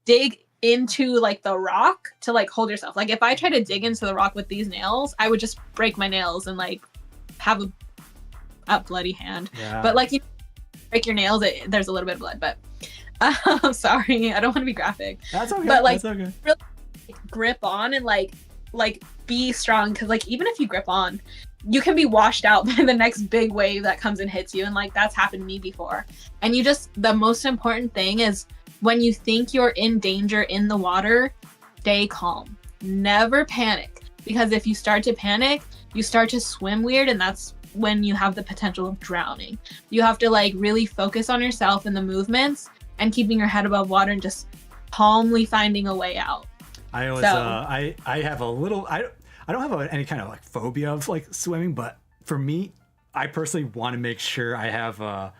S5: dig into like the rock to like hold yourself. Like if I try to dig into the rock with these nails, I would just break my nails and like have a bloody hand.
S1: Yeah.
S5: But like you break your nails, there's a little bit of blood. But sorry, I don't want to be graphic.
S1: That's okay.
S5: But like
S1: that's okay.
S5: really grip on and like be strong, because like even if you grip on, you can be washed out by the next big wave that comes and hits you, and like that's happened to me before. And you just, the most important thing is when you think you're in danger in the water, stay calm. Never panic, because if you start to panic, you start to swim weird, and that's when you have the potential of drowning. You have to like really focus on yourself and the movements and keeping your head above water and just calmly finding a way out.
S1: I always I have a little, I don't have any kind of like phobia of like swimming, but for me, I personally want to make sure I have a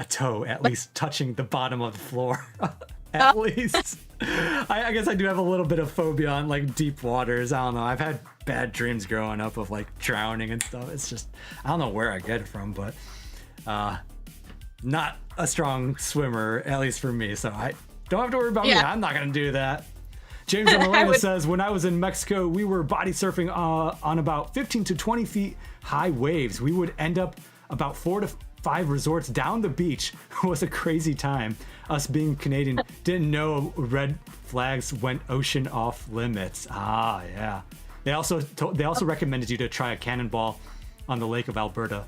S1: toe at least touching the bottom of the floor. At least. I guess I do have a little bit of phobia on like deep waters. I don't know. I've had bad dreams growing up of like drowning and stuff. It's just, I don't know where I get it from, but not a strong swimmer, at least for me. So I don't have to worry about me. I'm not going to do that. James Amelena says, when I was in Mexico, we were body surfing on about 15 to 20 feet high waves. We would end up about 4 to 5 resorts down the beach. It was a crazy time. Us being Canadian, didn't know red flags went ocean off limits. Ah, yeah. They also recommended you to try a cannonball on the Lake of Alberta.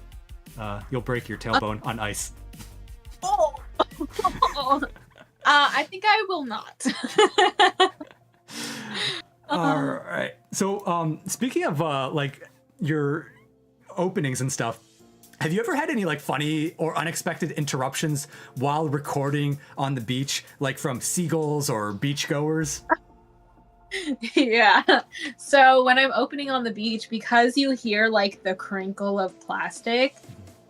S1: You'll break your tailbone on ice.
S5: Oh. I think I will not.
S1: All right. So, speaking of like your openings and stuff, have you ever had any like funny or unexpected interruptions while recording on the beach, like from seagulls or beachgoers?
S5: Yeah. So when I'm opening on the beach, because you hear like the crinkle of plastic,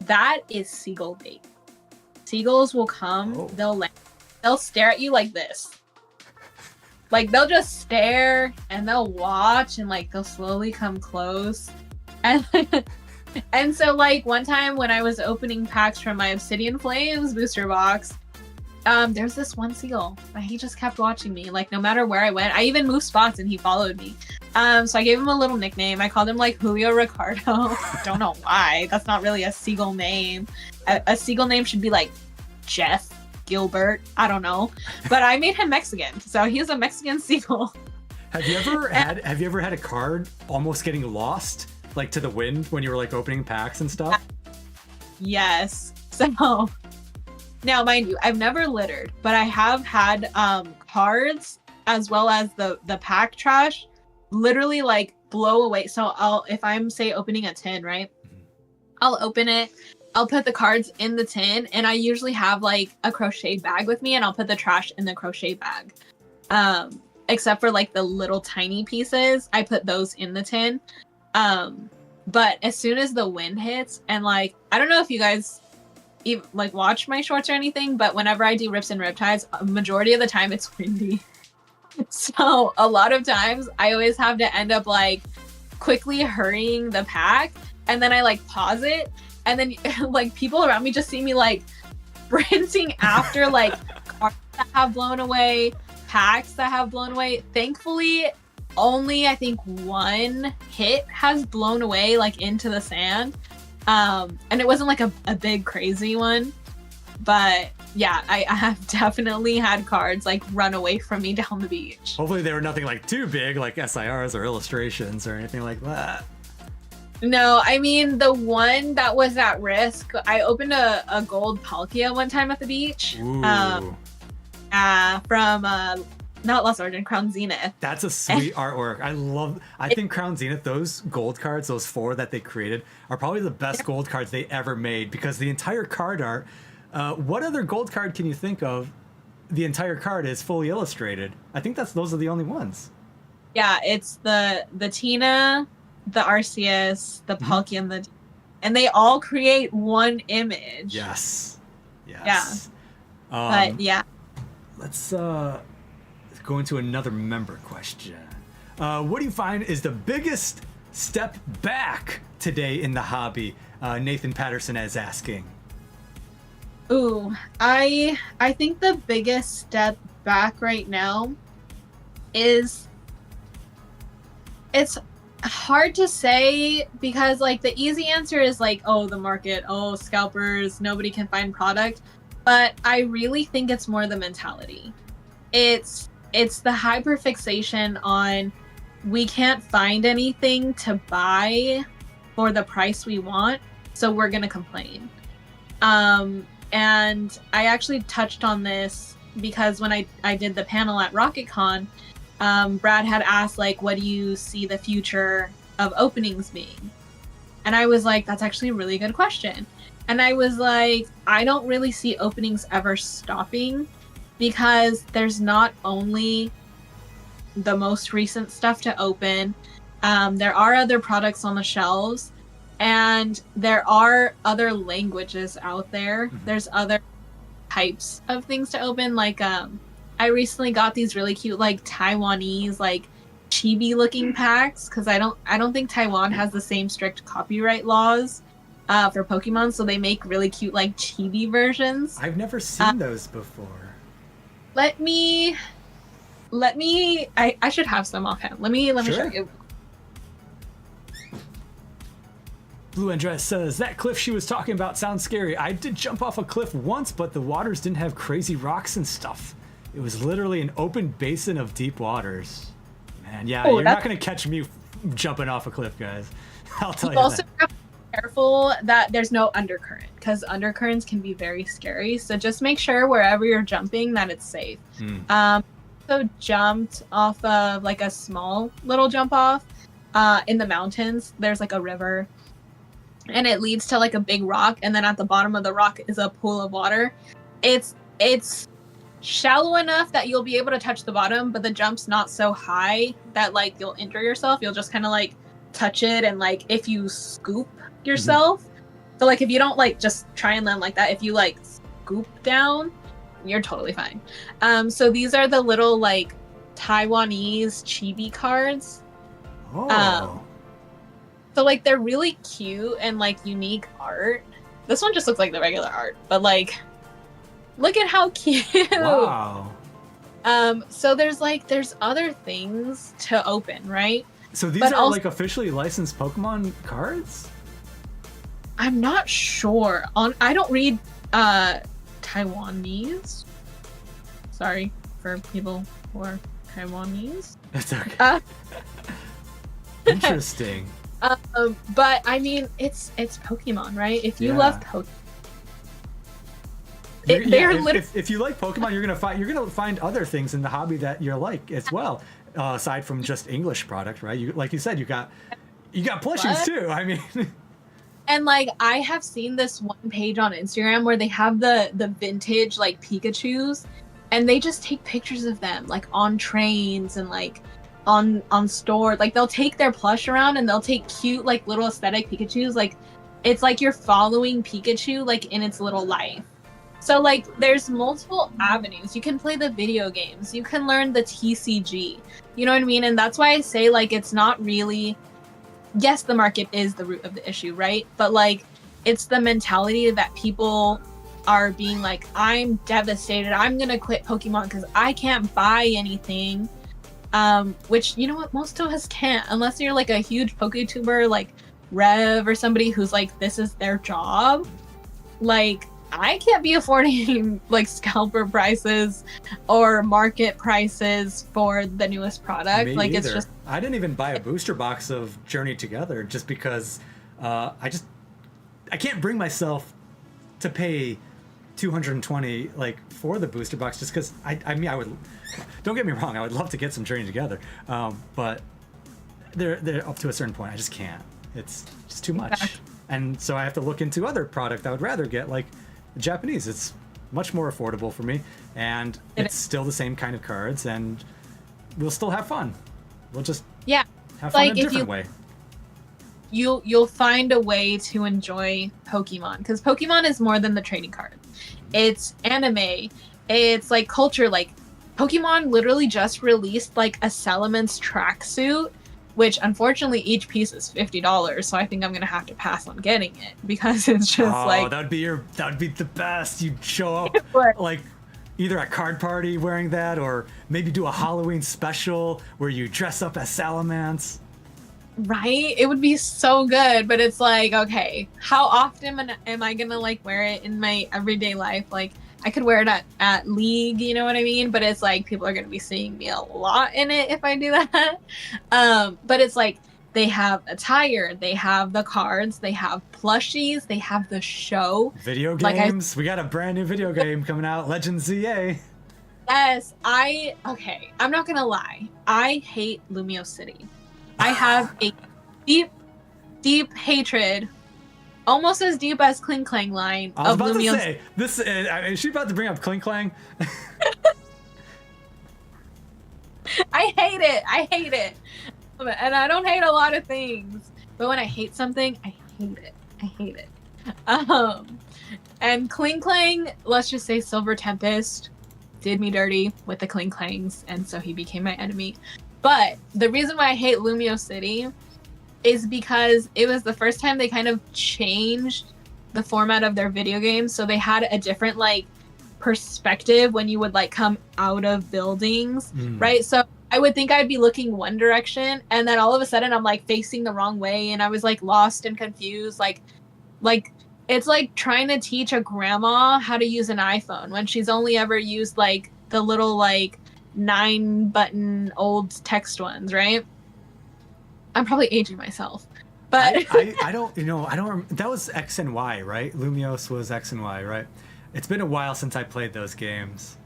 S5: that is seagull bait. Seagulls will come, they'll stare at you like this. Like they'll just stare and they'll watch and like they'll slowly come close. And so like one time when I was opening packs from my Obsidian Flames booster box, there's this one seagull and he just kept watching me, like no matter where I went. I even moved spots and he followed me. So I gave him a little nickname. I called him like Julio Ricardo. Don't know why. That's not really a seagull name. A seagull name should be like Jeff Gilbert. I don't know. But I made him Mexican, so he's a Mexican seagull.
S1: Have you ever had a card almost getting lost, like to the wind when you were like opening packs and stuff?
S5: Yes. So now, mind you, I've never littered, but I have had cards as well as the pack trash literally like blow away. So if I'm say opening a tin, right? I'll open it. I'll put the cards in the tin, and I usually have like a crochet bag with me, and I'll put the trash in the crochet bag. Except for like the little tiny pieces, I put those in the tin. But as soon as the wind hits, and like, I don't know if you guys even like watch my shorts or anything, but whenever I do rips and riptides, a majority of the time it's windy. So a lot of times I always have to end up like quickly hurrying the pack, and then I like pause it, and then like people around me just see me like sprinting after like cards that have blown away, packs that have blown away. Thankfully, only I think one hit has blown away like into the sand. And it wasn't like a big crazy one, but yeah, I have definitely had cards like run away from me down the beach.
S1: Hopefully they were nothing like too big, like SIRs or illustrations or anything like that.
S5: No, I mean, the one that was at risk, I opened a gold Palkia one time at the beach.
S1: Ooh.
S5: From not Lost Origin, Crown Zenith.
S1: That's a sweet artwork. I think Crown Zenith, those gold cards, those 4 that they created, are probably the best gold cards they ever made, because the entire card art, what other gold card can you think of? The entire card is fully illustrated. I think those are the only ones.
S5: Yeah, it's the Tina, the Arceus, the Palkia, and they all create one image.
S1: Yes.
S5: Yeah. But yeah.
S1: Let's go into another member question. What do you find is the biggest step back today in the hobby? Nathan Patterson is asking.
S5: Ooh, I think the biggest step back right now is it's hard to say because like the easy answer is like, oh, the market, oh, scalpers, nobody can find product. But I really think it's more the mentality. It's the hyperfixation on we can't find anything to buy for the price we want, so we're gonna complain. And I actually touched on this because when I did the panel at RocketCon, Brad had asked, like, what do you see the future of openings being? And I was like, that's actually a really good question. And I was like, I don't really see openings ever stopping because there's not only the most recent stuff to open, there are other products on the shelves, and there are other languages out there. Mm-hmm. There's other types of things to open. Like, I recently got these really cute, like, Taiwanese, like, chibi looking packs, because I don't think Taiwan has the same strict copyright laws for Pokemon, so they make really cute, like, chibi versions.
S1: I've never seen those before.
S5: Let me I should have some offhand. Let me
S1: Sure.
S5: show you.
S1: Blue Andress says, that cliff she was talking about sounds scary. I did jump off a cliff once, but the waters didn't have crazy rocks and stuff. It was literally an open basin of deep waters. Man, yeah, you're not going to catch me jumping off a cliff, guys. I'll tell you that. Also
S5: have to be careful that there's no undercurrent, because undercurrents can be very scary. So just make sure wherever you're jumping that it's safe. So jumped off of like a small little jump off in the mountains. There's like a river, and it leads to like a big rock, and then at the bottom of the rock is a pool of water. It's shallow enough that you'll be able to touch the bottom, but the jump's not so high that like you'll injure yourself. You'll just kind of like touch it, and like if you scoop yourself, so like if you don't like just try and land like that, if you like scoop down, you're totally fine. So these are the little like Taiwanese chibi cards. So like they're really cute and like unique art. This one just looks like the regular art, but like look at how cute.
S1: Wow.
S5: So there's other things to open, right?
S1: So these are also, like officially licensed Pokemon cards?
S5: I'm not sure. I don't read Taiwanese. Sorry for people who are Taiwanese.
S1: That's okay. Interesting.
S5: But I mean, it's Pokemon, right? If you love Pokemon,
S1: if you like Pokemon, you're gonna find other things in the hobby that you're like as well. Aside from just English product, right? You, like you said, you got plushies too. I mean.
S5: And like I have seen this one page on Instagram where they have the vintage like Pikachus, and they just take pictures of them like on trains and like on store. Like they'll take their plush around and they'll take cute like little aesthetic Pikachus. Like it's like you're following Pikachu like in its little life. So like there's multiple avenues. You can play the video games. You can learn the TCG. You know what I mean? And that's why I say like it's not really. Yes, the market is the root of the issue, right? But like it's the mentality that people are being like, I'm devastated. I'm gonna quit Pokemon because I can't buy anything. Which you know what, most of us can't unless you're like a huge PokeTuber like Rev or somebody who's like this is their job. Like I can't be affording like scalper prices or market prices for the newest product.
S1: Me
S5: like
S1: either.
S5: It's just
S1: I didn't even buy a booster box of Journey Together just because I can't bring myself to pay $220 like for the booster box just because I mean I would, don't get me wrong, I would love to get some Journey Together, but they're up to a certain point. I just can't. It's just too much, and so I have to look into other product I would rather get, like Japanese. It's much more affordable for me, and it's still the same kind of cards, and we'll still have fun. We'll just have fun
S5: like
S1: in a different way.
S5: You'll find a way to enjoy Pokemon, because Pokemon is more than the trading card. It's anime. It's like culture. Like Pokemon literally just released like a Salamence tracksuit which unfortunately each piece is $50. So I think I'm gonna have to pass on getting it because it's just
S1: that'd be the best. You'd show up like either at card party wearing that, or maybe do a Halloween special where you dress up as Salamence.
S5: Right? It would be so good, but it's like, okay, how often am I gonna like wear it in my everyday life? Like, I could wear it at League, you know what I mean? But it's like people are gonna be seeing me a lot in it if I do that. But it's like they have attire, they have the cards, they have plushies, they have the show.
S1: Video games. We got a brand new video game coming out, Legends ZA.
S5: Yes, okay, I'm not gonna lie. I hate Lumio City. I have a deep, deep hatred, almost as deep as Kling Clang line
S1: I was
S5: of
S1: about
S5: Lumio.
S1: to say, this is she about to bring up Kling Clang?
S5: I hate it. I hate it. And I don't hate a lot of things, but when I hate something, I hate it. I hate it. And Kling Clang, let's just say Silver Tempest did me dirty with the Kling Clangs, and so he became my enemy. But the reason why I hate Lumio City is because it was the first time they kind of changed the format of their video games. So they had a different like perspective when you would like come out of buildings, right? So I would think I'd be looking one direction, and then all of a sudden I'm like facing the wrong way, and I was like lost and confused. Like it's like trying to teach a grandma how to use an iPhone when she's only ever used like the little like 9-button old text ones, right? I'm probably aging myself, but
S1: I don't, that was X and Y, right? Lumios was X and Y, right? It's been a while since I played those games,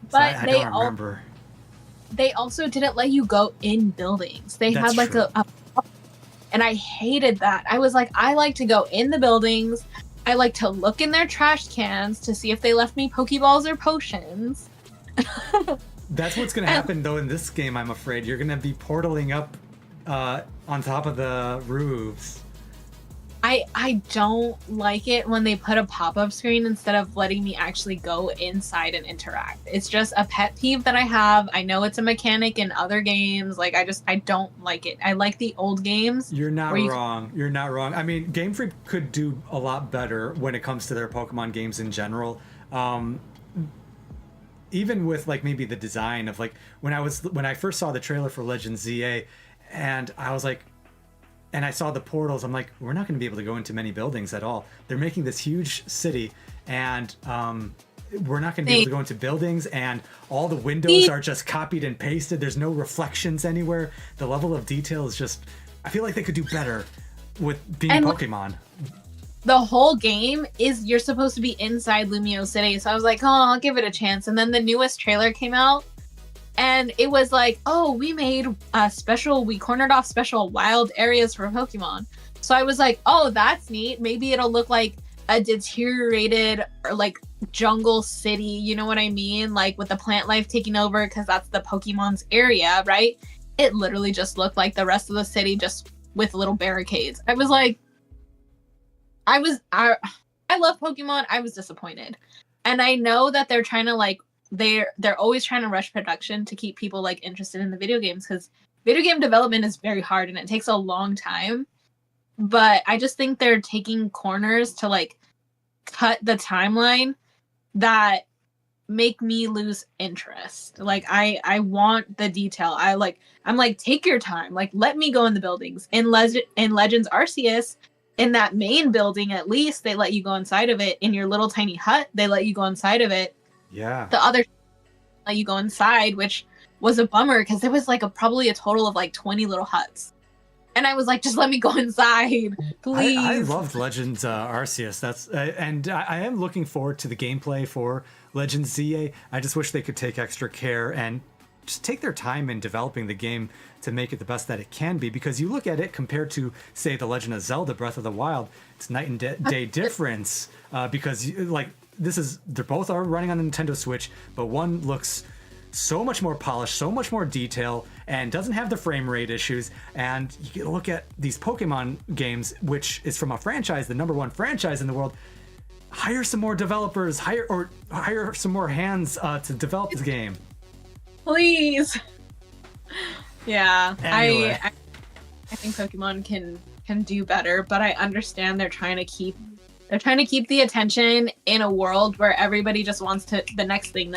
S1: so
S5: but
S1: I don't remember.
S5: They also didn't let you go in buildings. They
S1: That's
S5: had like
S1: true.
S5: and I hated that. I was like, I like to go in the buildings. I like to look in their trash cans to see if they left me Pokeballs or potions.
S1: That's what's going to happen, though, in this game, I'm afraid. You're going to be portaling up on top of the roofs.
S5: I don't like it when they put a pop-up screen instead of letting me actually go inside and interact. It's just a pet peeve that I have. I know it's a mechanic in other games. Like, I don't like it. I like the old games.
S1: You're not wrong. You're not wrong. I mean, Game Freak could do a lot better when it comes to their Pokemon games in general. Even with like maybe the design of like when I first saw the trailer for Legends ZA, and I was like, and I saw the portals, I'm like, we're not going to be able to go into many buildings at all. They're making this huge city, and we're not going to be able to go into buildings, and all the windows are just copied and pasted. There's no reflections anywhere. The level of detail is just, I feel like they could do better with being Pokemon.
S5: The whole game is you're supposed to be inside Lumio City, so I was like, oh, I'll give it a chance. And then the newest trailer came out, and it was like, oh, we cornered off special wild areas for Pokemon. So I was like, oh, that's neat. Maybe it'll look like a deteriorated or like jungle city, you know what I mean? Like with the plant life taking over, because that's the Pokemon's area, right? It literally just looked like the rest of the city, just with little barricades. I was like, I love Pokemon. I was disappointed. And I know that they're trying to like, they're always trying to rush production to keep people like interested in the video games, because video game development is very hard and it takes a long time. But I just think they're taking corners to like cut the timeline that make me lose interest. Like I want the detail. I'm like, take your time. Like, let me go in the buildings. In Legends Arceus, in that main building, at least they let you go inside of it. In your little tiny hut, they let you go inside of it.
S1: Yeah.
S5: The other let you go inside, which was a bummer because there was like probably a total of like 20 little huts. And I was like, just let me go inside, please.
S1: I loved Legends Arceus. I am looking forward to the gameplay for Legends ZA. I just wish they could take extra care and just take their time in developing the game to make it the best that it can be, because you look at it compared to, say, The Legend of Zelda Breath of the Wild, it's night and day difference, because like they're both are running on the Nintendo Switch, but one looks so much more polished, so much more detail, and doesn't have the frame rate issues. And you look at these Pokemon games, which is from a franchise, the #1 franchise in the world. Hire some more developers, hire some more hands to develop the game.
S5: Please. Yeah,
S1: Anyway.
S5: I think Pokemon can do better, but I understand they're trying to keep the attention in a world where everybody just wants to the next thing,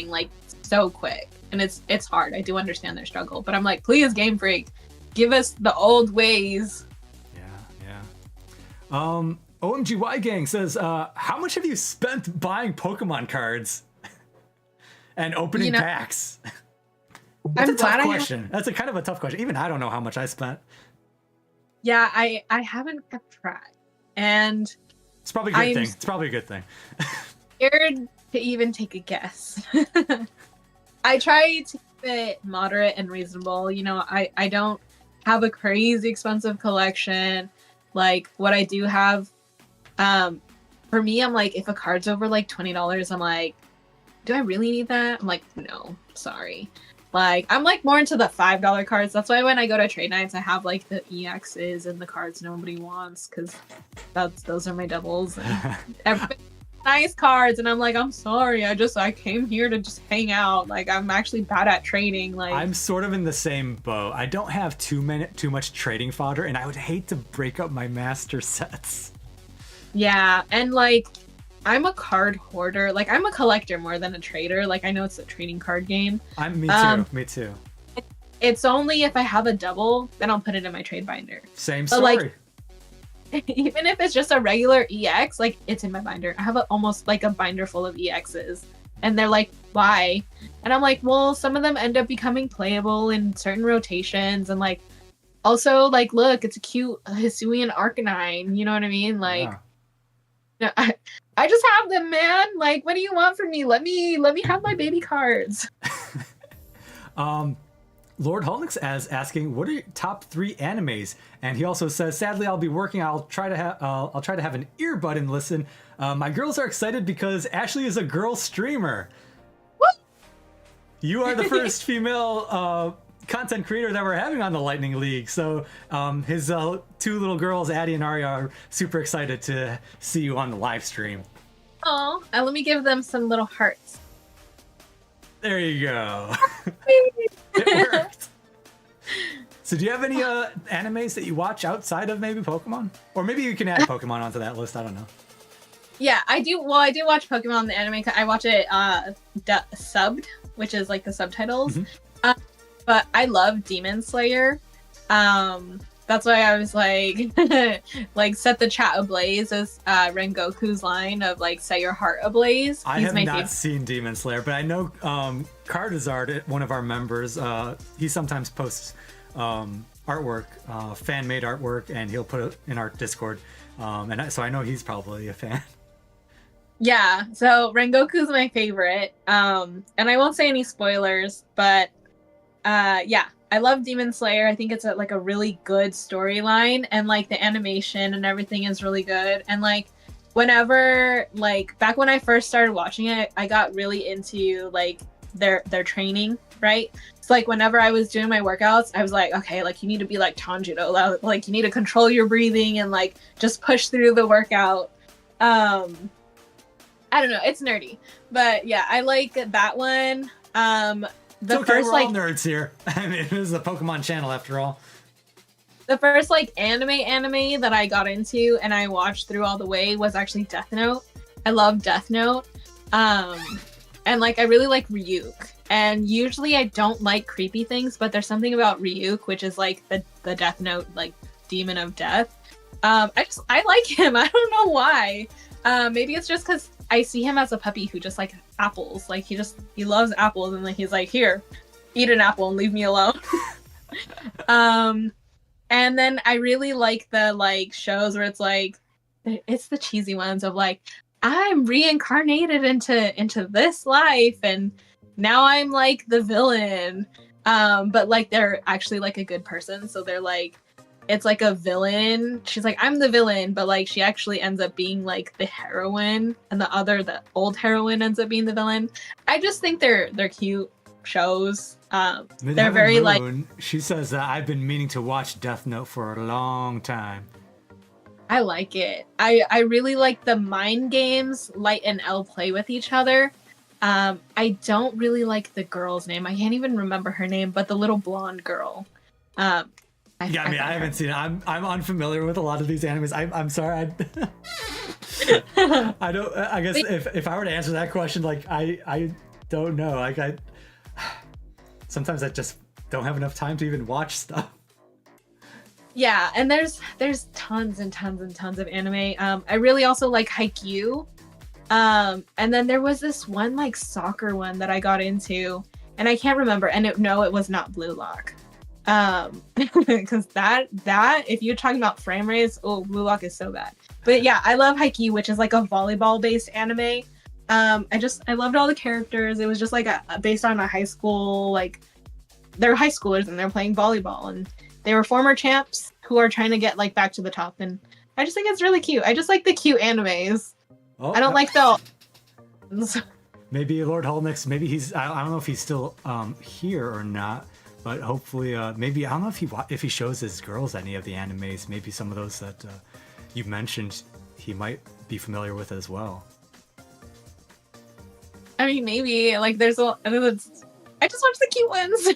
S5: like so quick. And it's hard. I do understand their struggle, but I'm like, please, Game Freak, give us the old ways.
S1: Yeah. OMGY Gang says, how much have you spent buying Pokemon cards and opening packs? That's a tough question. That's a kind of a tough question. Even I don't know how much I spent.
S5: Yeah, I haven't kept track. And
S1: it's probably a good thing. It's probably a good thing.
S5: Scared to even take a guess. I try to keep it moderate and reasonable. You know, I don't have a crazy expensive collection. Like what I do have, for me, I'm like, if a card's over like $20, I'm like, do I really need that? I'm like, no, sorry. Like, I'm like more into the $5 cards. That's why when I go to trade nights, I have like the EXs and the cards nobody wants, because those are my doubles. And nice cards, and I'm like, I'm sorry, I came here to just hang out. Like, I'm actually bad at trading. Like,
S1: I'm sort of in the same boat. I don't have too much trading fodder, and I would hate to break up my master sets.
S5: Yeah, and like, I'm a card hoarder. Like, I'm a collector more than a trader. Like, I know it's a trading card game.
S1: Me too.
S5: It's only if I have a double, then I'll put it in my trade binder.
S1: Same story.
S5: Like, even if it's just a regular EX, like, it's in my binder. I have almost like a binder full of EXs. And they're like, why? And I'm like, well, some of them end up becoming playable in certain rotations. And like, also, like, look, it's a cute Hisuian Arcanine. You know what I mean? Like, yeah. I just have them, man. Like, what do you want from me? Let me have my baby cards.
S1: Lord Holnix is asking, what are your top 3 animes? And he also says, sadly, I'll be working. I'll try to have an earbud and listen. My girls are excited because Ashley is a girl streamer.
S5: What?
S1: You are the first female content creator that we're having on the Lightning League. So his 2 little girls, Addie and Aria, are super excited to see you on the live stream.
S5: Oh, let me give them some little hearts.
S1: There you go. It worked. So do you have any animes that you watch outside of maybe Pokemon? Or maybe you can add Pokemon onto that list, I don't know.
S5: Yeah, I do. Well, I do watch Pokemon the anime. I watch it subbed, which is like the subtitles.
S1: Mm-hmm.
S5: But I love Demon Slayer. That's why I was like, like, set the chat ablaze as Rengoku's line of like, set your heart ablaze.
S1: I have not seen Demon Slayer, but I know Cardizard, one of our members, he sometimes posts artwork, fan-made artwork, and he'll put it in our Discord. So I know he's probably a fan.
S5: Yeah, so Rengoku's my favorite. And I won't say any spoilers, but yeah. I love Demon Slayer. I think it's a really good storyline, and like the animation and everything is really good. And like whenever, like back when I first started watching it, I got really into like their training, right? So like whenever I was doing my workouts, I was like, okay, like you need to be like Tanjiro, like you need to control your breathing and like just push through the workout. I don't know, it's nerdy, but yeah, I like that one.
S1: It's okay, we're all nerds here. I mean, this is a Pokemon channel after all.
S5: The first like anime that I got into and I watched through all the way was actually Death Note. I love Death Note. And like I really like Ryuk. And usually I don't like creepy things, but there's something about Ryuk, which is like the Death Note, like demon of death. I like him. I don't know why. Maybe it's just because I see him as a puppy who just like apples. Like he loves apples, and like he's like, here, eat an apple and leave me alone. And then I really like the like shows where it's like, it's the cheesy ones of like, I'm reincarnated into this life and now I'm like the villain. But like they're actually like a good person, so they're like, it's like a villain. She's like, I'm the villain, but like she actually ends up being like the heroine, and the old heroine ends up being the villain. I just think they're cute shows. They're very like.
S1: She says that I've been meaning to watch Death Note for a long time.
S5: I like it. I really like the mind games Light and L play with each other. I don't really like the girl's name. I can't even remember her name, but the little blonde girl.
S1: Yeah, I mean, I haven't seen it. I'm unfamiliar with a lot of these animes. I'm sorry. I don't. I guess if I were to answer that question, like I don't know. Like sometimes I just don't have enough time to even watch stuff.
S5: Yeah, and there's tons and tons and tons of anime. I really also like Haikyuu. And then there was this one like soccer one that I got into, and I can't remember. And it was not Blue Lock. Because that if you're talking about frame rates, oh, Blue Lock is so bad. But yeah, I love Haikyuu, which is like a volleyball based anime. I loved all the characters. It was just like based on a high school, like they're high schoolers and they're playing volleyball, and they were former champs who are trying to get like back to the top. And I just think it's really cute. I just like the cute animes.
S1: Oh,
S5: I don't like the.
S1: Maybe Lord Holnick's. Maybe he's. I don't know if he's still here or not. But hopefully, maybe I don't know if he shows his girls any of the animes. Maybe some of those that you mentioned, he might be familiar with as well.
S5: I mean, maybe like I just watch the cute ones,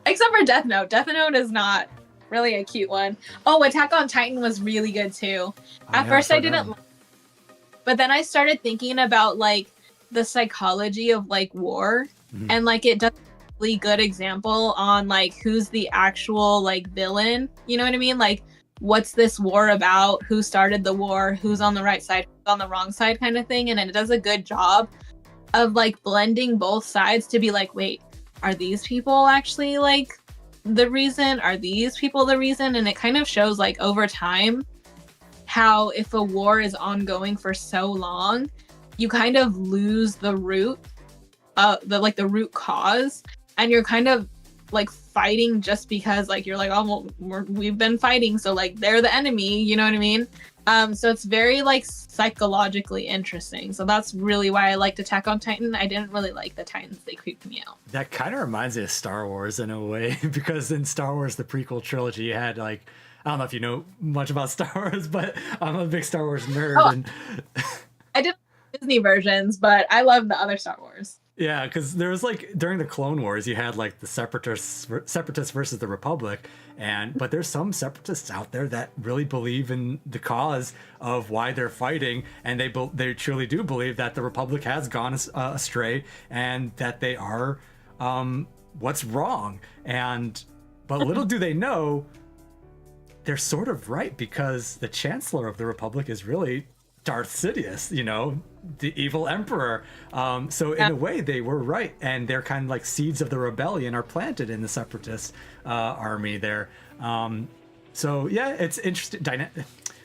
S5: except for Death Note. Death Note is not really a cute one. Oh, Attack on Titan was really good too. At first, I didn't, but then I started thinking about like the psychology of like war, and like it does. Really good example on like who's the actual like villain, you know what I mean? Like what's this war about, who started the war, who's on the right side, who's on the wrong side, kind of thing. And it does a good job of like blending both sides to be like, wait, are these people actually like the reason? Are these people the reason? And it kind of shows like over time how if a war is ongoing for so long, you kind of lose the root the root cause. And you're kind of like fighting just because like you're like, oh, well, we've been fighting, so like they're the enemy, you know what I mean? So it's very like psychologically interesting. So that's really why I liked Attack on Titan. I didn't really like the Titans; they creeped me out.
S1: That kind of reminds me of Star Wars in a way, because in Star Wars, the prequel trilogy, you had like, I don't know if you know much about Star Wars, but I'm a big Star Wars nerd.
S5: Oh,
S1: and
S5: I did Disney versions, but I love the other Star Wars.
S1: Yeah, because there was like during the Clone Wars, you had like the separatists versus the Republic, but there's some separatists out there that really believe in the cause of why they're fighting, and they truly do believe that the Republic has gone astray and that they are what's wrong. But little do they know, they're sort of right, because the Chancellor of the Republic is really Darth Sidious, you know, the evil emperor. So in a way, they were right, and they're kind of like seeds of the rebellion are planted in the separatist army there. So yeah, it's interesting.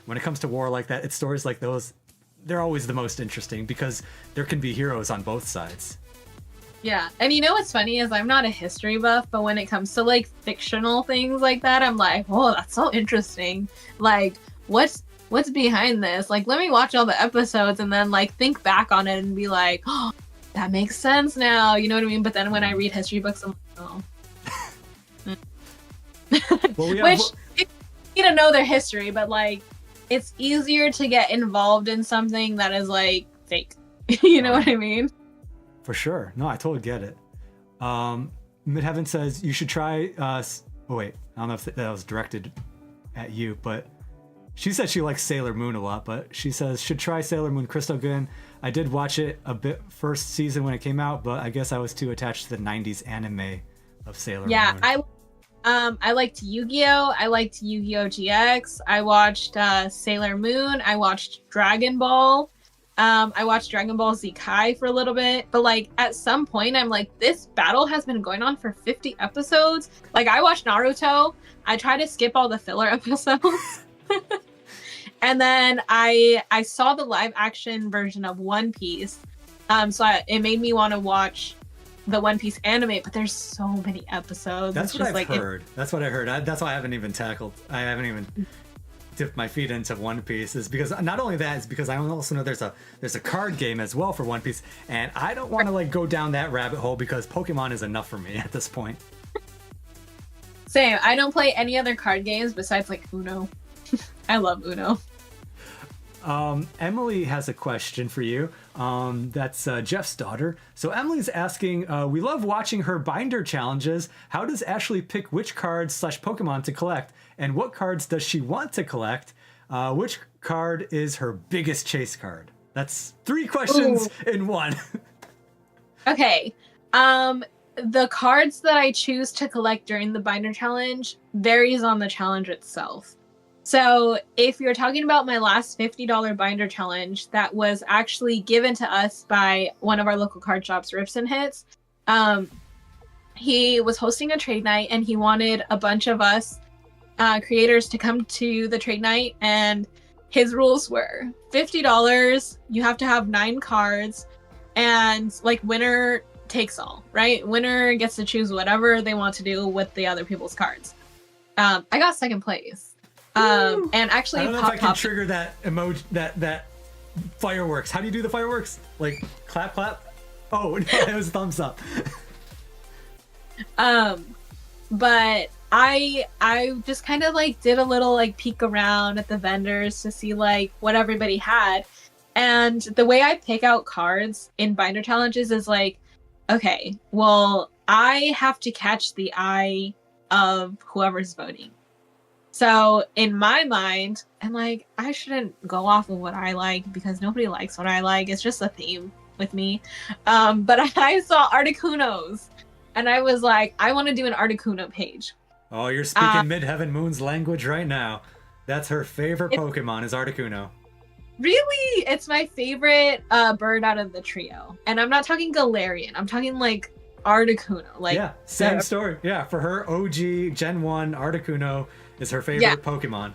S1: When it comes to war like that, it's stories like those. They're always the most interesting because there can be heroes on both sides.
S5: Yeah, and you know what's funny is I'm not a history buff, but when it comes to like fictional things like that, I'm like, oh, that's so interesting. Like, what's behind this? Like, let me watch all the episodes and then like think back on it and be like, oh, that makes sense now. You know what I mean? But then when I read history books, I'm like, oh. Which you need to know their history, but like it's easier to get involved in something that is like fake. You know what I mean?
S1: For sure. No, I totally get it. Midheaven says you should try. Oh wait, I don't know if that was directed at you, but she said she likes Sailor Moon a lot, but she says should try Sailor Moon Crystal Gun. I did watch it a bit first season when it came out, but I guess I was too attached to the 90s anime of Sailor Moon.
S5: Yeah, I liked Yu-Gi-Oh! I liked Yu-Gi-Oh! GX. I watched Sailor Moon. I watched Dragon Ball. I watched Dragon Ball Z Kai for a little bit, but like at some point I'm like, this battle has been going on for 50 episodes. Like I watched Naruto. I try to skip all the filler episodes. And then I saw the live action version of One Piece. It made me want to watch the One Piece anime, but there's so many episodes.
S1: That's what I've heard. That's what I heard. That's why I haven't even dipped my feet into One Piece, is because not only that, it's because I also know there's a card game as well for One Piece, and I don't want to like go down that rabbit hole because Pokemon is enough for me at this point.
S5: Same. I don't play any other card games besides like Uno. I love Uno.
S1: Emily has a question for you. That's Jeff's daughter. So Emily's asking, we love watching her binder challenges. How does Ashley pick which cards / Pokemon to collect? And what cards does she want to collect? Which card is her biggest chase card? That's 3 questions in one.
S5: Okay. The cards that I choose to collect during the binder challenge varies on the challenge itself. So if you're talking about my last $50 binder challenge that was actually given to us by one of our local card shops, Rips and Hits, he was hosting a trade night and he wanted a bunch of us creators to come to the trade night, and his rules were $50, you have to have 9 cards, and like winner takes all, right? Winner gets to choose whatever they want to do with the other people's cards. I got second place. And actually,
S1: I don't know if I can trigger that emoji, that fireworks. How do you do the fireworks? Like clap, clap? Oh, no, it was thumbs up.
S5: But I just kind of like did a little like peek around at the vendors to see like what everybody had. And the way I pick out cards in binder challenges is like, okay, well, I have to catch the eye of whoever's voting. So in my mind, I'm like, I shouldn't go off of what I like because nobody likes what I like. It's just a theme with me. But I saw Articunos and I was like, I want to do an Articuno page.
S1: Oh, you're speaking Midheaven Moon's language right now. That's her favorite Pokemon is Articuno.
S5: Really? It's my favorite bird out of the trio. And I'm not talking Galarian. I'm talking like Articuno. Like,
S1: yeah, same story. Yeah, for her, OG Gen 1 Articuno is her favorite Pokemon.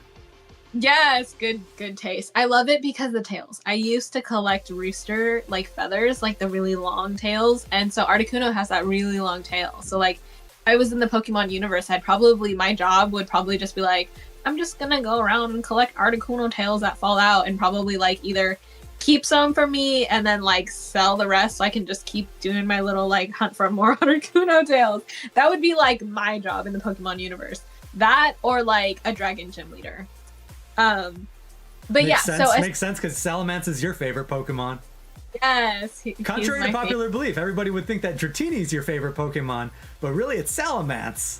S5: Yes, good taste. I love it because of the tails. I used to collect rooster like feathers, like the really long tails, and so Articuno has that really long tail. So like, I was in the Pokemon universe, my job would probably just be like, I'm just gonna go around and collect Articuno tails that fall out and probably like either keep some for me and then like sell the rest so I can just keep doing my little like hunt for more Articuno tails. That would be like my job in the Pokemon universe. That or like a dragon gym leader. But
S1: makes sense. Makes sense because Salamence is your favorite Pokemon.
S5: Yes.
S1: Contrary to popular belief, everybody would think that Dratini is your favorite Pokemon, but really it's Salamence.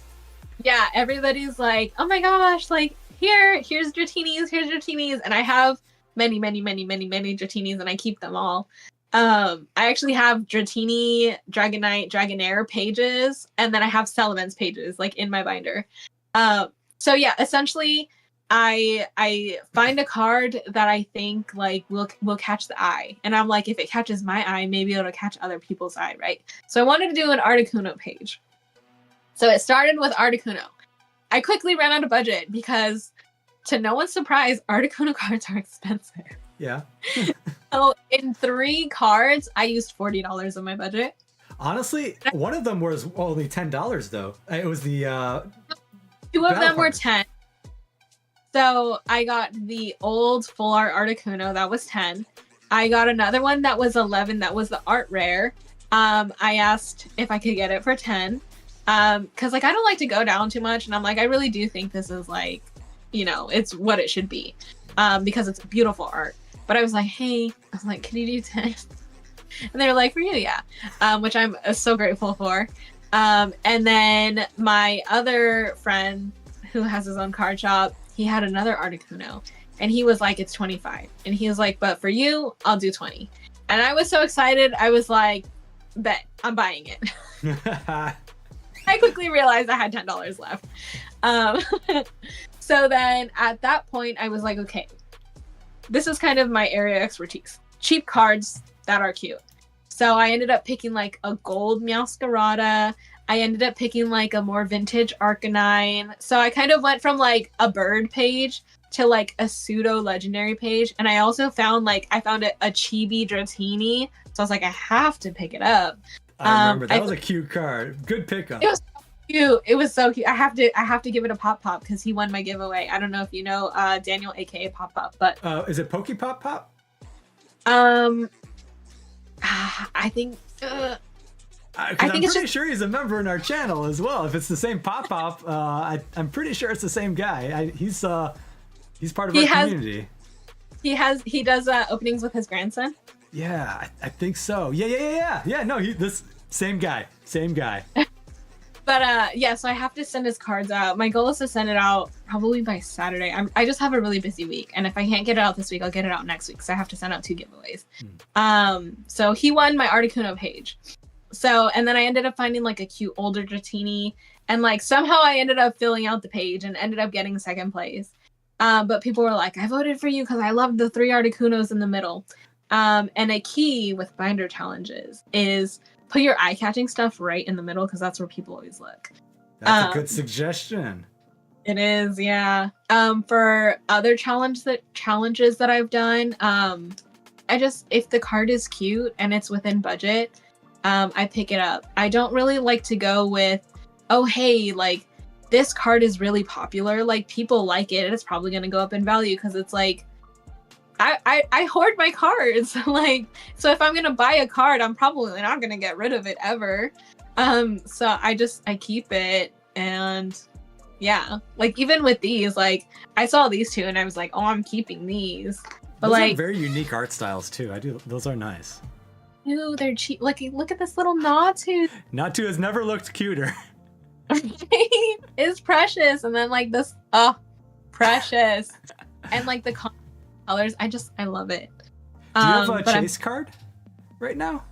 S5: Yeah, everybody's like, oh my gosh, like here's Dratinis, and I have many Dratinis and I keep them all. I actually have Dratini, Dragonite, Dragonair pages, and then I have Salamence pages like in my binder. So yeah, essentially I find a card that I think like will catch the eye, and I'm like, if it catches my eye, maybe it'll catch other people's eye, right? So I wanted to do an Articuno page. So it started with Articuno. I quickly ran out of budget because, to no one's surprise, Articuno cards are expensive.
S1: Yeah.
S5: So in 3 cards, I used $40 of my budget.
S1: Honestly, one of them was only $10 though. It was the
S5: 2 of them were 10. So I got the old full art Articuno, that was 10. I got another one that was 11, that was the art rare. I asked if I could get it for 10. Cause like I don't like to go down too much, and I'm like, I really do think this is like, you know, it's what it should be. Because it's beautiful art. But I was like, hey, I was like, can you do 10? And they were like, for you, yeah. Which I'm so grateful for. And then my other friend who has his own card shop, he had another Articuno, and he was like, it's 25. And he was like, but for you, I'll do 20. And I was so excited. I was like, bet, I'm buying it. I quickly realized I had $10 left. So then at that point, I was like, okay, this is kind of my area of expertise. Cheap cards that are cute. So I ended up picking like a gold Meowscarada. I ended up picking like a more vintage Arcanine. So I kind of went from like a bird page to like a pseudo legendary page. And I also found a Chibi Dratini. So I was like, I have to pick it up.
S1: I remember that was a cute card. Good pickup.
S5: It was so cute. It was so cute. I have to give it a Pop Pop because he won my giveaway. I don't know if you know Daniel, aka Pop Pop, but
S1: is it Poke Pop Pop?
S5: I think.
S1: I'm pretty sure he's a member in our channel as well. If it's the same Pop Pop, I'm pretty sure it's the same guy. He's part of our community.
S5: he does openings with his grandson.
S1: Yeah, I think so. Yeah. No, this same guy.
S5: But yeah, so I have to send his cards out. My goal is to send it out probably by Saturday. I just have a really busy week, and if I can't get it out this week, I'll get it out next week. So I have to send out 2 giveaways. So he won my Articuno page. So, and then I ended up finding like a cute older Dratini, and like somehow I ended up filling out the page and ended up getting 2nd place. But people were like, I voted for you because I loved the 3 Articunos in the middle. And a key with binder challenges is put your eye-catching stuff right in the middle because that's where people always look.
S1: That's a good suggestion.
S5: It is, yeah. For other challenges that I've done, if the card is cute and it's within budget, I pick it up. I don't really like to go with, oh hey, like this card is really popular, like people like it, and it's probably gonna go up in value because it's like I hoard my cards. Like, so if I'm gonna buy a card, I'm probably not gonna get rid of it ever. So I keep it, and yeah, like even with these, like I saw these 2 and I was like, oh, I'm keeping these. But
S1: those
S5: like
S1: are very unique art styles too. Those are nice.
S5: Ooh, they're cheap. Look at this little Natu.
S1: Natu has never looked cuter.
S5: It's precious, and then like this, precious, and like the colors. I love it.
S1: Do you have a chase card right now?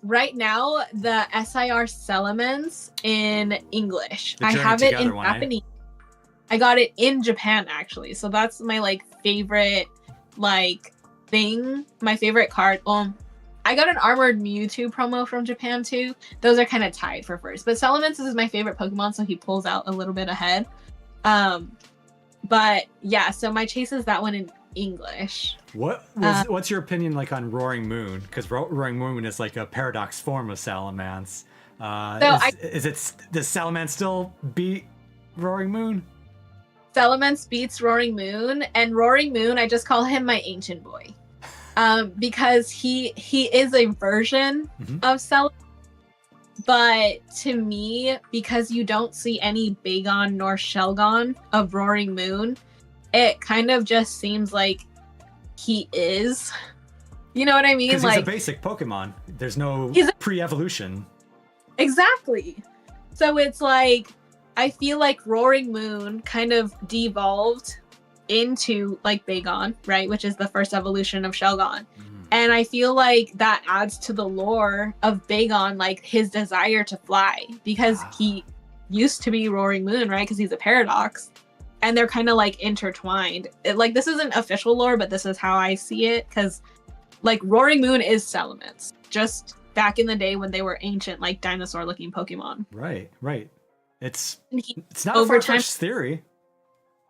S5: Right now the SIR Selements in English. I have it in Japanese. I got it in Japan actually, so that's my like favorite like thing. My favorite card. I got an Armored Mewtwo promo from Japan too. Those are kind of tied for first, but Selements is my favorite Pokemon, so he pulls out a little bit ahead. But yeah, so my chase is that one in English.
S1: What's your opinion like on Roaring Moon? Because Roaring Moon is like a paradox form of Salamence. Does Salamence still beat Roaring Moon?
S5: Salamence beats Roaring Moon, and Roaring Moon, I just call him my ancient boy. Because he is a version of Salamence. But to me, because you don't see any Bagon nor Shelgon of Roaring Moon, it kind of just seems like he is. You know what I mean?
S1: Because
S5: like,
S1: he's a basic Pokemon. There's no pre-evolution.
S5: Exactly. So it's like, I feel like Roaring Moon kind of devolved into like Bagon, right? Which is the first evolution of Shelgon. And I feel like that adds to the lore of Bagon, like his desire to fly, because he used to be Roaring Moon, right? Because he's a paradox, and they're kind of like intertwined. Like this isn't official lore, but this is how I see it. Because like Roaring Moon is Salamence, just back in the day when they were ancient, like dinosaur-looking Pokemon.
S1: Right. It's not a far-fetched theory.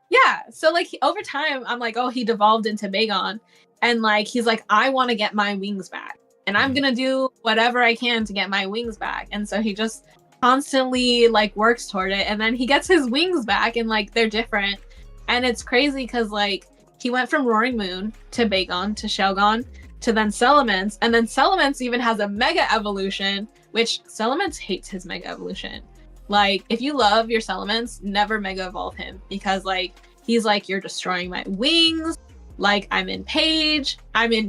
S5: Yeah. So like over time, I'm like, oh, he devolved into Bagon. And like he's like, I want to get my wings back, and I'm gonna do whatever I can to get my wings back. And so he just constantly like works toward it, and then he gets his wings back, and like they're different. And it's crazy because like he went from Roaring Moon to Bagon to Shelgon to then Salamence, and then Salamence even has a mega evolution, which Salamence hates his mega evolution. Like if you love your Salamence, never mega evolve him, because like he's like, you're destroying my wings. Like I'm in pain. I'm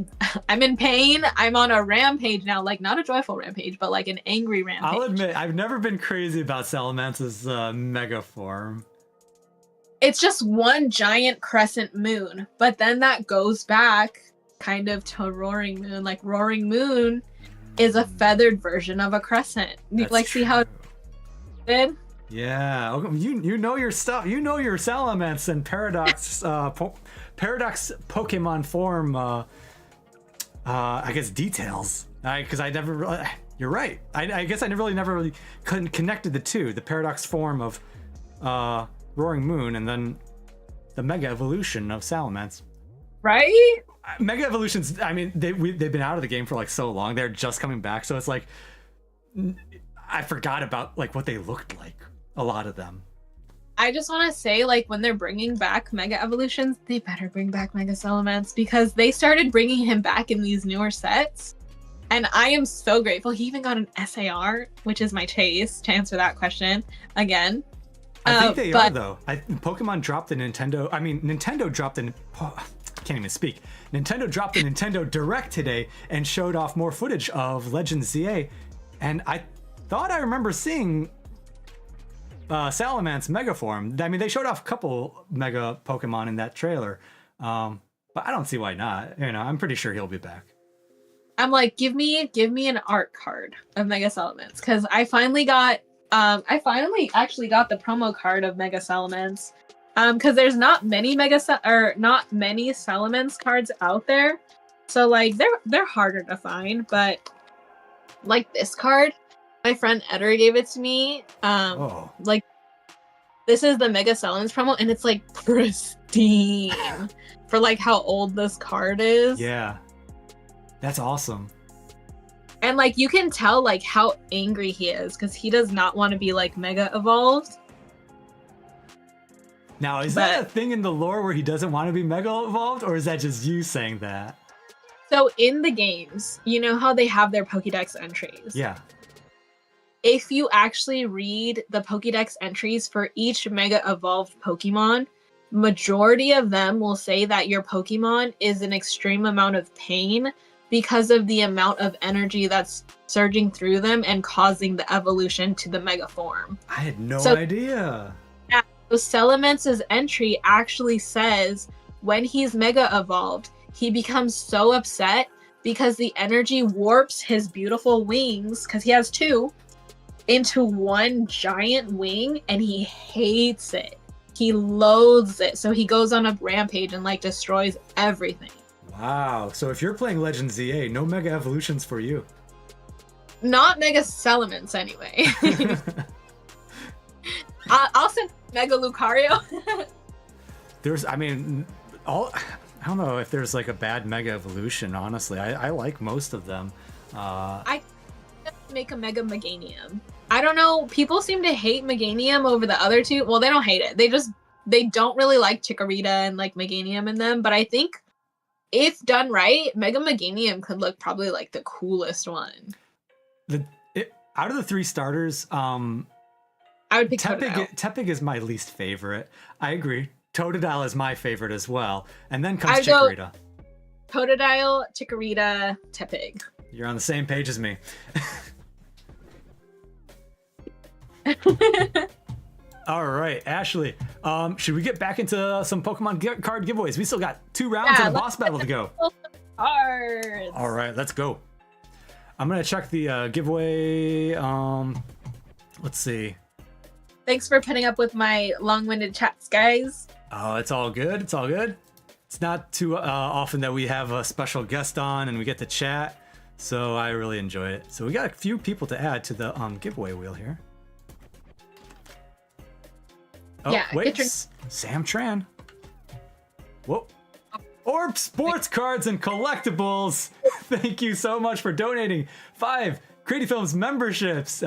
S5: on a rampage now, like not a joyful rampage, but like an angry rampage.
S1: I'll admit, I've never been crazy about Salamence's mega form.
S5: It's just one giant crescent moon, but then that goes back kind of to Roaring Moon. Like Roaring Moon is a feathered version of a crescent.
S1: That's
S5: like
S1: true.
S5: See how it did?
S1: Yeah, you know your stuff. You know your Salamence and paradox paradox Pokemon form. I guess details. Because I never really. You're right. I guess I never really connected the two. The paradox form of Roaring Moon, and then the mega evolution of Salamence.
S5: Right?
S1: Mega evolutions. I mean, they've been out of the game for like so long. They're just coming back, so it's like I forgot about like what they looked like. A lot of them.
S5: I just want to say, like, when they're bringing back Mega Evolutions, they better bring back Mega Salamence, because they started bringing him back in these newer sets. And I am so grateful. He even got an SAR, which is my chase, to answer that question again.
S1: I think they are though. Pokemon dropped the Nintendo. I mean, Nintendo dropped the. Oh, I can't even speak. Nintendo dropped the Nintendo Direct today and showed off more footage of Legends ZA, and I thought I remember seeing Salamence Mega Form. I mean, they showed off a couple Mega Pokemon in that trailer, but I don't see why not. You know, I'm pretty sure he'll be back.
S5: I'm like, give me an art card of Mega Salamence, because I finally actually got the promo card of Mega Salamence, because there's not many Salamence cards out there, so like they're harder to find. But like this card, my friend Eder gave it to me. Like this is the Mega Salamence promo, and it's like pristine for like how old this card is.
S1: Yeah. That's awesome.
S5: And like you can tell like how angry he is, because he does not want to be like Mega Evolved.
S1: Now, is that a thing in the lore where he doesn't want to be Mega Evolved, or is that just you saying that?
S5: So in the games, you know how they have their Pokédex entries?
S1: Yeah.
S5: If you actually read the Pokédex entries for each Mega Evolved Pokemon, majority of them will say that your Pokemon is an extreme amount of pain because of the amount of energy that's surging through them and causing the evolution to the Mega Form.
S1: I had no idea.
S5: Yeah, so Salamence's entry actually says when he's Mega Evolved, he becomes so upset because the energy warps his beautiful wings, because he has two, into one giant wing, and he hates it. He loathes it, so he goes on a rampage and like destroys everything.
S1: Wow, so if you're playing Legends ZA, no Mega Evolutions for you.
S5: Not Mega Salamence, anyway. I'll send Mega Lucario.
S1: I don't know if there's like a bad Mega Evolution, honestly. I like most of them.
S5: I make a Mega Meganium. I don't know, people seem to hate Meganium over the other two. Well, they don't hate it. They don't really like Chikorita and like Meganium in them, but I think if done right, Mega Meganium could look probably like the coolest one.
S1: Out of the three starters,
S5: I would pick Totodile.
S1: Tepig is my least favorite. I agree. Totodile is my favorite as well. And then comes Chikorita.
S5: Totodile, Chikorita, Tepig.
S1: You're on the same page as me. All right, Ashley. Should we get back into some Pokemon card giveaways? We still got 2 rounds and a boss battle to go.
S5: Cards.
S1: All right, let's go. I'm gonna check the giveaway. Let's see.
S5: Thanks for putting up with my long-winded chats, guys.
S1: Oh, it's all good. It's all good. It's not too often that we have a special guest on and we get to chat, so I really enjoy it. So we got a few people to add to the giveaway wheel here. Oh,
S5: yeah,
S1: wait, Sam Tran. Whoa. Orb Sports Cards and Collectibles. Thank you so much for donating 5 CrediFilms memberships.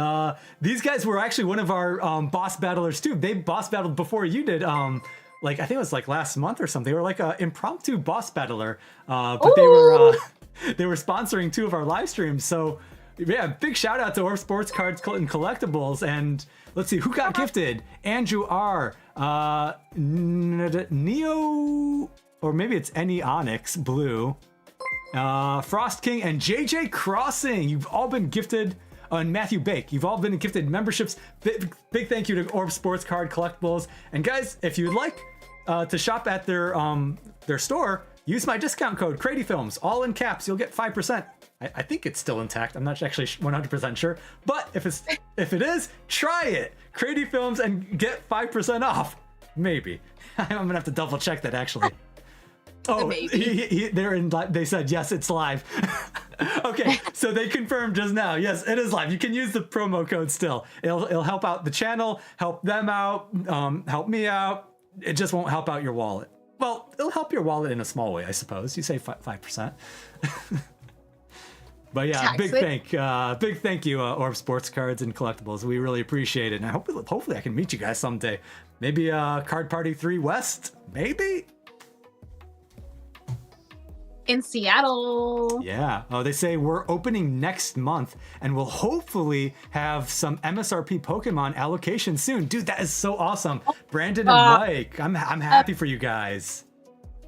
S1: These guys were actually one of our boss battlers too. They boss battled before you did. Like I think it was like last month or something. They were like an impromptu boss battler, but they were sponsoring 2 of our live streams. So yeah, big shout out to Orb Sports Cards and Collectibles. And let's see who got gifted. Andrew R. Neo, or maybe it's Any Onyx Blue. Frost King and JJ Crossing. You've all been gifted. And Matthew Bake. You've all been gifted memberships. Big thank you to Orb Sports Card Collectibles. And guys, if you'd like to shop at their store, use my discount code CrediFilms, all in caps. You'll get 5%. I think it's still intact. I'm not actually 100% sure, but if it is, try it. CrediFilms and get 5% off. Maybe. I'm gonna have to double check that actually. Oh, they said yes, it's live. Okay, so they confirmed just now. Yes, it is live. You can use the promo code still. It'll help out the channel, help them out, help me out. It just won't help out your wallet. Well, it'll help your wallet in a small way, I suppose. You save 5%. But yeah, big thank you, Orb Sports Cards and Collectibles. We really appreciate it, and hopefully I can meet you guys someday. Maybe Card Party 3 West, maybe.
S5: in Seattle.
S1: Yeah. Oh, they say we're opening next month and we'll hopefully have some MSRP Pokemon allocation soon. Dude, that is so awesome. Brandon and Mike, I'm happy for you guys.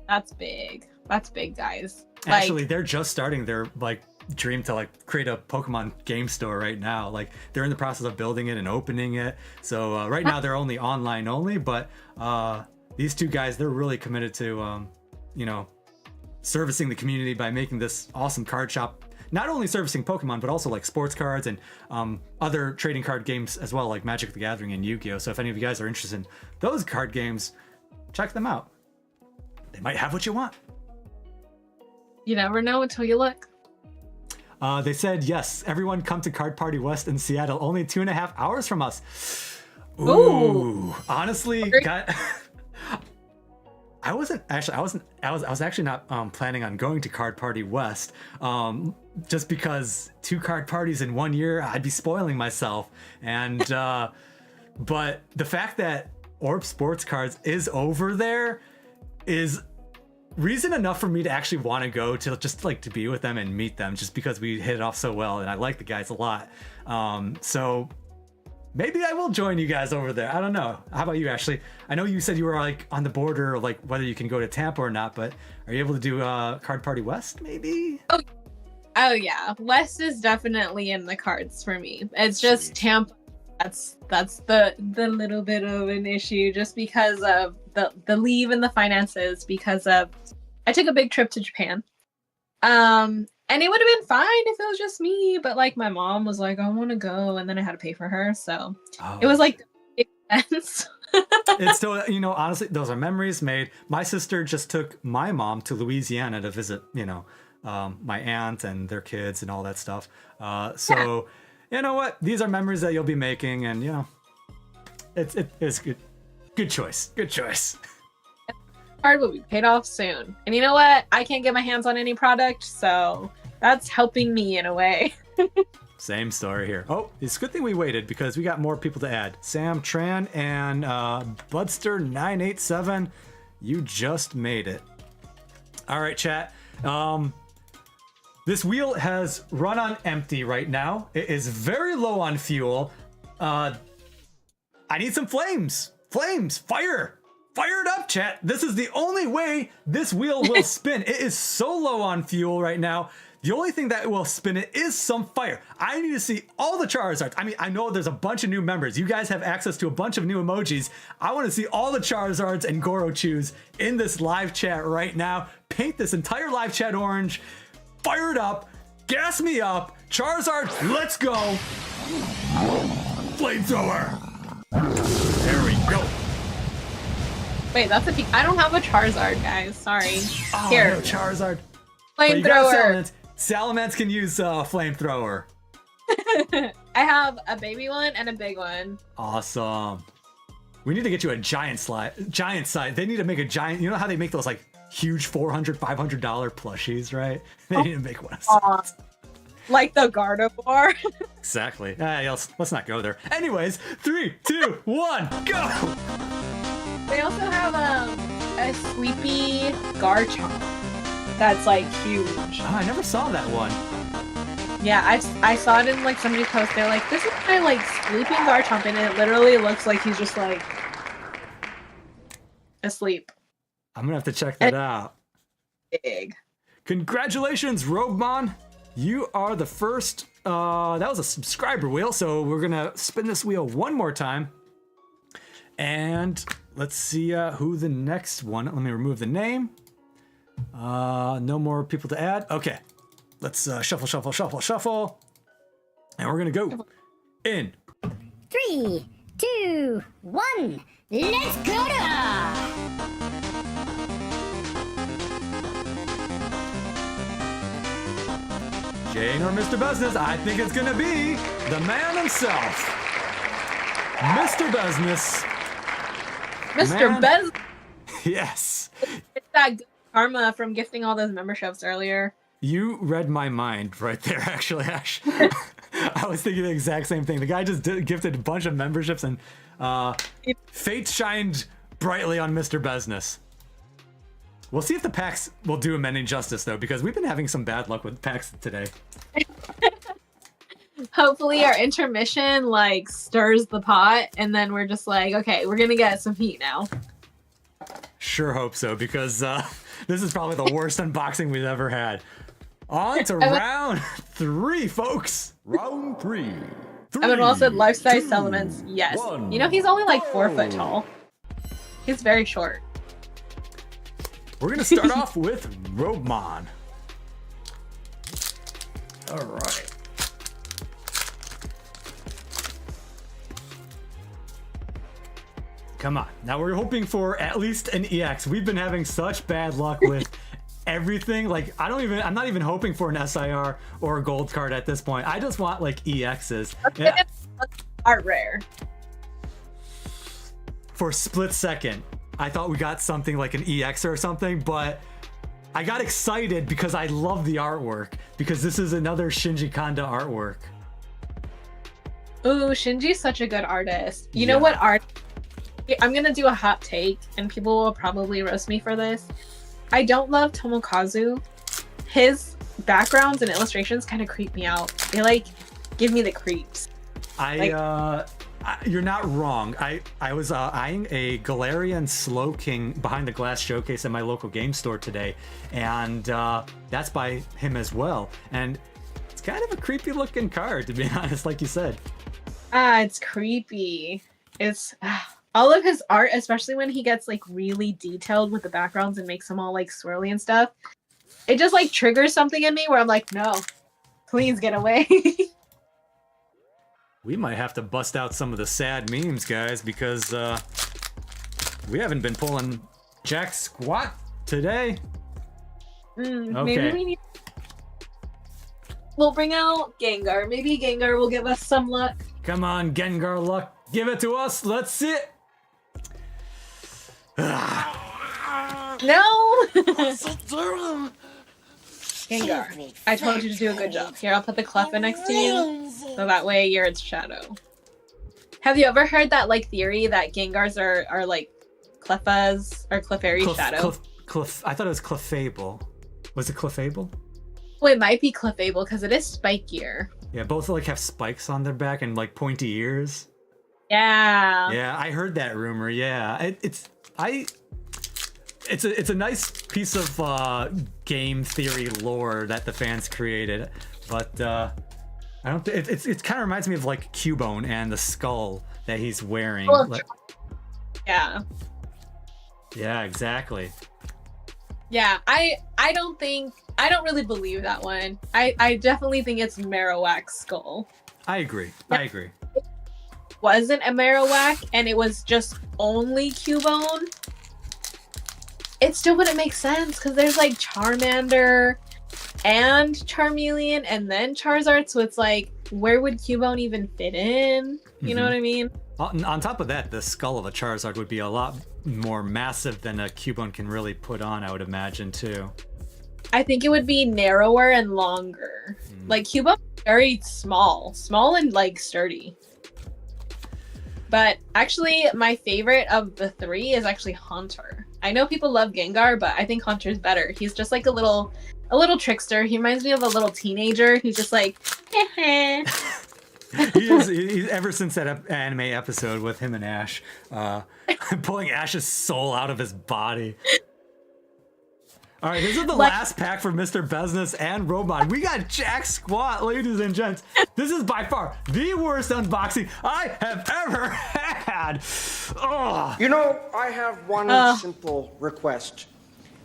S5: That's big. That's big, guys.
S1: Actually, they're just starting their like dream to like create a Pokemon game store right now. Like they're in the process of building it and opening it. So right now they're only online only, but these two guys, they're really committed to you know, servicing the community by making this awesome card shop. Not only servicing Pokemon, but also like sports cards and other trading card games as well, like Magic the Gathering and Yu-Gi-Oh! So if any of you guys are interested in those card games, check them out. They might have what you want.
S5: You never know until you look.
S1: They said, yes, everyone come to Card Party West in Seattle, only 2.5 hours from us. Ooh. Honestly, I was actually not planning on going to Card Party West, just because 2 card parties in 1 year, I'd be spoiling myself. And but the fact that Orb Sports Cards is over there is reason enough for me to actually want to go to just like to be with them and meet them, just because we hit it off so well and I like the guys a lot. So maybe I will join you guys over there. I don't know. How about you, Ashley? I know you said you were like on the border of like whether you can go to Tampa or not, but are you able to do Card Party West maybe?
S5: Oh yeah, West is definitely in the cards for me. It's just Tampa. That's the little bit of an issue, just because of the leave and the finances. Because of I took a big trip to Japan, and it would have been fine if it was just me. But like my mom was like, I want to go, and then I had to pay for her, so it was like expense.
S1: It's still, you know, honestly, those are memories made. My sister just took my mom to Louisiana to visit, you know, my aunt and their kids and all that stuff. So, you know what? These are memories that you'll be making, and you know, it's good. Good choice. Good choice.
S5: Card will be paid off soon, and you know what? I can't get my hands on any product, so that's helping me in a way.
S1: Same story here. Oh, it's a good thing we waited because we got more people to add. Sam Tran and Budster987, you just made it. All right, chat. This wheel has run on empty right now. It is very low on fuel. I need some flames. Flames, fire. Fire it up, chat. This is the only way this wheel will spin. It is so low on fuel right now. The only thing that will spin it is some fire. I need to see all the Charizards. I mean, I know there's a bunch of new members. You guys have access to a bunch of new emojis. I want to see all the Charizards and Gorochus in this live chat right now. Paint this entire live chat orange. Fire it up. Gas me up. Charizard, let's go. Flamethrower. There we go.
S5: Wait, that's a peak. I don't have a Charizard, guys. Sorry.
S1: Oh,
S5: Here.
S1: no, Charizard.
S5: Flamethrower.
S1: Salamence can use flamethrower.
S5: I have a baby one and a big one.
S1: Awesome. We need to get you a giant size. They need to make a giant. You know how they make those like huge $400, $500 plushies, right? They need to make one.
S5: Like the Gardevoir.
S1: Exactly. Let's not go there. Anyways, 3, 2, 1, go.
S5: They also have a sleepy Garchomp that's like huge.
S1: Oh, I never saw that one.
S5: Yeah, I saw it in like somebody's post. They're like, this is my like sleeping Garchomp, and it literally looks like he's just like asleep.
S1: I'm gonna have to check that out.
S5: Big.
S1: Congratulations, Roguemon. You are the first. That was a subscriber wheel, so we're gonna spin this wheel one more time. And let's see who the next one. Let me remove the name. No more people to add. Okay, let's shuffle, shuffle, shuffle, shuffle. And we're gonna go in
S2: 3, 2, 1. Let's go!
S1: Jane or Mr. Business. I think it's gonna be the man himself, Mr. Business.
S5: Mr. Bez.
S1: Yes.
S5: It's that good karma from gifting all those memberships earlier.
S1: You read my mind right there, actually, Ash. I was thinking the exact same thing. The guy just gifted a bunch of memberships, and fate shined brightly on Mr. Business. We'll see if the packs will do him any justice, though, because we've been having some bad luck with packs today.
S5: Hopefully our intermission, like, stirs the pot, and then we're just like, okay, we're gonna get some heat now.
S1: Sure hope so, because this is probably the worst unboxing we've ever had. On to round 3, folks.
S3: Round 3.
S5: Evan Wall said life-size elements. Yes.
S3: one,
S5: You know, he's only like 4 foot tall. He's very short.
S1: We're gonna start off with Robemon.
S3: All right.
S1: Come on. Now we're hoping for at least an EX. We've been having such bad luck with everything. Like, I'm not even hoping for an SIR or a gold card at this point. I just want like EXs. Yeah.
S5: Art rare.
S1: For a split second, I thought we got something like an EX or something, but I got excited because I love the artwork, because this is another Shinji Kanda artwork.
S5: Ooh, Shinji's such a good artist. You know what art? I'm gonna do a hot take, and people will probably roast me for this. I don't love Tomokazu. His backgrounds and illustrations kind of creep me out. They like give me the creeps.
S1: You're not wrong. I was eyeing a Galarian Slow King behind the glass showcase at my local game store today, and that's by him as well. And it's kind of a creepy looking card, to be honest, like you said.
S5: It's creepy. It's all of his art, especially when he gets like really detailed with the backgrounds and makes them all like swirly and stuff. It just like triggers something in me where I'm like, no, please get away.
S1: We might have to bust out some of the sad memes, guys, because we haven't been pulling jack squat today. Okay.
S5: Maybe we need. We'll bring out Gengar. Maybe Gengar will give us some luck.
S1: Come on, Gengar luck. Give it to us. Let's see it.
S5: No! Gengar, I told you to do a good job. Here, I'll put the Cleffa next to you, so that way you're its shadow. Have you ever heard that like theory that Gengars are like Cleffas or Clefairy's shadow?
S1: I thought it was Clefable. Was it Clefable?
S5: Oh, it might be Clefable because it is spikier.
S1: Yeah, both like have spikes on their back and like pointy ears.
S5: Yeah.
S1: Yeah, I heard that rumor. Yeah, it's a nice piece of game theory lore that the fans created, but I don't. It kind of reminds me of like Cubone and the skull that he's wearing.
S5: Yeah.
S1: Yeah, exactly.
S5: Yeah, I don't really believe that one. I definitely think it's Marowak's skull.
S1: I agree.
S5: Yeah.
S1: I agree.
S5: Wasn't a Marowak and it was just only Cubone, it still wouldn't make sense because there's like Charmander and Charmeleon and then Charizard, so it's like, where would Cubone even fit in? You know what I mean?
S1: On top of that, the skull of a Charizard would be a lot more massive than a Cubone can really put on, I would imagine, too.
S5: I think it would be narrower and longer. Like Cubone, very small and like sturdy. But actually, my favorite of the 3 is actually Haunter. I know people love Gengar, but I think Haunter's better. He's just like a little trickster. He reminds me of a little teenager who's just like,
S1: He's ever since that anime episode with him and Ash, pulling Ash's soul out of his body. All right, this is the last pack for Mr. Business and Robot. We got Jack Squat, ladies and gents. This is by far the worst unboxing I have ever had. Oh.
S7: You know, I have one simple request,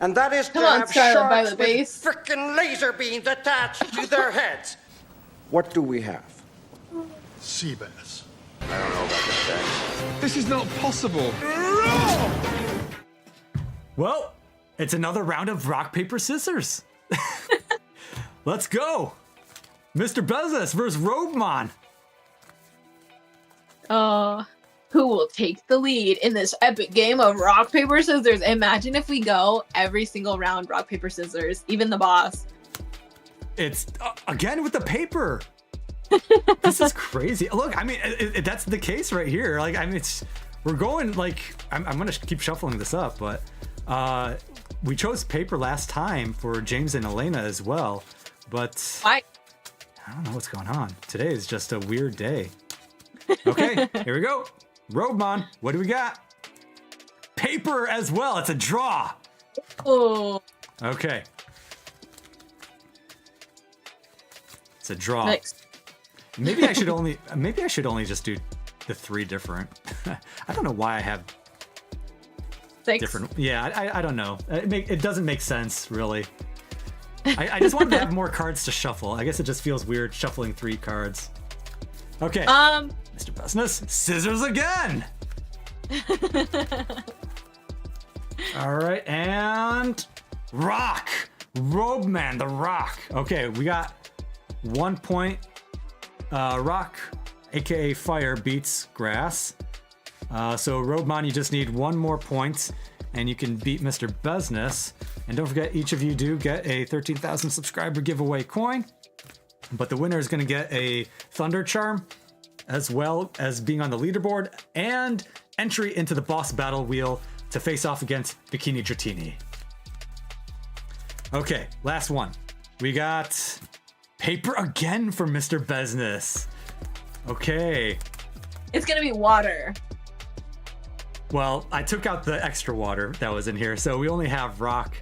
S7: and that is to have sharks with frickin' laser beams attached to their heads. What do we have?
S3: Sea bass.
S7: I don't know about this thing.
S3: This is not possible.
S1: Well, it's another round of rock, paper, scissors. Let's go. Mr. Business versus Robemon.
S5: Who will take the lead in this epic game of rock, paper, scissors? Imagine if we go every single round rock, paper, scissors, even the boss.
S1: It's again with the paper. This is crazy. Look, I mean, that's the case right here. Like, I mean, we're going like, I'm gonna keep shuffling this up, but we chose paper last time for James and Elena as well, but
S5: Why?
S1: I don't know what's going on. Today is just a weird day. Okay, here we go. Roadmon, what do we got? Paper as well. It's a draw.
S5: Oh.
S1: Okay. It's a draw.
S5: Nice.
S1: Maybe I should only just do the 3 different. I don't know why I have
S5: 6.
S1: different. Yeah, I don't know. It doesn't make sense, really. I just wanted to have more cards to shuffle. I guess it just feels weird shuffling 3 cards. Okay. Mr. Business, scissors again. All right, and rock. Roadman, the rock. Okay, we got 1 point. Rock, aka fire, beats grass. So Roadman, you just need 1 more point, and you can beat Mr. Business. And don't forget, each of you do get a 13,000 subscriber giveaway coin. But the winner is going to get a Thunder Charm, as well as being on the leaderboard and entry into the boss battle wheel to face off against Bikini Dratini. Okay, last one. We got paper again for Mr. Business. Okay.
S5: It's gonna be water.
S1: Well, I took out the extra water that was in here, so we only have rock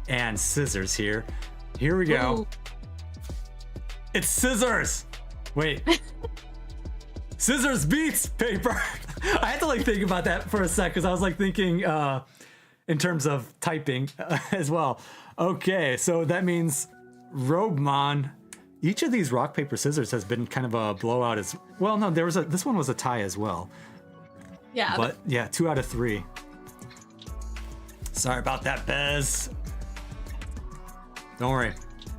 S1: and scissors here. Here we go.
S5: Ooh.
S1: It's scissors. Wait. Scissors beats paper. I had to like think about that for a sec because I was like thinking in terms of typing as well. Okay, so that means Roadmon. Each of these rock paper scissors has been kind of a blowout as well. No, this one was a tie as well.
S5: Yeah.
S1: But yeah, 2 out of 3. Sorry about that, Bez. Don't worry,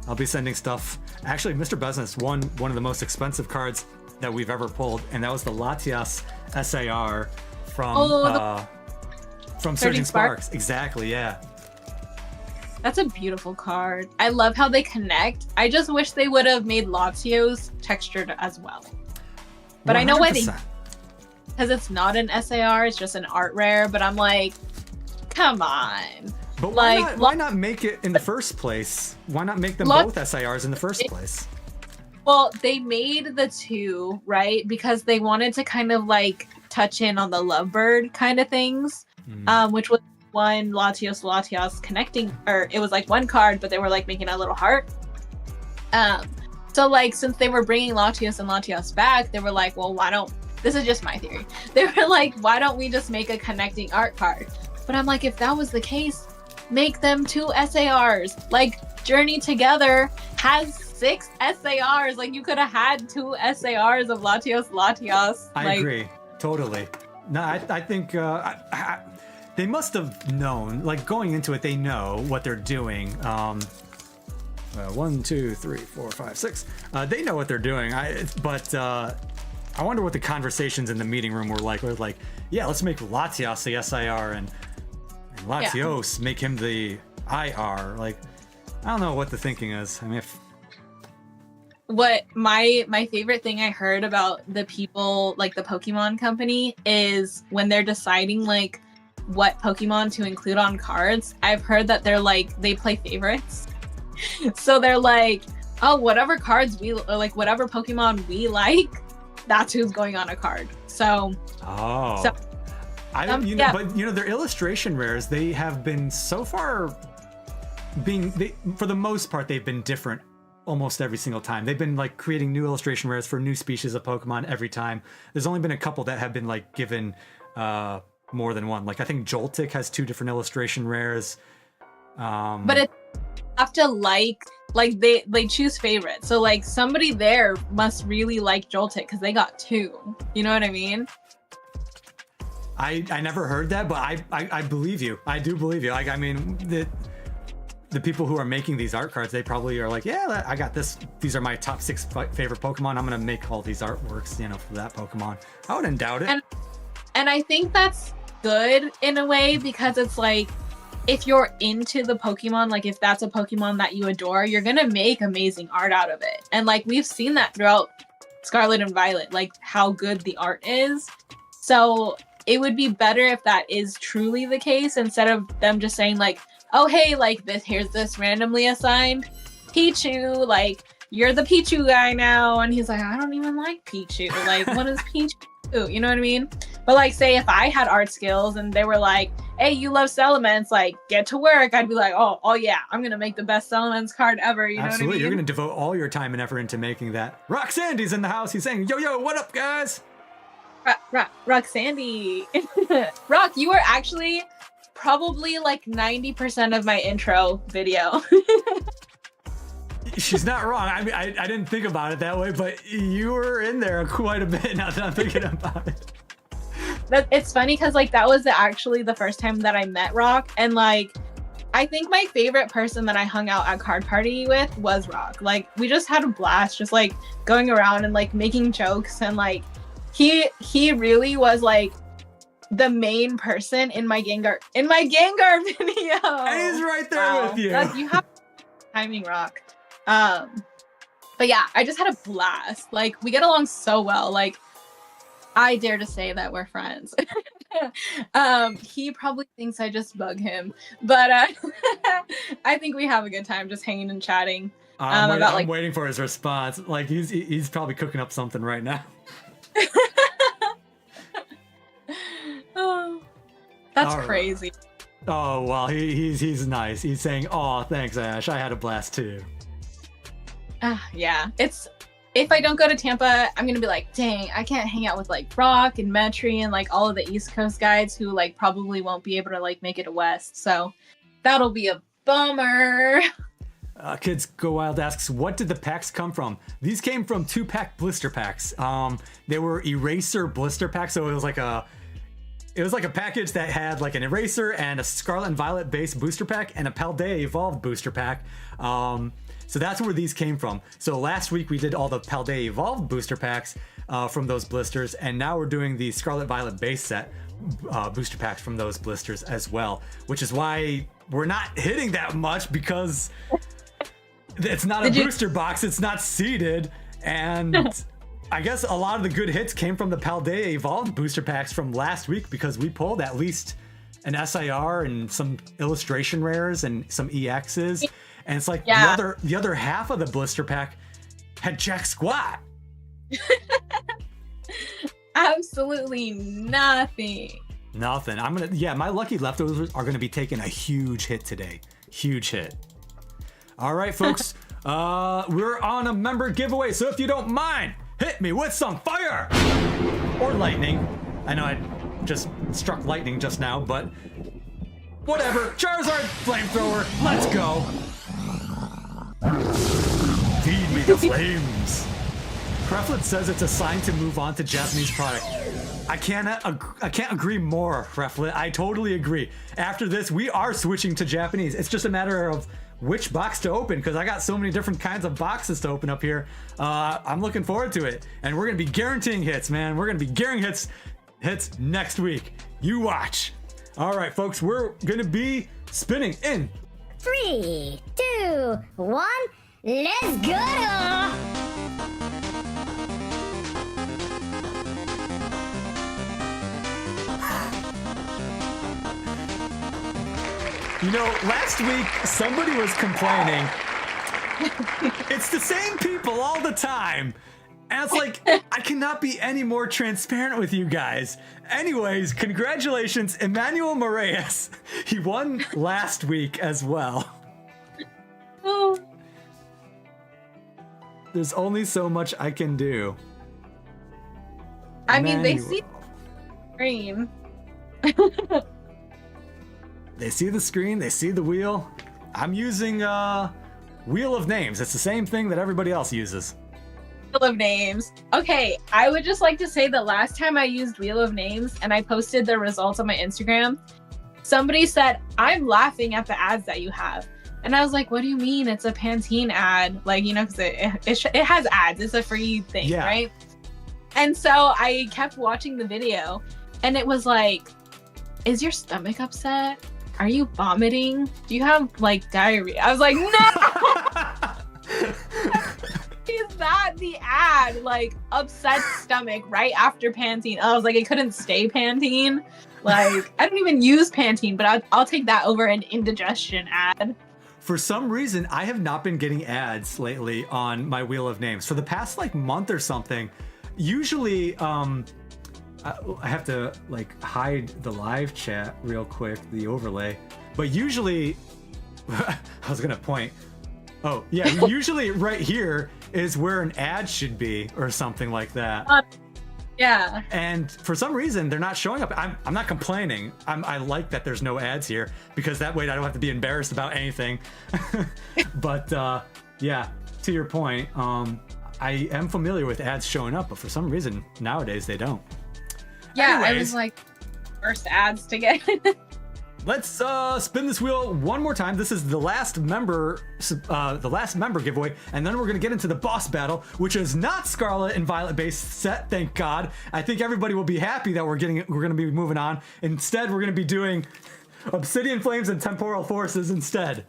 S1: I'll be sending stuff. Actually, Mr. Business won one of the most expensive cards that we've ever pulled, and that was the Latias SAR from Surging Sparks. Exactly, yeah.
S5: That's a beautiful card. I love how they connect. I just wish they would have made Latios textured as well. But 100%. I know why they... Because it's not an SAR, it's just an art rare, but I'm like, come on.
S1: But why not make it in the first place? Why not make them both SARs in the first place?
S5: Well, they made the 2, right? Because they wanted to kind of like touch in on the lovebird kind of things, which was one Latios connecting, or it was like 1 card, but they were like making a little heart. So like since they were bringing Latios and Latios back, they were like, well, why don't, this is just my theory. They were like, why don't we just make a connecting art card? But I'm like, if that was the case, make them 2 SARs. Like Journey Together has 6 SARs. Like you could have had 2 SARs of Latios.
S1: I agree, totally. No, I think they must have known, like going into it, they know what they're doing. 1, 2, 3, 4, 5, 6. They know what they're doing. I wonder what the conversations in the meeting room were like. Where like, yeah, let's make Latios the SIR and Latios make him the IR. Like, I don't know what the thinking is. I mean,
S5: what my favorite thing I heard about the people, like the Pokemon company, is when they're deciding like what Pokemon to include on cards, I've heard that they're like, they play favorites. So they're like, oh, whatever cards we, or like whatever Pokemon we like, that's who's going on a card. So
S1: I don't, but their illustration rares, they have been so far for the most part, they've been different almost every single time. They've been like creating new illustration rares for new species of Pokemon every time. There's only been a couple that have been like given more than one. Like I think Joltik has 2 different illustration rares.
S5: But it's have to like they choose favorites. So like somebody there must really like Joltik because they got 2. You know what I mean?
S1: I never heard that, but I believe you. I do believe you. Like I mean the people who are making these art cards, they probably are like, yeah, I got this. These are my top 6 favorite Pokemon. I'm gonna make all these artworks, for that Pokemon. I wouldn't doubt it.
S5: And I think that's good in a way because it's like, if you're into the Pokemon, like if that's a Pokemon that you adore, you're gonna make amazing art out of it. And like we've seen that throughout Scarlet and Violet, like how good the art is. So it would be better if that is truly the case instead of them just saying like, oh, hey, like here's this randomly assigned Pichu, like you're the Pichu guy now. And he's like, I don't even like Pichu. Like, what is Pichu? You know what I mean? But like, say if I had art skills and they were like, hey, you love Salamence, like get to work, I'd be like, oh yeah, I'm gonna make the best Salamence card ever. You know what I mean?
S1: You're gonna devote all your time and effort into making that. Rock Sandy's in the house. He's saying, yo, what up, guys?
S5: Rock Sandy. Rock, you were actually probably like 90% of my intro video.
S1: She's not wrong. I mean, I didn't think about it that way, but you were in there quite a bit now that I'm thinking about it.
S5: It's funny because like that was actually the first time that I met Rock, and like I think my favorite person that I hung out at Card Party with was Rock. Like we just had a blast, just like going around and like making jokes, and like he really was like the main person in my Gengar video.
S1: And he's right there with you.
S5: You have timing, Rock. But yeah, I just had a blast. Like we get along so well. Like I dare to say that we're friends. He probably thinks I just bug him, but I think we have a good time just hanging and chatting.
S1: I'm waiting for his response. Like he's probably cooking up something right now.
S5: Oh, that's
S1: right.
S5: crazy.
S1: Oh well, he's nice. He's saying, "Oh, thanks, Ash. I had a blast too."
S5: Yeah, if I don't go to Tampa, I'm gonna be like, dang, I can't hang out with like Rock and Metri and like all of the East Coast guys who like probably won't be able to like make it to West. So that'll be a bummer.
S1: Kids Go Wild asks, what did the packs come from? These came from 2-pack blister packs. They were eraser blister packs, so it was like a package that had like an eraser and a Scarlet and Violet base booster pack and a Paldea Evolved booster pack. So that's where these came from. So last week we did all the Paldea Evolved booster packs from those blisters, and now we're doing the Scarlet Violet base set booster packs from those blisters as well, which is why we're not hitting that much, because it's not a booster box, it's not seeded, and I guess a lot of the good hits came from the Paldea Evolved booster packs from last week, because we pulled at least an SIR and some illustration rares and some EXs. And it's like the other half of the blister pack had jack squat.
S5: Absolutely nothing.
S1: Nothing. My lucky leftovers are gonna be taking a huge hit today. Huge hit. All right, folks. We're on a member giveaway, so if you don't mind, hit me with some fire or lightning. I know I just struck lightning just now, but whatever. Charizard flamethrower. Let's go. Feed me the flames. Creflet says it's a sign to move on to Japanese product. I can't agree more, Creflet. I totally agree. After this, we are switching to Japanese. It's just a matter of which box to open, because I got so many different kinds of boxes to open up here. I'm looking forward to it. And we're gonna be guaranteeing hits, man. We're gonna be guaranteeing hits next week. You watch. All right, folks, we're gonna be spinning in
S2: 3, 2, 1, let's go!
S1: You know, last week somebody was complaining. It's the same people all the time. And it's like, I cannot be any more transparent with you guys. Anyways, congratulations, Emmanuel Moraes. He won last week as well.
S5: Oh.
S1: There's only so much I can do.
S5: I mean, they see the screen.
S1: They see the screen, they see the wheel. I'm using Wheel of Names. It's the same thing that everybody else uses.
S5: Wheel of Names. Okay, I would just like to say that last time I used Wheel of Names and I posted the results on my Instagram, somebody said, I'm laughing at the ads that you have. And I was like, what do you mean? It's a Pantene ad. Like, you know, because it has ads. It's a free thing, right? And so I kept watching the video and it was like, is your stomach upset? Are you vomiting? Do you have like diarrhea? I was like, no! Is that the ad, like, upset stomach right after Pantene. I was like, it couldn't stay Pantene. Like, I don't even use Pantene, but I'll take that over an indigestion ad.
S1: For some reason, I have not been getting ads lately on my Wheel of Names. For the past, like, month or something, usually, I have to, like, hide the live chat real quick, the overlay. But usually, I was gonna point. Oh, yeah, usually right here is where an ad should be or something like that.
S5: Yeah.
S1: And for some reason, they're not showing up. I'm not complaining. I like that there's no ads here because that way I don't have to be embarrassed about anything. But yeah, to your point, I am familiar with ads showing up, but for some reason nowadays they don't.
S5: Yeah,
S1: Anyways,
S5: I was like, first ads to get.
S1: let's spin this wheel one more time. This is the last member giveaway, and then we're gonna get into the boss battle, which is not Scarlet and Violet based set. Thank God. I think everybody will be happy that we're gonna be moving on. Instead, we're gonna be doing Obsidian Flames and Temporal Forces instead.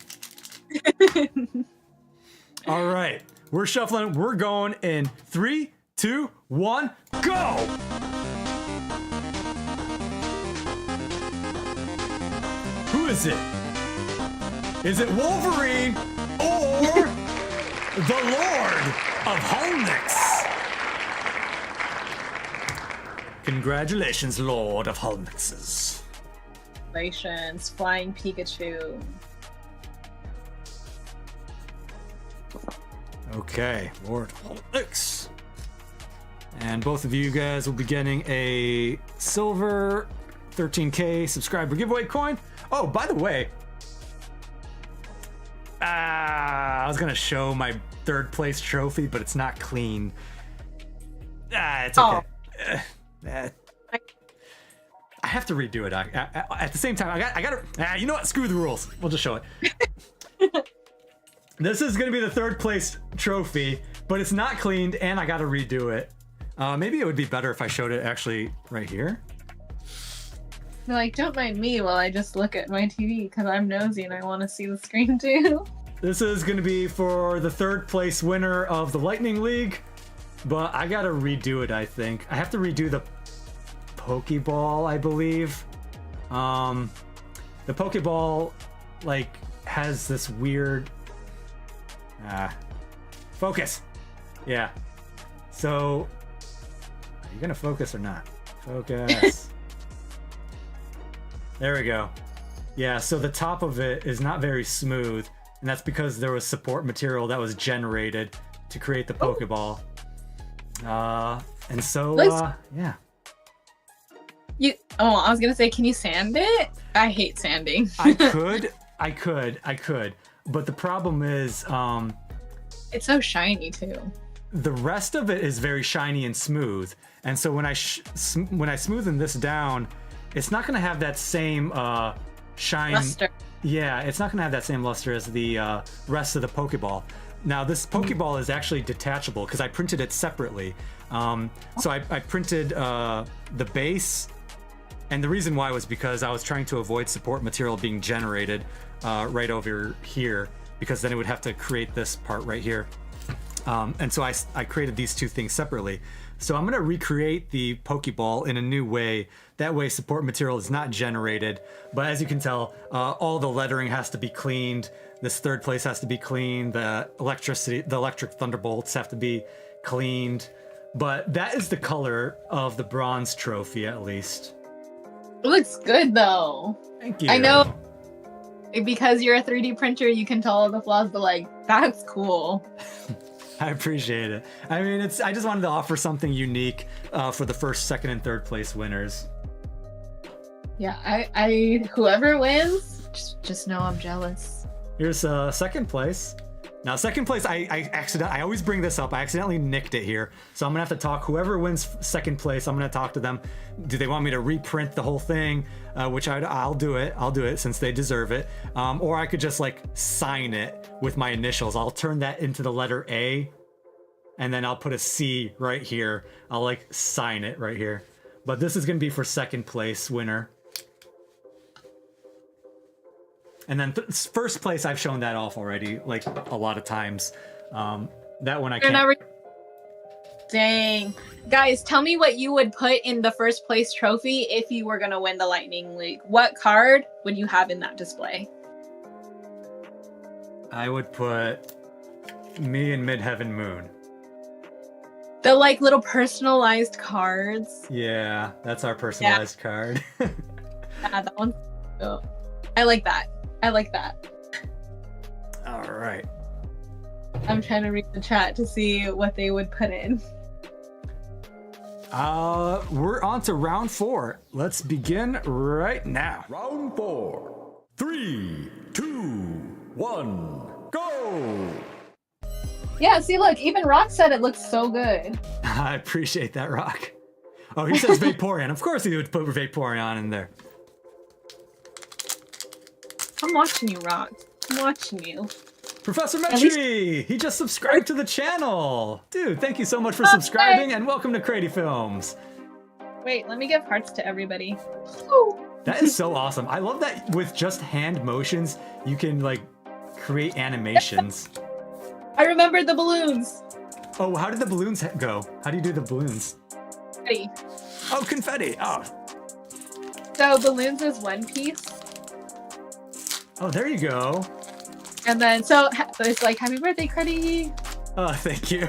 S1: All right, we're shuffling. We're going in 3, 2, 1, go! Who is it? Is it Wolverine or the Lord of Holnix? Congratulations, Lord of Holnixes.
S5: Congratulations, Flying Pikachu.
S1: Okay, Lord Holnix. And both of you guys will be getting a silver 13K subscriber giveaway coin. Oh, by the way, I was gonna show my third place trophy, but it's not clean. It's okay. I have to redo it. At the same time, I gotta. You know what? Screw the rules. We'll just show it. This is gonna be the third place trophy, but it's not cleaned, and I gotta redo it. Maybe it would be better if I showed it actually right here.
S5: Like, don't mind me while I just look at my TV because I'm nosy and I want to see the screen too.
S1: This is going to be for the third place winner of the Lightning League, but I gotta redo it, I think. I have to redo the Pokeball, I believe. The Pokeball, like, has this weird... focus! Yeah. So, are you gonna focus or not? Focus. There we go. Yeah, so the top of it is not very smooth, and that's because there was support material that was generated to create the Pokeball. And so, yeah.
S5: I was gonna say, can you sand it? I hate sanding.
S1: I could, but the problem is,
S5: it's so shiny too.
S1: The rest of it is very shiny and smooth, and so when I smoothen this down, it's not gonna have that same shine.
S5: Luster.
S1: Yeah, it's not gonna have that same luster as the rest of the Pokeball. Now this Pokeball is actually detachable because I printed it separately. So I printed the base, and the reason why was because I was trying to avoid support material being generated right over here, because then it would have to create this part right here. And so I created these two things separately. So I'm gonna recreate the Pokeball in a new way. That way support material is not generated, but as you can tell, all the lettering has to be cleaned. This third place has to be cleaned. The electric thunderbolts have to be cleaned. But that is the color of the bronze trophy, at least.
S5: It looks good though.
S1: Thank you.
S5: I know because you're a 3D printer, you can tell all the flaws, but like, that's cool.
S1: I appreciate it. I mean, I just wanted to offer something unique for the first, second, and third place winners.
S5: Yeah, I whoever wins, just know I'm jealous.
S1: Here's second place. Now, second place, I always bring this up. I accidentally nicked it here, so I'm gonna have to talk. Whoever wins second place, I'm gonna talk to them. Do they want me to reprint the whole thing? Which I'll do it. I'll do it since they deserve it. Or I could just like sign it with my initials. I'll turn that into the letter A, and then I'll put a C right here. I'll like sign it right here. But this is gonna be for second place winner. And then first place, I've shown that off already, like a lot of times. That one I can't.
S5: Dang. Guys, tell me what you would put in the first place trophy if you were going to win the Lightning League. What card would you have in that display?
S1: I would put me and Midheaven Moon.
S5: The like little personalized cards.
S1: Yeah, that's our personalized card.
S5: Yeah, that one's cool. I like that. I like that.
S1: All right.
S5: I'm trying to read the chat to see what they would put in.
S1: We're on to round 4. Let's begin right now.
S3: Round 4. 3, 2, 1, go!
S5: Yeah, see, look, even Rock said it looks so good.
S1: I appreciate that, Rock. Oh, he says Vaporeon. Of course he would put Vaporeon in there.
S5: I'm watching you, Rock. I'm watching you.
S1: Professor Metri! He just subscribed to the channel! Dude, thank you so much for subscribing and welcome to CrediFilms.
S5: Wait, let me give hearts to everybody. Woo.
S1: That is so awesome. I love that with just hand motions, you can like create animations.
S5: I remembered the balloons.
S1: Oh, how did the balloons go? How do you do the balloons?
S5: Confetti.
S1: Oh, confetti. Oh.
S5: So balloons is one piece.
S1: Oh, there you go.
S5: And then, so it's like, happy birthday, Credi.
S1: Oh, thank you.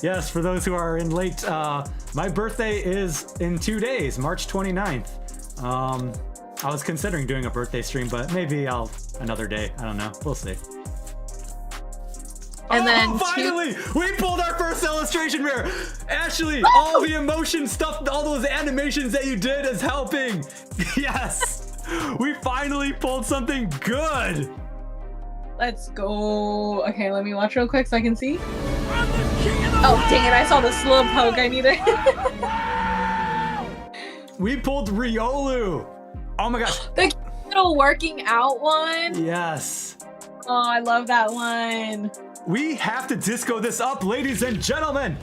S1: Yes, for those who are in late, my birthday is in 2 days, March 29th. I was considering doing a birthday stream, but maybe another day. I don't know. We'll see.
S5: And then
S1: finally, we pulled our first illustration rare. Ashley, all the emotion stuff, all those animations that you did is helping. Yes, we finally pulled something good.
S5: Let's go. Okay, let me watch real quick so I can see. Oh, dang it, I saw the slow poke. I need it.
S1: We pulled Riolu. Oh my gosh.
S5: The little working out one.
S1: Yes.
S5: Oh, I love that one.
S1: We have to disco this up, ladies and gentlemen.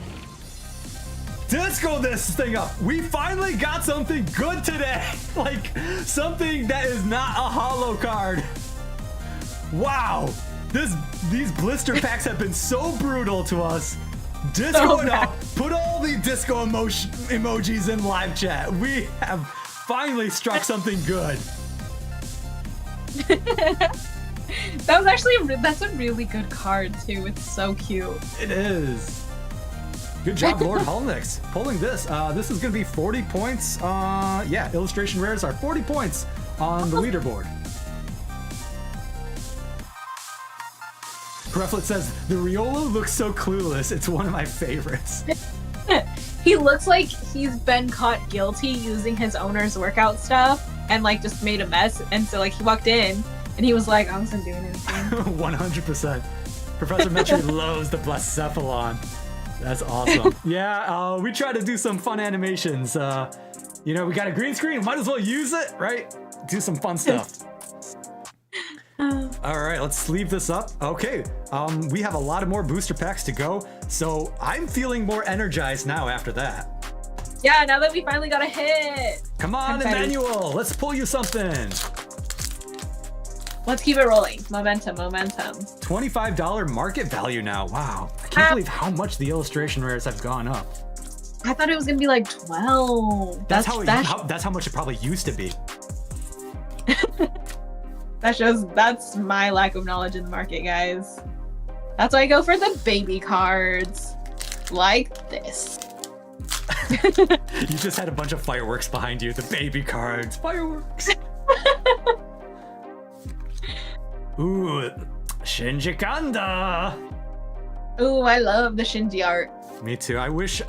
S1: Disco this thing up. We finally got something good today. Like something that is not a holo card. Wow. These blister packs have been so brutal to us. Disco it up. Put all the disco emojis in live chat. We have finally struck something good.
S5: That's a really good card too. It's so cute.
S1: It is. Good job, Lord Holnix, pulling this. This is gonna be 40 points. Yeah, illustration rares are 40 points on the leaderboard. Rufflet says, the Riolu looks so clueless. It's one of my favorites.
S5: He looks like he's been caught guilty using his owner's workout stuff and like just made a mess. And so like he walked in and he was like, I wasn't doing anything.
S1: 100%. Professor Metri loves the Blacephalon. That's awesome. Yeah, we try to do some fun animations. You know, we got a green screen. Might as well use it, right? Do some fun stuff. All right, let's sleeve this up. Okay, we have a lot of more booster packs to go, so I'm feeling more energized now after that.
S5: Yeah, now that we finally got a hit.
S1: Come on, Emmanuel, let's pull you something.
S5: Let's keep it rolling. Momentum, momentum.
S1: $25 market value now. Wow, I can't believe how much the illustration rares have gone up.
S5: I thought it was gonna be like 12.
S1: That's how much it probably used to be.
S5: That's my lack of knowledge in the market, guys. That's why I go for the baby cards. Like this.
S1: You just had a bunch of fireworks behind you. The baby cards. Fireworks. Ooh, Shinji Kanda.
S5: Ooh, I love the Shinji art.
S1: Me too. I wish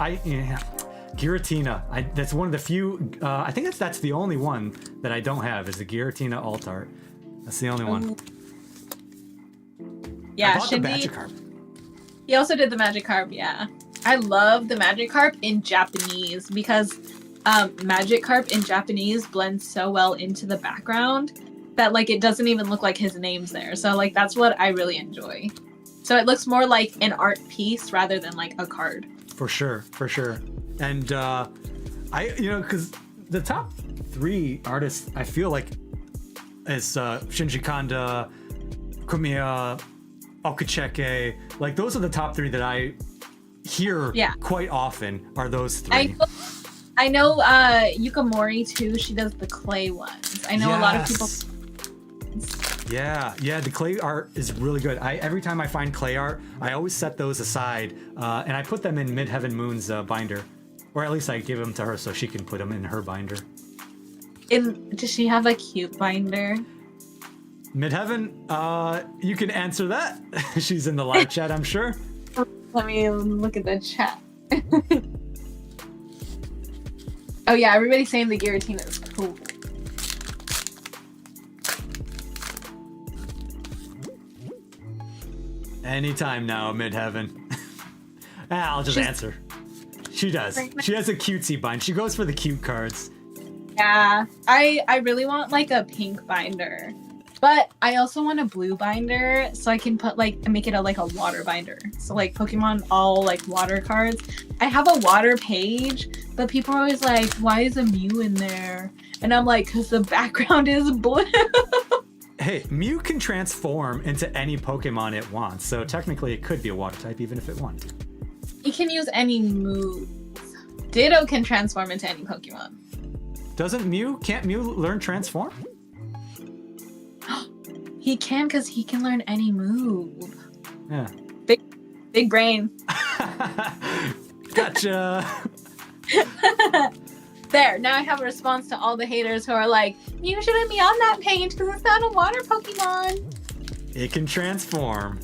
S1: Giratina. That's one of the few. I think that's the only one that I don't have is the Giratina alt art. That's the only one.
S5: Yeah,
S1: I bought the Magikarp.
S5: He also did the Magikarp, yeah. I love the Magikarp in Japanese because Magikarp in Japanese blends so well into the background that like it doesn't even look like his name's there. So like that's what I really enjoy. So it looks more like an art piece rather than like a card.
S1: For sure, for sure. And because the top 3 artists I feel like is Shinji Kanda, Kumiya, Okucheke. Like those are the top 3 that I hear quite often are those three.
S5: I know Yukamori too. She does the clay ones. I know a lot of people.
S1: Yeah, the clay art is really good. Every time I find clay art, I always set those aside, and I put them in Midheaven Moon's binder, or at least I give them to her so she can put them in her binder.
S5: Does she have a cute binder?
S1: Midheaven, you can answer that. She's in the live chat, I'm sure.
S5: Let me look at the chat. Oh yeah, everybody's saying the Giratina is cool.
S1: Anytime now, Midheaven. I'll just answer. She does. She has a cutesy bind. She goes for the cute cards.
S5: Yeah, I really want like a pink binder, but I also want a blue binder so I can put like make it like a water binder. So like Pokemon all like water cards. I have a water page, but people are always like, "Why is a Mew in there?" And I'm like, "Cause the background is blue."
S1: Hey, Mew can transform into any Pokemon it wants, so technically it could be a water type even if it wanted to.
S5: He can use any move. Ditto can transform into any Pokemon.
S1: Can't Mew learn transform?
S5: He can because he can learn any move.
S1: Yeah.
S5: Big brain.
S1: Gotcha.
S5: There, now I have a response to all the haters who are like, you shouldn't be on that page because it's not a water Pokemon.
S1: It can transform.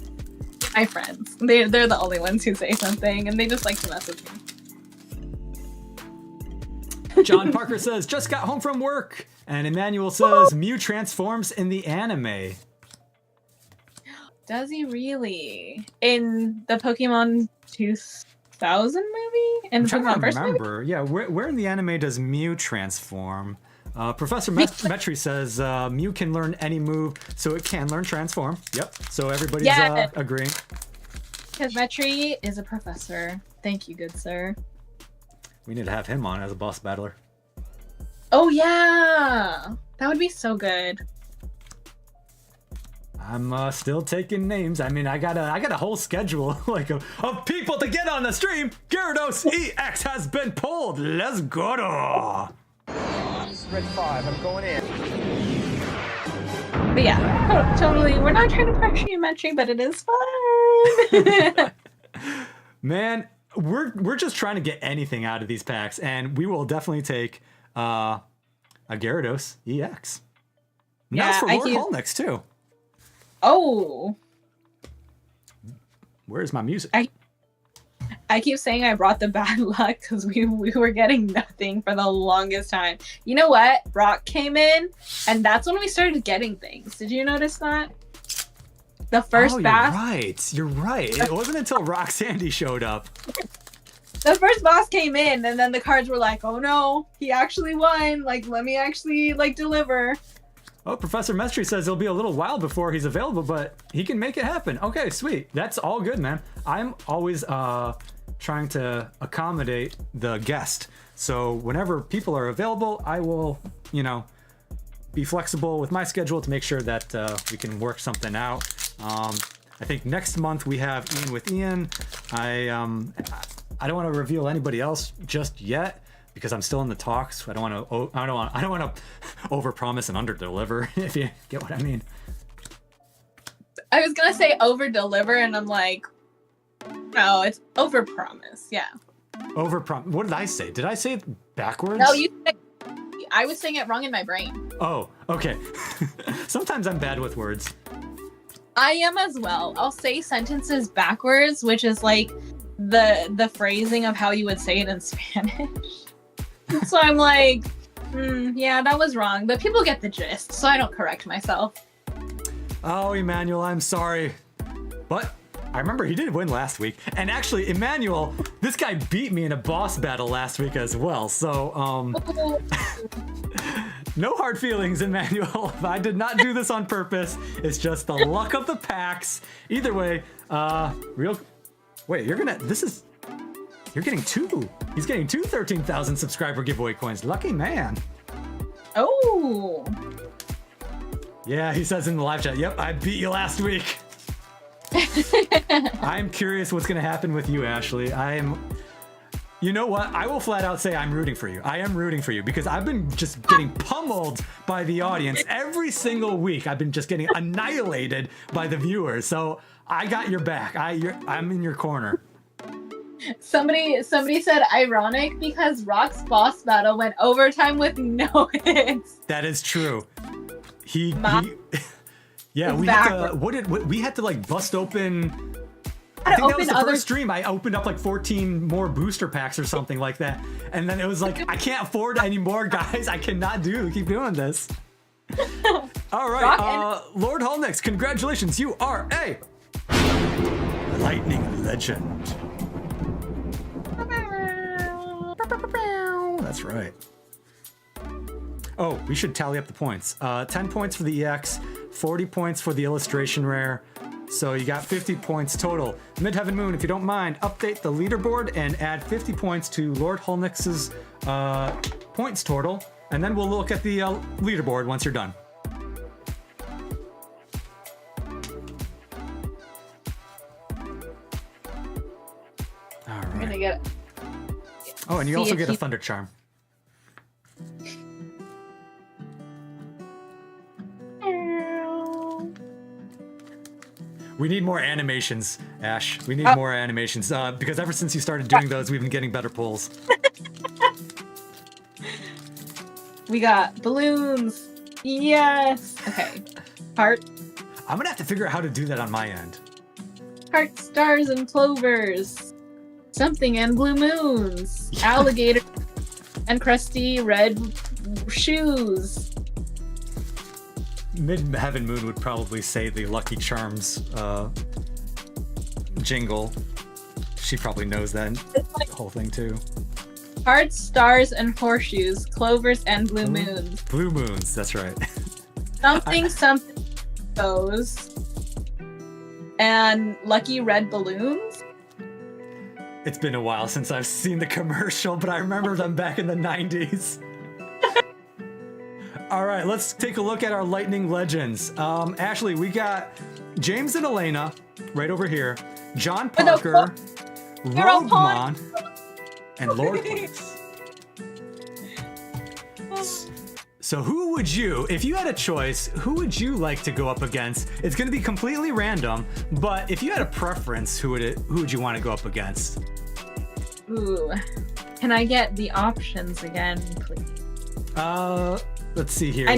S5: My friends. They're the only ones who say something and they just like to mess with me.
S1: John Parker says, just got home from work. And Emmanuel says, Mew transforms in the anime.
S5: Does he really? In the Pokemon 2000 movie? In the Pokemon First movie?
S1: Yeah, where in the anime does Mew transform? Professor Metri says Mew can learn any move, so it can learn transform. Yep, so everybody's agreeing.
S5: Because Metri is a professor. Thank you, good sir.
S1: We need to have him on as a boss battler.
S5: Oh yeah! That would be so good.
S1: I'm still taking names. I mean, I got a whole schedule like of people to get on the stream. Gyarados EX has been pulled. Let's go.
S6: Red 5, I'm going in.
S5: But yeah, totally. We're not trying to pressure you, Metri, but it is fun.
S1: Man, we're just trying to get anything out of these packs, and we will definitely take a Gyarados EX. And that's for Lord Holnix too.
S5: Oh.
S1: Where's my music?
S5: I keep saying I brought the bad luck because we were getting nothing for the longest time. You know what? Brock came in, and that's when we started getting things. Did you notice that? The first boss.
S1: You're right. It wasn't until Rock Sandy showed up.
S5: The first boss came in, and then the cards were like, oh no, he actually won. Like, let me actually, like, deliver.
S1: Oh, Professor Mestri says it'll be a little while before he's available, but he can make it happen. Okay, sweet. That's all good, man. I'm always trying to accommodate the guest. So whenever people are available, I will, be flexible with my schedule to make sure that we can work something out. I think next month we have Ian with Ian. I don't want to reveal anybody else just yet, because I'm still in the talks. I don't want to overpromise and underdeliver, if you get what I mean.
S5: I was gonna say overdeliver, and I'm like, no, it's overpromise. Yeah.
S1: Overpromise. What did I say? Did I say it backwards?
S5: No, I was saying it wrong in my brain.
S1: Oh, okay. Sometimes I'm bad with words.
S5: I am as well. I'll say sentences backwards, which is like the phrasing of how you would say it in Spanish. So I'm like, yeah, that was wrong. But people get the gist, so I don't correct myself.
S1: Oh, Emmanuel, I'm sorry. But I remember he did win last week. And actually, Emmanuel, this guy beat me in a boss battle last week as well. So, no hard feelings, Emmanuel. I did not do this on purpose. It's just the luck of the packs. Either way, wait, you're getting two. He's getting two 13,000 subscriber giveaway coins. Lucky man.
S5: Oh.
S1: Yeah, he says in the live chat, yep, I beat you last week. I'm curious what's gonna happen with you, Ashley. You know what? I will flat out say I'm rooting for you. I am rooting for you because I've been just getting pummeled by the audience every single week. I've been just getting annihilated by the viewers. So I got your back. I'm in your corner.
S5: Somebody said ironic because Rock's boss battle went overtime with no hits.
S1: That is true. Yeah, we had to like bust open. I think that was the first stream. I opened up like 14 more booster packs or something like that. And then it was like, I can't afford any more, guys. I cannot keep doing this. All right, Lord Holnix, congratulations. You are a Lightning Legend. That's right. Oh, we should tally up the points. 10 points for the EX, 40 points for the illustration rare. So you got 50 points total. Midheaven Moon, if you don't mind, update the leaderboard and add 50 points to Lord Holnix's points total, and then we'll look at the leaderboard once you're done. All right.
S5: I'm gonna get.
S1: Oh, and you also get a Thunder Charm. We need more animations, Ash. We need more animations because ever since you started doing those, we've been getting better pulls.
S5: We got balloons. Yes. Okay. Heart.
S1: I'm gonna have to figure out how to do that on my end.
S5: Heart, stars, and clovers. Something and blue moons. Alligator and crusty red shoes.
S1: Midheaven Moon would probably say the Lucky Charms jingle. She probably knows that whole thing too.
S5: Hearts, stars, and horseshoes. Clovers and blue moons.
S1: Blue moons, that's right.
S5: Something goes. And lucky red balloons.
S1: It's been a while since I've seen the commercial, but I remember them back in the 90s. All right, let's take a look at our Lightning Legends. Ashley, we got James and Elena right over here, John Parker, Roguemon, and Lord Holnix. So who would you, if you had a choice, who would you like to go up against? It's going to be completely random, but if you had a preference, who would you want to go up against?
S5: Ooh, can I get the options again, please?
S1: Let's see here.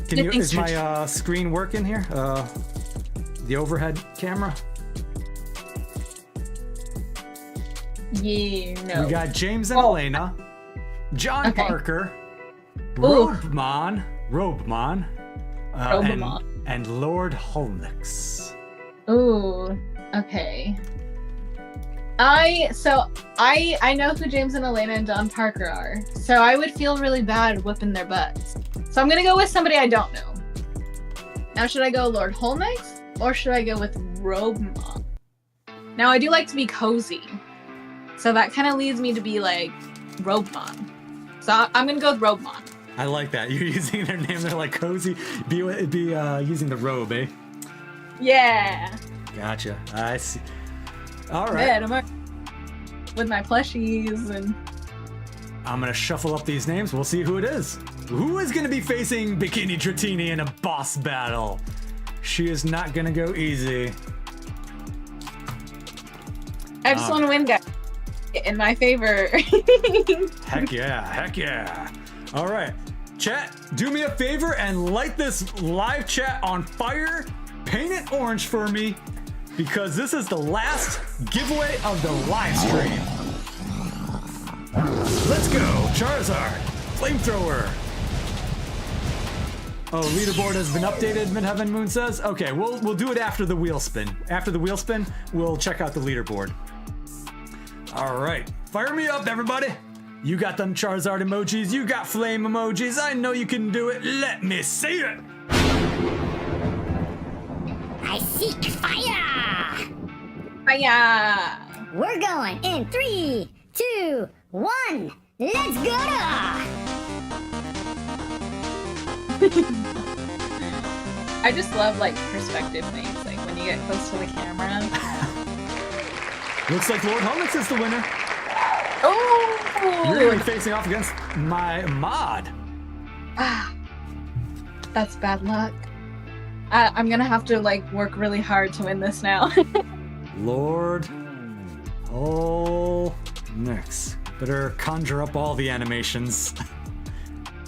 S1: Is my screen working here? The overhead camera?
S5: Yeah, no.
S1: We got James and Elena, John Parker, Roguemon, and Lord Holnix.
S5: Ooh, okay. I know who James and Elena and John Parker are, so I would feel really bad whipping their butts. So I'm gonna go with somebody I don't know. Now, should I go Lord Holnix or should I go with Roguemon? Now, I do like to be cozy, so that kind of leads me to be like Roguemon. So I'm gonna go with Roguemon.
S1: I like that. You're using their name. They're like cozy. Be using the robe, eh?
S5: Yeah.
S1: Gotcha. I see. All right.
S5: Yeah, I'm with my plushies and.
S1: I'm gonna shuffle up these names. We'll see who it is. Who is gonna be facing Bikini Dratini in a boss battle? She is not gonna go easy.
S5: I just want to win, guys. In my favor.
S1: Heck yeah! Heck yeah! All right, chat. Do me a favor and light this live chat on fire. Paint it orange for me, because this is the last giveaway of the live stream. Let's go, Charizard, Flamethrower. Oh, leaderboard has been updated, Midheaven Moon says. Okay, we'll do it after the wheel spin. After the wheel spin, we'll check out the leaderboard. All right, fire me up, everybody. You got them Charizard emojis, you got flame emojis. I know you can do it. Let me see it.
S2: I seek fire!
S5: Fire!
S2: We're going in 3, 2, 1. Let's go!
S5: I just love like perspective things, like when you get close to the camera.
S1: Looks like Lord Helmix is the winner.
S5: Oh!
S1: You're going to be facing off against my mod.
S5: That's bad luck. I'm gonna have to like work really hard to win this now.
S1: Lord Helmix. Better conjure up all the animations.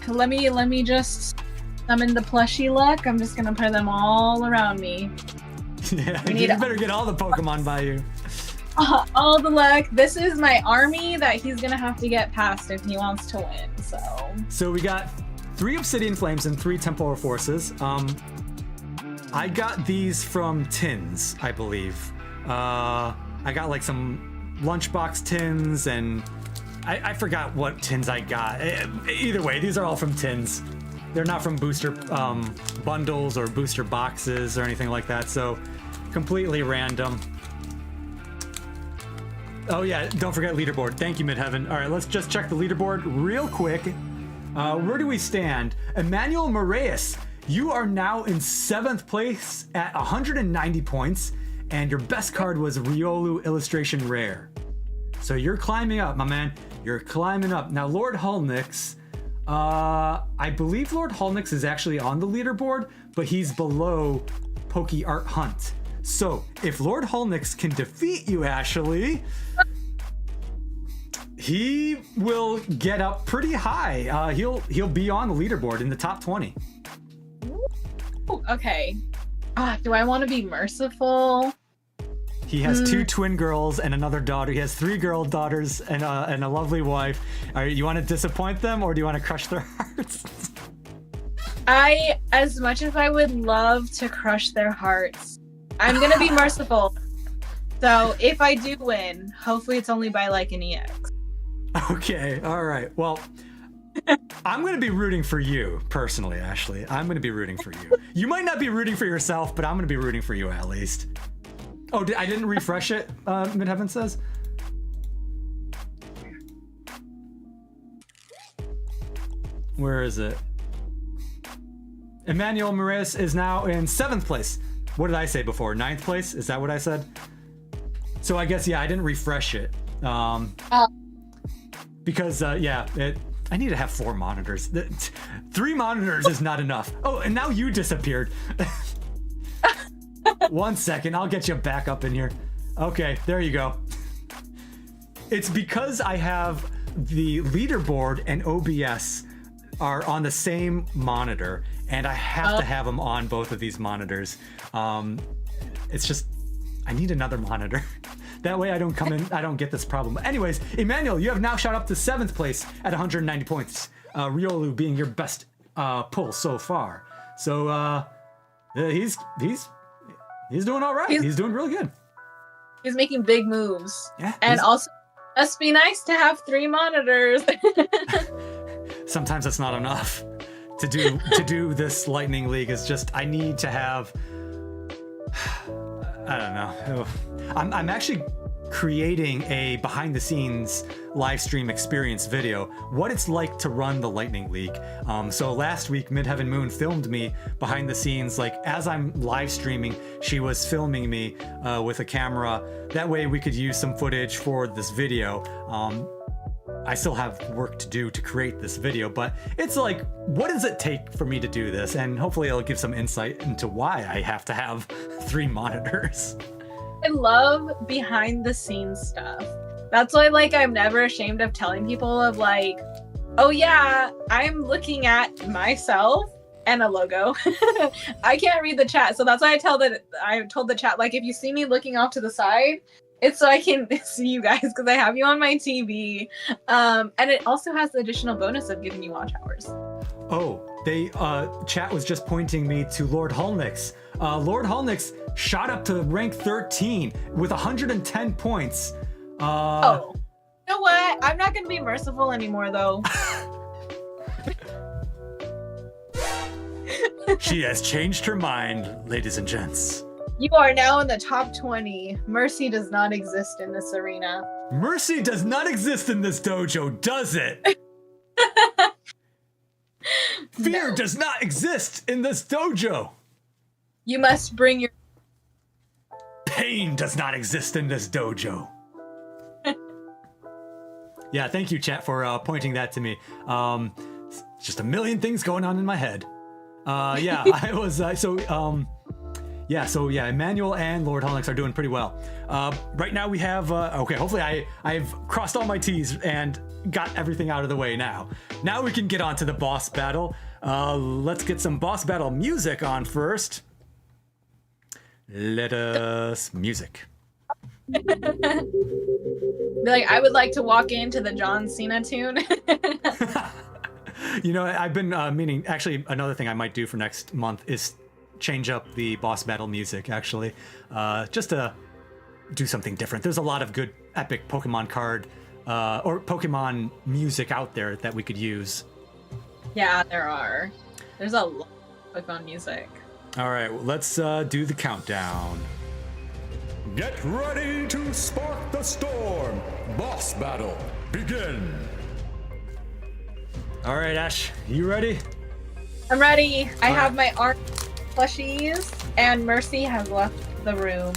S5: Let me just summon the plushie luck. I'm just gonna put them all around me.
S1: Yeah, you better get all the Pokemon by you.
S5: All the luck. This is my army that he's gonna have to get past if he wants to win.
S1: So we got 3 Obsidian Flames and 3 Temporal Forces. I got these from tins, I believe. I got like some lunchbox tins, and I forgot what tins I got. Either way, these are all from tins. They're not from booster bundles or booster boxes or anything like that, so completely random. Oh yeah, don't forget leaderboard. Thank you, Midheaven. All right, let's just check the leaderboard real quick. Where do we stand? Emmanuel Moraes, you are now in 7th place at 190 points, and your best card was Riolu Illustration Rare. So you're climbing up, my man. You're climbing up. Now, Lord Helmix, I believe Lord Helmix is actually on the leaderboard, but he's below Poke Art Hunt. So if Lord Helmix can defeat you, Ashley, he will get up pretty high. He'll be on the leaderboard in the top 20.
S5: Ooh, okay. Do I want to be merciful?
S1: He has 2 twin girls and another daughter. He has 3 girl daughters and a lovely wife. You want to disappoint them, or do you want to crush their hearts?
S5: As much as I would love to crush their hearts, I'm gonna be merciful. So if I do win, hopefully it's only by like an EX.
S1: Okay, all right. Well, I'm going to be rooting for you, personally, Ashley. I'm going to be rooting for you. You might not be rooting for yourself, but I'm going to be rooting for you at least. Oh, I didn't refresh it, Midheaven says? Where is it? Emmanuel Moraes is now in 7th place. What did I say before? 9th place? Is that what I said? So I guess, yeah, I didn't refresh it. Because, yeah, I need to have 4 monitors. 3 monitors is not enough. Oh, and now you disappeared. 1 second, I'll get you back up in here. Okay, there you go. It's because I have the leaderboard and OBS are on the same monitor, and I have to have them on both of these monitors. It's just, I need another monitor. That way I don't come in, I don't get this problem. Anyways, Emmanuel, you have now shot up to 7th place at 190 points. Riolu being your best pull so far. So he's doing all right. He's doing really good.
S5: He's making big moves.
S1: Yeah.
S5: And also, must be nice to have 3 monitors.
S1: Sometimes that's not enough. To do this Lightning League is just, I need to have, I don't know. I'm actually creating a behind the scenes live stream experience video, what it's like to run the Lightning League. So last week, Midheaven Moon filmed me behind the scenes, like as I'm live streaming, she was filming me with a camera. That way we could use some footage for this video. I still have work to do to create this video, but it's like, what does it take for me to do this? And hopefully it'll give some insight into why I have to have 3 monitors.
S5: I love behind the scenes stuff. That's why, like, I'm never ashamed of telling people of like, oh yeah, I'm looking at myself and a logo. I can't read the chat, so that's why I told the chat, like, if you see me looking off to the side, it's so I can see you guys because I have you on my TV. And it also has the additional bonus of giving you watch hours.
S1: Oh, chat was just pointing me to Lord Helmix. Lord Helmix shot up to rank 13 with 110 points.
S5: Oh, you know what? I'm not gonna be merciful anymore, though.
S1: She has changed her mind, ladies and gents.
S5: You are now in the top 20. Mercy does not exist in this arena.
S1: Mercy does not exist in this dojo, does it? Fear does not exist in this dojo.
S5: You must bring your...
S1: Pain does not exist in this dojo. Yeah, thank you, chat, for pointing that to me. Just a million things going on in my head. Yeah, I was, yeah, Emmanuel and Lord Holnix are doing pretty well. Right now we have, okay, hopefully I've crossed all my T's and got everything out of the way now. Now we can get on to the boss battle. Let's get some boss battle music on first. Let us music.
S5: Be like, I would like to walk into the John Cena tune.
S1: You know, I've been meaning, actually, another thing I might do for next month is change up the boss battle music, actually. Just to do something different. There's a lot of good epic Pokemon card or Pokemon music out there that we could use.
S5: Yeah, there are. There's a lot of Pokemon music.
S1: All right, well, let's do the countdown.
S3: Get ready to spark the storm. Boss battle, begin.
S1: All right, Ash, you ready?
S5: I'm ready. I have my art plushies, and Mercy has left the room.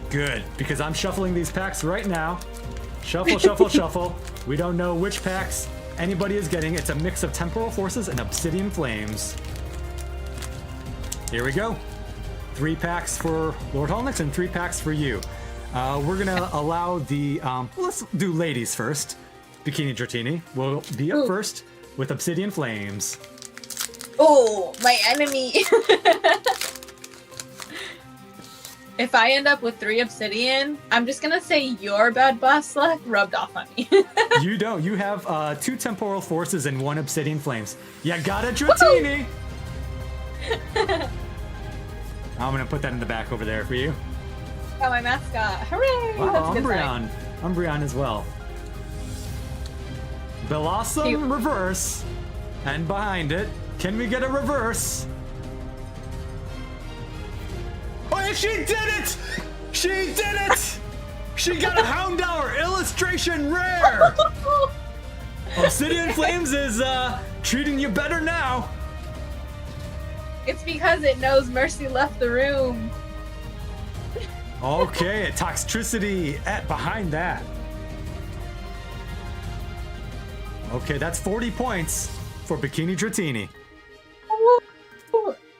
S1: Good, because I'm shuffling these packs right now. Shuffle, shuffle, shuffle. We don't know which packs anybody is getting. It's a mix of Temporal Forces and Obsidian Flames. Here we go. 3 packs for Lord Holnix and 3 packs for you. We're gonna allow the, let's do ladies first. Bikini Dratini will be up first with Obsidian Flames.
S5: Oh, my enemy. If I end up with 3 Obsidian, I'm just gonna say your bad boss luck rubbed off on me.
S1: You don't. You have 2 Temporal Forces and 1 Obsidian Flames. You got a Dratini! I'm gonna put that in the back over there for you.
S5: Got my mascot. Hooray!
S1: Wow,
S5: That's a good
S1: Umbreon. Umbreon as well. Blossom reverse. And behind it, can we get a reverse? Oh, she did it! She did it! She got a Houndour illustration rare! Obsidian Flames is treating you better now.
S5: It's because it knows Mercy left the room.
S1: Okay, Toxtricity behind that. Okay, that's 40 points for Bikini Dratini.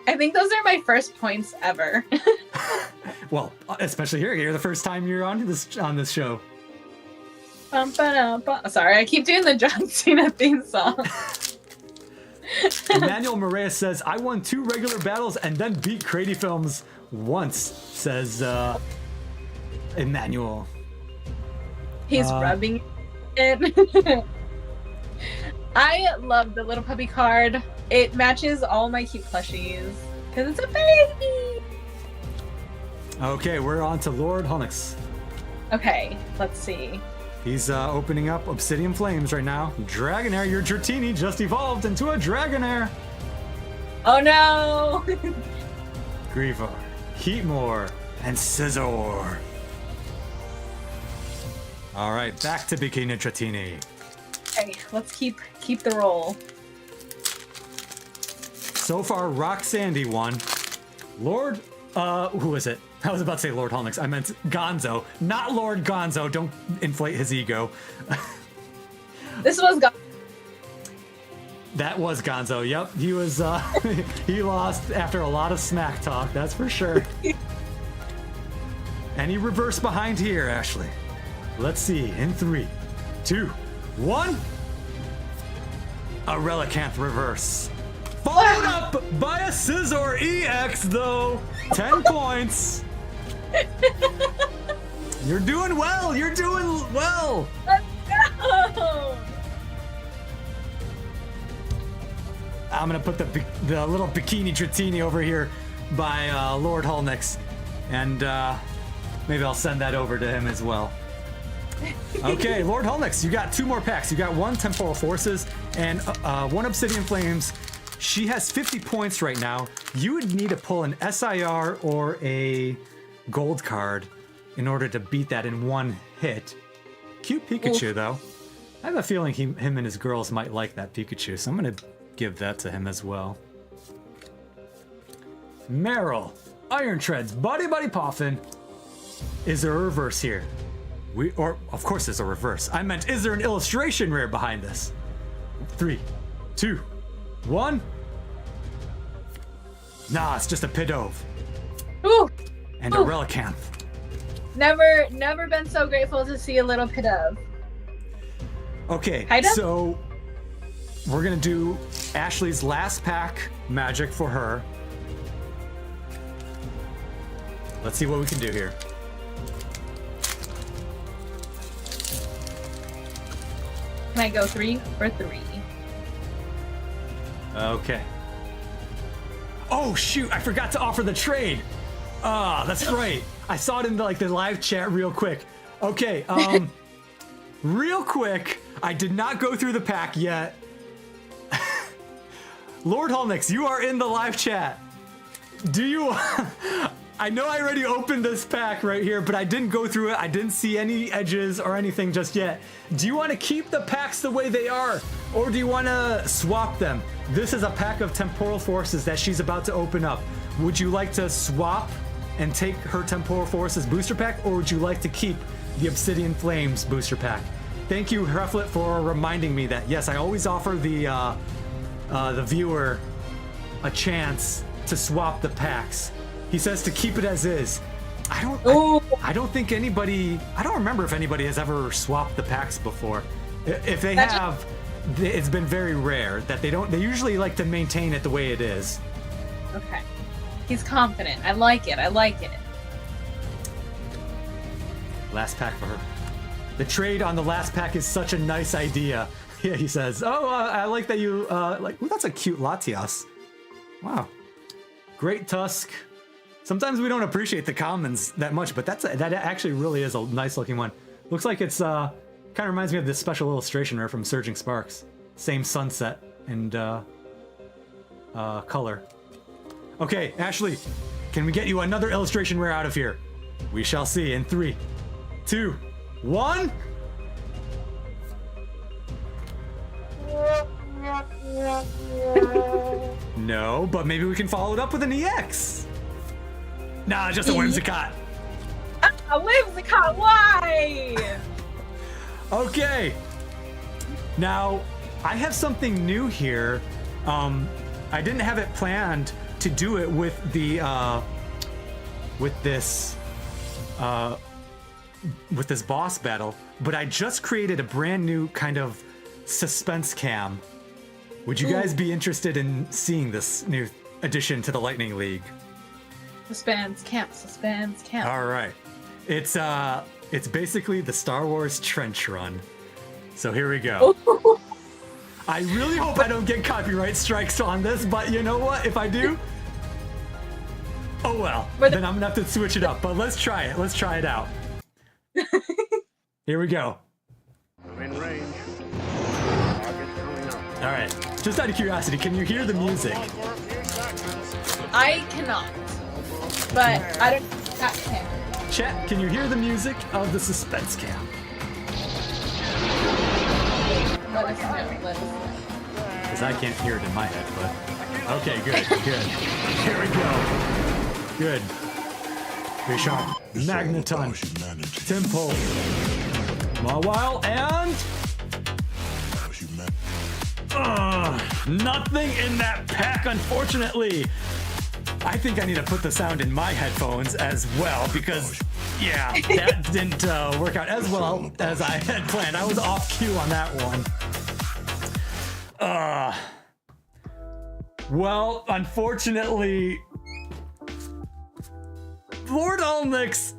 S5: I think those are my first points ever.
S1: Well, especially here. You're the first time you're on this show.
S5: Sorry, I keep doing the John Cena theme song.
S1: Emmanuel Moraes says, I won 2 regular battles and then beat CrediFilms once, says Emmanuel.
S5: He's rubbing it. I love the little puppy card. It matches all my cute plushies because it's a baby.
S1: Okay, we're on to Lord Holnix.
S5: Okay, let's see.
S1: He's opening up Obsidian Flames right now. Dragonair, your Dratini just evolved into a Dragonair.
S5: Oh no!
S1: Grievar, Heatmore, and Scizor. All right, back to Bikini Dratini.
S5: Okay, let's keep the roll.
S1: So far, Rock Sandy won. Lord, who was it? I was about to say Lord Holnix. I meant Gonzo, not Lord Gonzo. Don't inflate his ego.
S5: This was Gonzo.
S1: That was Gonzo. Yep, he was. He lost after a lot of smack talk. That's for sure. Any reverse behind here, Ashley? Let's see. In 3, 2, 1. A Relicanth reverse. Followed up by a Scizor EX, though. 10 points. You're doing well. You're doing well.
S5: Let's go.
S1: I'm gonna put the little Bikini Dratini over here by Lord Holnix, and maybe I'll send that over to him as well. Okay, Lord Holnix, you got 2 more packs. You got 1 Temporal Forces and 1 Obsidian Flames. She has 50 points right now. You would need to pull an SIR or a gold card in order to beat that in 1 hit. Cute Pikachu, though. I have a feeling him and his girls might like that Pikachu, so I'm gonna give that to him as well. Meryl, Iron Treads, Buddy Buddy Poffin. Is there a reverse here? Of course there's a reverse. I meant, is there an illustration rare behind this? 3, 2, 1. Nah, it's just a Pidove.
S5: Ooh.
S1: And a Relicanth.
S5: Never been so grateful to see a little Pidove.
S1: Okay,
S5: Hi, Deb.
S1: so we're gonna do Ashley's last pack magic for her. Let's see what we can do here.
S5: Can I go 3 for 3?
S1: Okay. Oh shoot, I forgot to offer the trade. Ah, that's right. I saw it in the live chat real quick. Okay, real quick, I did not go through the pack yet. Lord Holnix, you are in the live chat. Do you... I know I already opened this pack right here, but I didn't go through it. I didn't see any edges or anything just yet. Do you want to keep the packs the way they are, or do you want to swap them? This is a pack of Temporal Forces that she's about to open up. Would you like to swap and take her Temporal Forces booster pack, or would you like to keep the Obsidian Flames booster pack? Thank you, Hreflet, for reminding me that. Yes, I always offer the viewer a chance to swap the packs. He says to keep it as is. I don't think anybody, I don't remember if anybody has ever swapped the packs before. If they have, it's been very rare that they usually like to maintain it the way it is.
S5: Okay. He's confident. I like it.
S1: Last pack for her. The trade on the last pack is such a nice idea. Yeah, he says. Oh, I like that you, ooh, that's a cute Latias. Wow. Great Tusk. Sometimes we don't appreciate the commons that much, but that actually really is a nice looking one. Looks like it's kind of reminds me of this special illustration rare from Surging Sparks. Same sunset and color. Okay, Ashley, can we get you another illustration rare out of here? We shall see in 3, 2, 1. No, but maybe we can follow it up with an EX. Nah, just a Whimsicott.
S5: A Whimsicott, why?
S1: Okay. Now, I have something new here. I didn't have it planned to do it with the with this boss battle, but I just created a brand new kind of suspense cam. Would you guys be interested in seeing this new addition to the Lightning League?
S5: Suspense camp.
S1: All right. It's basically the Star Wars trench run. So here we go. I really hope I don't get copyright strikes on this, but you know what? If I do, oh well. Then I'm gonna have to switch it up. But let's try it. Let's try it out. Here we go.
S6: In range.
S1: All right. Just out of curiosity, can you hear the music?
S5: I cannot. But I don't. That can.
S1: Chat, can you hear the music of the suspense cam?
S5: Let us know.
S1: Because I can't hear it in my head, but okay, good. Here we go. Good. Richard, Magneton, Tempo, Mawile, and nothing in that pack, unfortunately. I think I need to put the sound in my headphones as well because, yeah, that didn't work out as well as I had planned. I was off cue on that one. Well, unfortunately, Lord Olnix,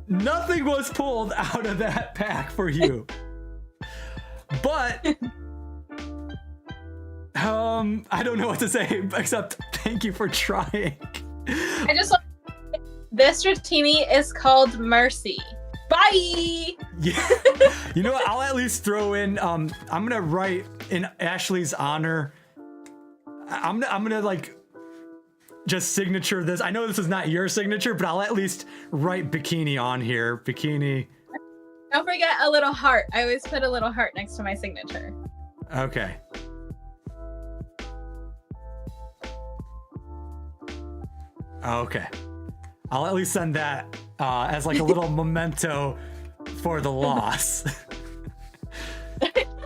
S1: nothing was pulled out of that pack for you. But I don't know what to say except thank you for trying.
S5: I just this Dratini is called Mercy. Bye.
S1: Yeah. You know what? I'll at least throw in. I'm gonna write in Ashley's honor. I'm gonna like just signature this. I know this is not your signature, but I'll at least write Bikini on here. Bikini.
S5: Don't forget a little heart. I always put a little heart next to my signature.
S1: Okay. Okay. I'll at least send that as like a little memento for the loss.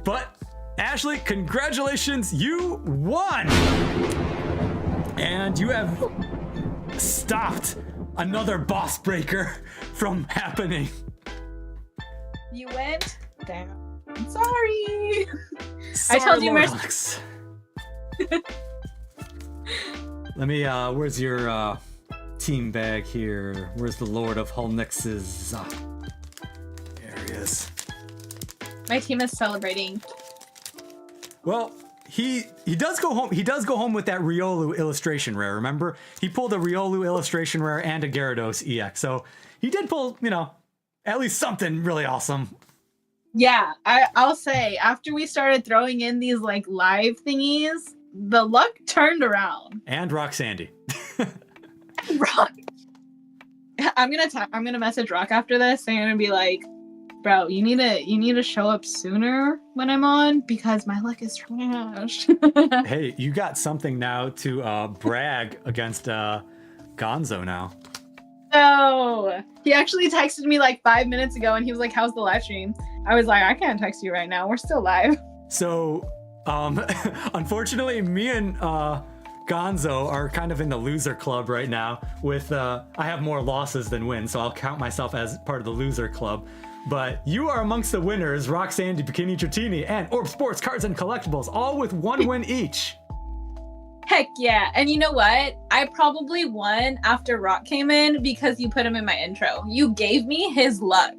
S1: But Ashley, congratulations, you won! And you have stopped another boss breaker from happening.
S5: You went down. I'm sorry. I told you,
S1: Mercy. Let me, where's your team bag here? Where's the Lord of Holnix's? There he is.
S5: My team is celebrating.
S1: Well, he does go home. He does go home with that Riolu illustration rare. Remember, he pulled a Riolu illustration rare and a Gyarados EX. So he did pull, you know, at least something really awesome.
S5: Yeah, I'll say after we started throwing in these like live thingies, the luck turned around.
S1: And Rock Sandy.
S5: Rock. I'm gonna message Rock after this and I'm gonna be like, bro, you need to show up sooner when I'm on because my luck is trash.
S1: Hey, you got something now to brag against Gonzo now.
S5: So he actually texted me like 5 minutes ago and he was like, how's the live stream? I was like, I can't text you right now. We're still live.
S1: So unfortunately, me and Gonzo are kind of in the loser club right now with I have more losses than wins, so I'll count myself as part of the loser club. But you are amongst the winners, Rock Sandy, Bikini Dratini, and Orb Sports Cards and Collectibles, all with 1 win each.
S5: Heck yeah. And you know what? I probably won after Rock came in because you put him in my intro. You gave me his luck.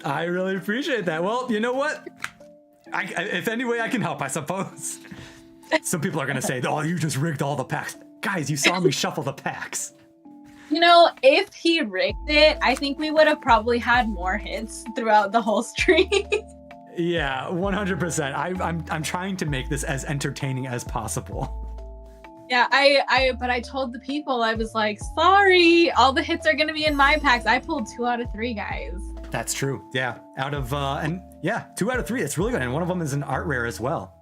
S1: I really appreciate that. Well, you know what? If any way I can help, I suppose. Some people are going to say, oh, you just rigged all the packs. Guys, you saw me shuffle the packs.
S5: You know, if he rigged it, I think we would have probably had more hits throughout the whole stream.
S1: Yeah, 100%. I'm trying to make this as entertaining as possible.
S5: Yeah, but I told the people, I was like, sorry, all the hits are gonna be in my packs. I pulled 2 out of 3, guys.
S1: That's true. Yeah, out of 2 out of 3. It's really good, and one of them is an art rare as well.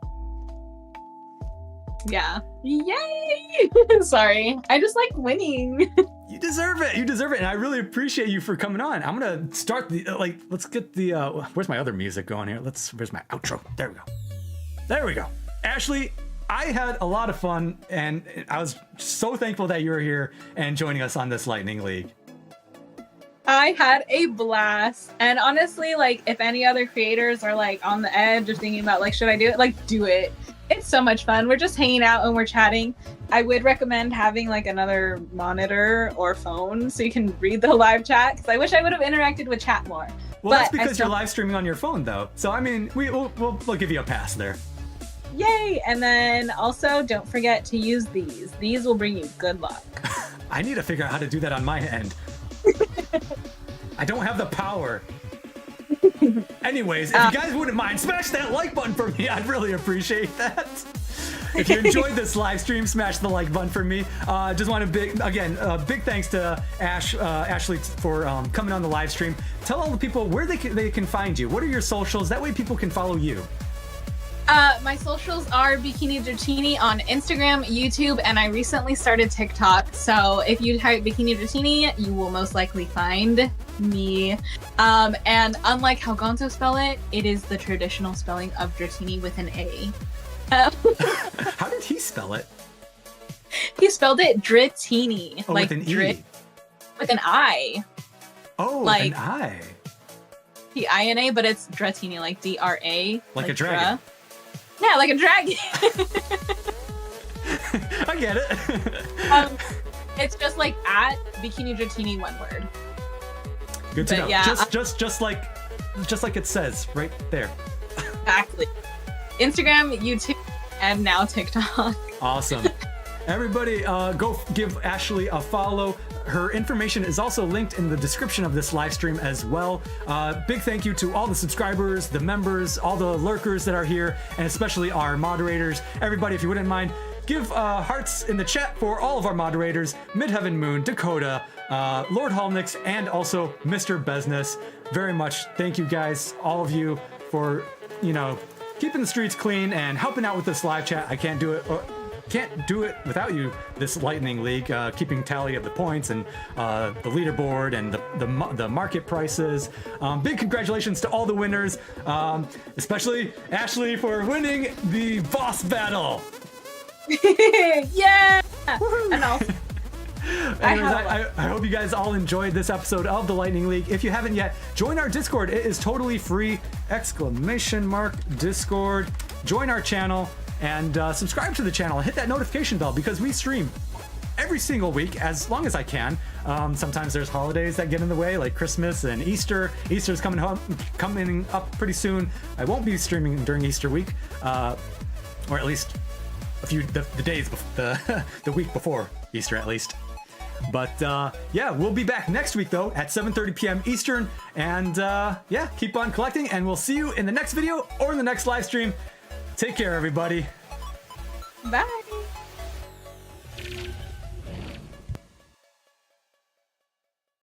S5: Yeah. Yay! Sorry, I just like winning.
S1: You deserve it. You deserve it, and I really appreciate you for coming on. I'm gonna start the let's get the where's my other music going here? Where's my outro? There we go. There we go. Ashley, I had a lot of fun, and I was so thankful that you were here and joining us on this Lightning League.
S5: I had a blast, and honestly, like, if any other creators are like on the edge of thinking about like, should I do it? Like, do it. It's so much fun. We're just hanging out and we're chatting. I would recommend having like another monitor or phone so you can read the live chat, because I wish I would have interacted with chat more.
S1: Well, that's because you're live streaming on your phone, though. So I mean, we'll give you a pass there.
S5: Yay! And then also, don't forget to use these. These will bring you good luck.
S1: I need to figure out how to do that on my end. I don't have the power. Anyways, if you guys wouldn't mind, smash that like button for me. I'd really appreciate that. If you enjoyed this live stream, smash the like button for me. Just want to big thanks to Ashley for coming on the live stream. Tell all the people where they can find you. What are your socials? That way people can follow you.
S5: My socials are Bikini Dratini on Instagram, YouTube, and I recently started TikTok. So if you type Bikini Dratini, you will most likely find me. And unlike how Gonzo spell it, it is the traditional spelling of Dratini with an A.
S1: How did he spell it?
S5: He spelled it Dratini.
S1: Oh, like with an E.
S5: With an I.
S1: Oh,
S5: like
S1: an I.
S5: T-I-N-A, but it's Dratini, like D-R-A.
S1: Like a dragon.
S5: Yeah, like a dragon.
S1: I get it.
S5: It's just like at Bikini Dratini, one word.
S1: Good to
S5: but
S1: know.
S5: Yeah,
S1: just like it says right there.
S5: Exactly. Instagram, YouTube, and now TikTok.
S1: Awesome. Everybody, go give Ashley a follow. Her information is also linked in the description of this live stream as well. Big thank you to all the subscribers, the members, all the lurkers that are here, and especially our moderators. Everybody, if you wouldn't mind, give hearts in the chat for all of our moderators, Midheaven Moon, Dakota, Lord Holnix, and also Mr. Business. Very much thank you guys, all of you, for, keeping the streets clean and helping out with this live chat. I can't do it can't do it without you, this Lightning League, keeping tally of the points and the leaderboard and the market prices. Big congratulations to all the winners, especially Ashley for winning the boss battle.
S5: Yeah! And also,
S1: Anyways, I hope you guys all enjoyed this episode of the Lightning League. If you haven't yet, join our Discord. It is totally free! Discord. Join our channel and subscribe to the channel. Hit that notification bell because we stream every single week as long as I can. Sometimes there's holidays that get in the way, like Christmas and Easter. Easter's coming up pretty soon. I won't be streaming during Easter week, or at least the days the week before Easter at least. But yeah, we'll be back next week though at 7:30 p.m. Eastern, and yeah, keep on collecting, and we'll see you in the next video or in the next live stream. Take care, everybody.
S5: bye.